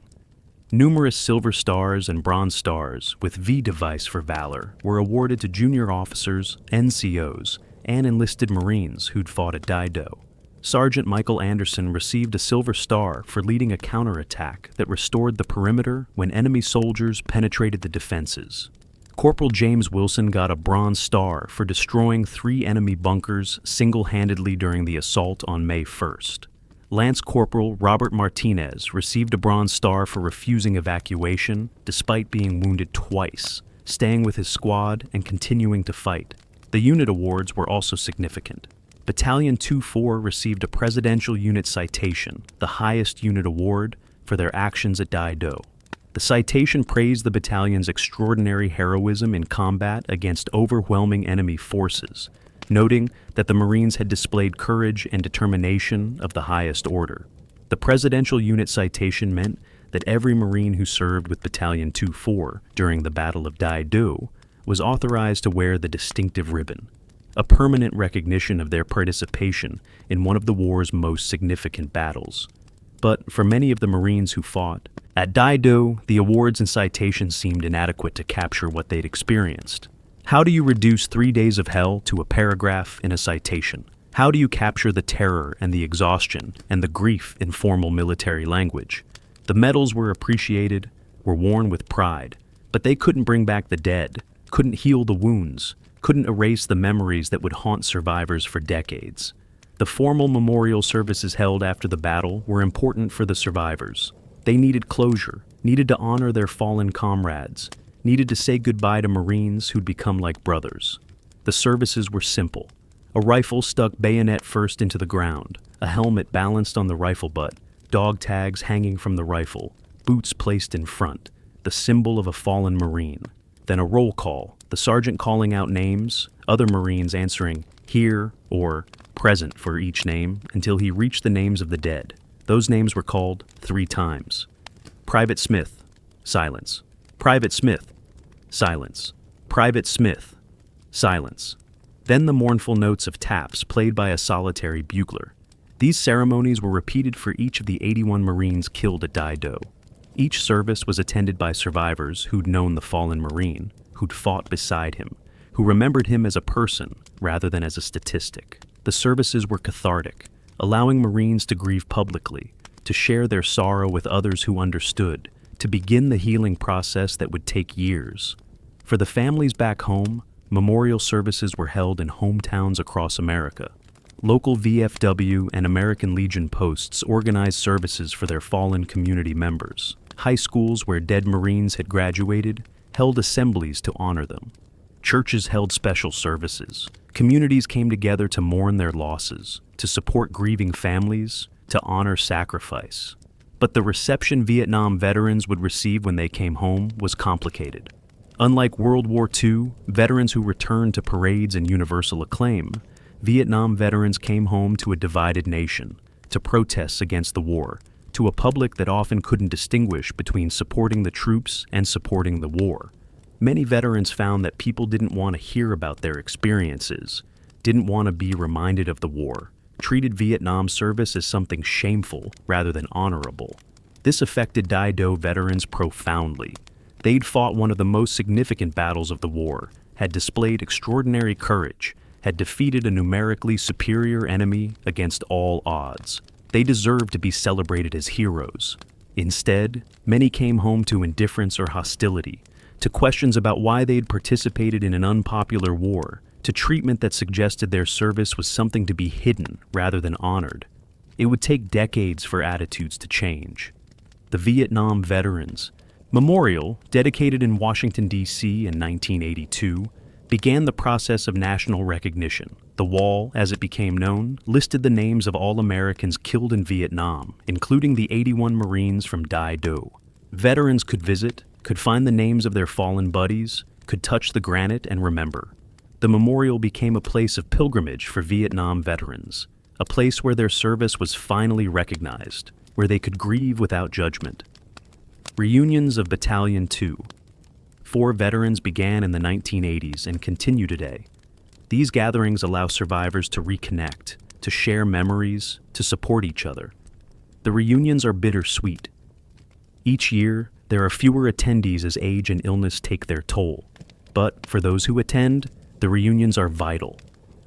A: Numerous Silver Stars and Bronze Stars with V device for valor were awarded to junior officers, NCOs, and enlisted Marines who'd fought at Dai Do. Sergeant Michael Anderson received a Silver Star for leading a counterattack that restored the perimeter when enemy soldiers penetrated the defenses. Corporal James Wilson got a Bronze Star for destroying 3 enemy bunkers single-handedly during the assault on May 1st. Lance Corporal Robert Martinez received a Bronze Star for refusing evacuation despite being wounded twice, staying with his squad and continuing to fight. The unit awards were also significant. Battalion 2-4 received a Presidential Unit Citation, the highest unit award, for their actions at Dai Do. The citation praised the battalion's extraordinary heroism in combat against overwhelming enemy forces, noting that the Marines had displayed courage and determination of the highest order. The Presidential Unit citation meant that every Marine who served with Battalion 2-4 during the Battle of Dai Do was authorized to wear the distinctive ribbon, a permanent recognition of their participation in one of the war's most significant battles. But for many of the Marines who fought, at Dai Do, the awards and citations seemed inadequate to capture what they'd experienced. How do you reduce 3 days of hell to a paragraph in a citation? How do you capture the terror and the exhaustion and the grief in formal military language? The medals were appreciated, were worn with pride, but they couldn't bring back the dead, couldn't heal the wounds, couldn't erase the memories that would haunt survivors for decades. The formal memorial services held after the battle were important for the survivors. They needed closure, needed to honor their fallen comrades, needed to say goodbye to Marines who'd become like brothers. The services were simple. A rifle stuck bayonet first into the ground, a helmet balanced on the rifle butt, dog tags hanging from the rifle, boots placed in front, the symbol of a fallen Marine. Then a roll call, the sergeant calling out names, other Marines answering "here" or "present" for each name until he reached the names of the dead. Those names were called 3 times. Private Smith, silence. Private Smith, silence. Private Smith, silence. Then the mournful notes of taps played by a solitary bugler. These ceremonies were repeated for each of the 81 Marines killed at Dai Do. Each service was attended by survivors who'd known the fallen Marine, who'd fought beside him, who remembered him as a person rather than as a statistic. The services were cathartic, allowing Marines to grieve publicly, to share their sorrow with others who understood, to begin the healing process that would take years. For the families back home, memorial services were held in hometowns across America. Local VFW and American Legion posts organized services for their fallen community members. High schools where dead Marines had graduated held assemblies to honor them. Churches held special services. Communities came together to mourn their losses, to support grieving families, to honor sacrifice. But the reception Vietnam veterans would receive when they came home was complicated. Unlike World War II, veterans who returned to parades and universal acclaim, Vietnam veterans came home to a divided nation, to protests against the war, to a public that often couldn't distinguish between supporting the troops and supporting the war. Many veterans found that people didn't want to hear about their experiences, didn't want to be reminded of the war, treated Vietnam service as something shameful rather than honorable. This affected Dai Do veterans profoundly. They'd fought one of the most significant battles of the war, had displayed extraordinary courage, had defeated a numerically superior enemy against all odds. They deserved to be celebrated as heroes. Instead, many came home to indifference or hostility, to questions about why they'd participated in an unpopular war, to treatment that suggested their service was something to be hidden rather than honored. It would take decades for attitudes to change. The Vietnam Veterans Memorial, dedicated in Washington, D.C. in 1982, began the process of national recognition. The wall, as it became known, listed the names of all Americans killed in Vietnam, including the 81 Marines from Dai Do. Veterans could visit, could find the names of their fallen buddies, could touch the granite and remember. The memorial became a place of pilgrimage for Vietnam veterans, a place where their service was finally recognized, where they could grieve without judgment. Reunions of Battalion 2. 4 veterans began in the 1980s and continue today. These gatherings allow survivors to reconnect, to share memories, to support each other. The reunions are bittersweet. Each year, there are fewer attendees as age and illness take their toll. But for those who attend, the reunions are vital.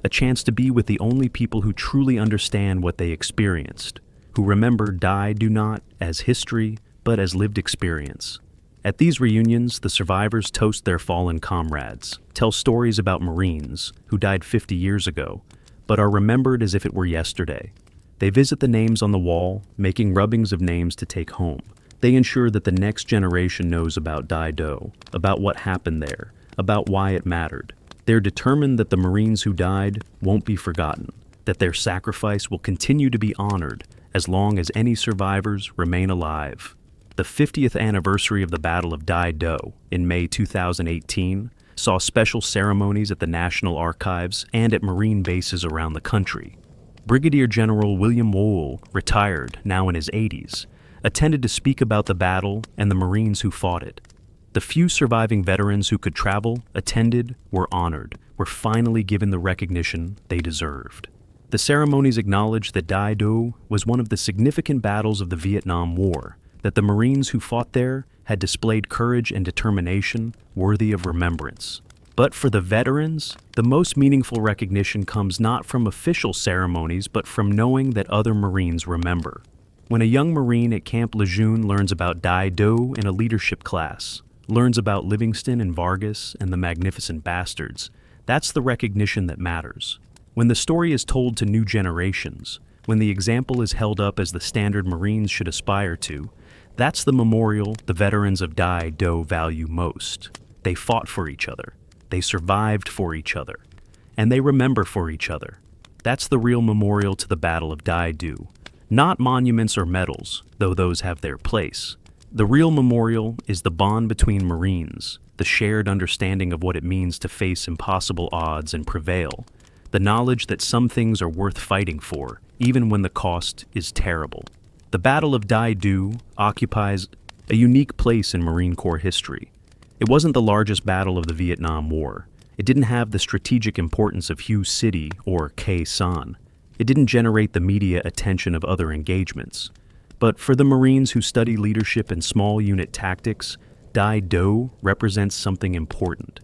A: A chance to be with the only people who truly understand what they experienced, who remember Dai Do not as history, but as lived experience. At these reunions, the survivors toast their fallen comrades, tell stories about Marines who died 50 years ago, but are remembered as if it were yesterday. They visit the names on the wall, making rubbings of names to take home. They ensure that the next generation knows about Dai Do, about what happened there, about why it mattered. They're determined that the Marines who died won't be forgotten, that their sacrifice will continue to be honored as long as any survivors remain alive. The 50th anniversary of the Battle of Dai Do in May 2018 saw special ceremonies at the National Archives and at Marine bases around the country. Brigadier General William Wool, retired, now in his 80s, attended to speak about the battle and the Marines who fought it. The few surviving veterans who could travel, attended, were honored, were finally given the recognition they deserved. The ceremonies acknowledged that Dai Do was one of the significant battles of the Vietnam War, that the Marines who fought there had displayed courage and determination worthy of remembrance. But for the veterans, the most meaningful recognition comes not from official ceremonies, but from knowing that other Marines remember. When a young Marine at Camp Lejeune learns about Dai Do in a leadership class, learns about Livingston and Vargas and the Magnificent Bastards, that's the recognition that matters. When the story is told to new generations, when the example is held up as the standard Marines should aspire to, that's the memorial the veterans of Dai Do value most. They fought for each other. They survived for each other. And they remember for each other. That's the real memorial to the Battle of Dai Do. Not monuments or medals, though those have their place. The real memorial is the bond between Marines, the shared understanding of what it means to face impossible odds and prevail, the knowledge that some things are worth fighting for, even when the cost is terrible. The Battle of Dai Do occupies a unique place in Marine Corps history. It wasn't the largest battle of the Vietnam War. It didn't have the strategic importance of Hue City or Khe Sanh. It didn't generate the media attention of other engagements. But for the Marines who study leadership and small unit tactics, Dai Do represents something important.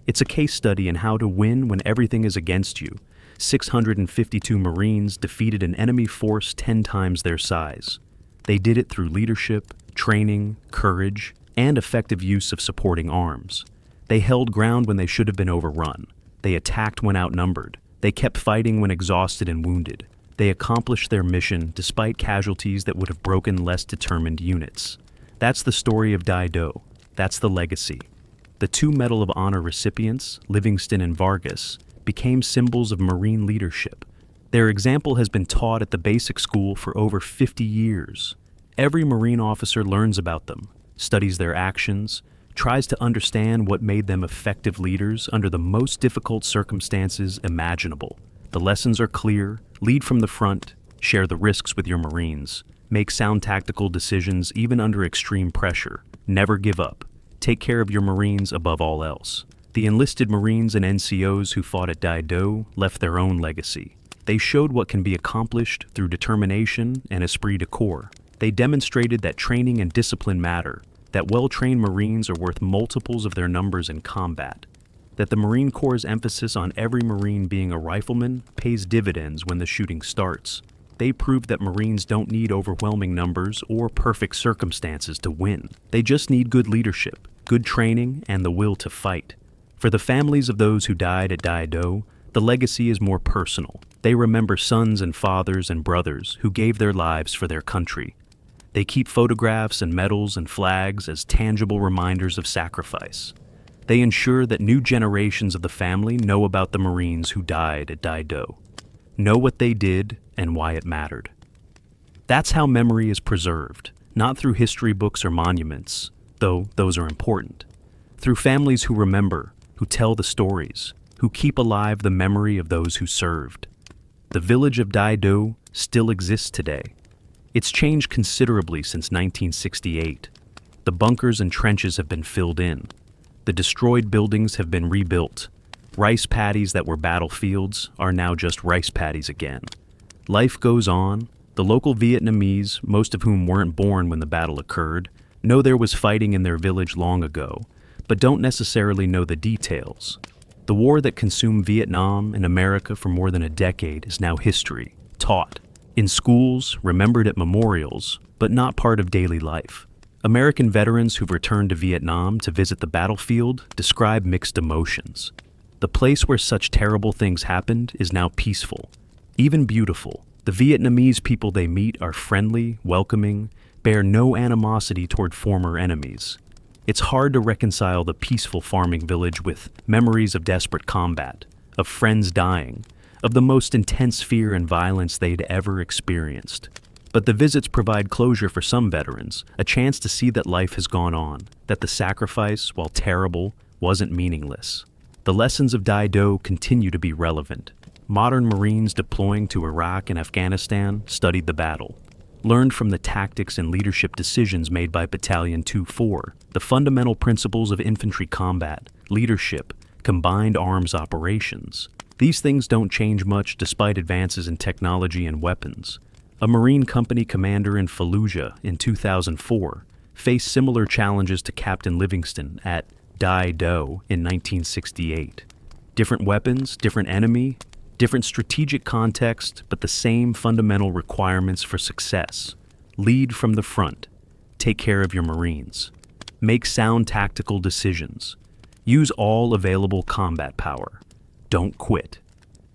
A: It's a case study in how to win when everything is against you. 652 Marines defeated an enemy force 10 times their size. They did it through leadership, training, courage, and effective use of supporting arms. They held ground when they should have been overrun. They attacked when outnumbered. They kept fighting when exhausted and wounded. They accomplished their mission despite casualties that would have broken less determined units. That's the story of Dai Do. That's the legacy. The two Medal of Honor recipients, Livingston and Vargas, became symbols of Marine leadership. Their example has been taught at the basic school for over 50 years. Every Marine officer learns about them, studies their actions, tries to understand what made them effective leaders under the most difficult circumstances imaginable. The lessons are clear: lead from the front, share the risks with your Marines, make sound tactical decisions even under extreme pressure, never give up, take care of your Marines above all else. The enlisted Marines and NCOs who fought at Dai Do left their own legacy. They showed what can be accomplished through determination and esprit de corps. They demonstrated that training and discipline matter, that well-trained Marines are worth multiples of their numbers in combat, that the Marine Corps' emphasis on every Marine being a rifleman pays dividends when the shooting starts. They proved that Marines don't need overwhelming numbers or perfect circumstances to win. They just need good leadership, good training, and the will to fight. For the families of those who died at Dai Do, the legacy is more personal. They remember sons and fathers and brothers who gave their lives for their country. They keep photographs and medals and flags as tangible reminders of sacrifice. They ensure that new generations of the family know about the Marines who died at Dai Do, know what they did and why it mattered. That's how memory is preserved, not through history books or monuments, though those are important. Through families who remember, who tell the stories, who keep alive the memory of those who served. The village of Dai Do still exists today. It's changed considerably since 1968. The bunkers and trenches have been filled in. The destroyed buildings have been rebuilt. Rice paddies that were battlefields are now just rice paddies again. Life goes on. The local Vietnamese, most of whom weren't born when the battle occurred, know there was fighting in their village long ago, but don't necessarily know the details. The war that consumed Vietnam and America for more than a decade is now history, taught in schools, remembered at memorials, but not part of daily life. American veterans who've returned to Vietnam to visit the battlefield describe mixed emotions. The place where such terrible things happened is now peaceful, even beautiful. The Vietnamese people they meet are friendly, welcoming, bear no animosity toward former enemies. It's hard to reconcile the peaceful farming village with memories of desperate combat, of friends dying, of the most intense fear and violence they'd ever experienced. But the visits provide closure for some veterans, a chance to see that life has gone on, that the sacrifice, while terrible, wasn't meaningless. The lessons of Dai Do continue to be relevant. Modern Marines deploying to Iraq and Afghanistan studied the battle, learned from the tactics and leadership decisions made by Battalion 2-4, the fundamental principles of infantry combat, leadership, combined arms operations. These things don't change much despite advances in technology and weapons. A Marine company commander in Fallujah in 2004 faced similar challenges to Captain Livingston at Dai Do in 1968. Different weapons, different enemy, different strategic context, but the same fundamental requirements for success. Lead from the front. Take care of your Marines. Make sound tactical decisions. Use all available combat power. Don't quit.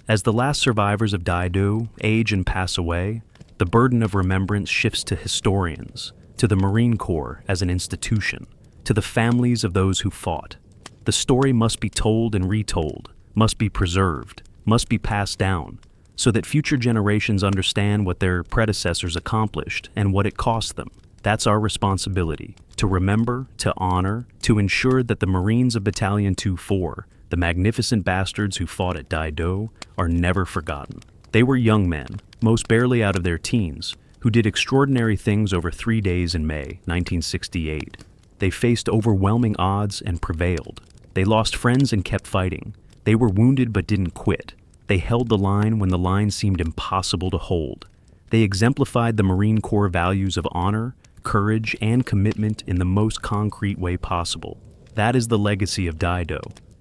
A: As the last survivors of Dai Do age and pass away, the burden of remembrance shifts to historians, to the Marine Corps as an institution, to the families of those who fought. The story must be told and retold, must be preserved, must be passed down, so that future generations understand what their predecessors accomplished and what it cost them. That's our responsibility, to remember, to honor, to ensure that the Marines of Battalion 2-4, the magnificent bastards who fought at Dai Do, are never forgotten. They were young men, most barely out of their teens, who did extraordinary things over 3 days in May 1968. They faced overwhelming odds and prevailed. They lost friends and kept fighting. They were wounded but didn't quit. They held the line when the line seemed impossible to hold. They exemplified the Marine Corps values of honor, courage, and commitment in the most concrete way possible. That is the legacy of Dai Do.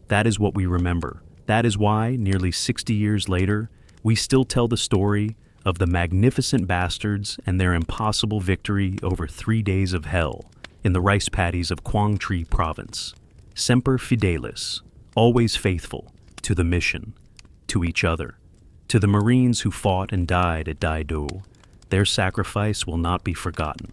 A: That is what we remember. That is why, nearly 60 years later, we still tell the story of the magnificent bastards and their impossible victory over 3 days of hell in the rice paddies of Quang Tri Province. Semper Fidelis, always faithful, to the mission, to each other, to the Marines who fought and died at Dai Do. Their sacrifice will not be forgotten.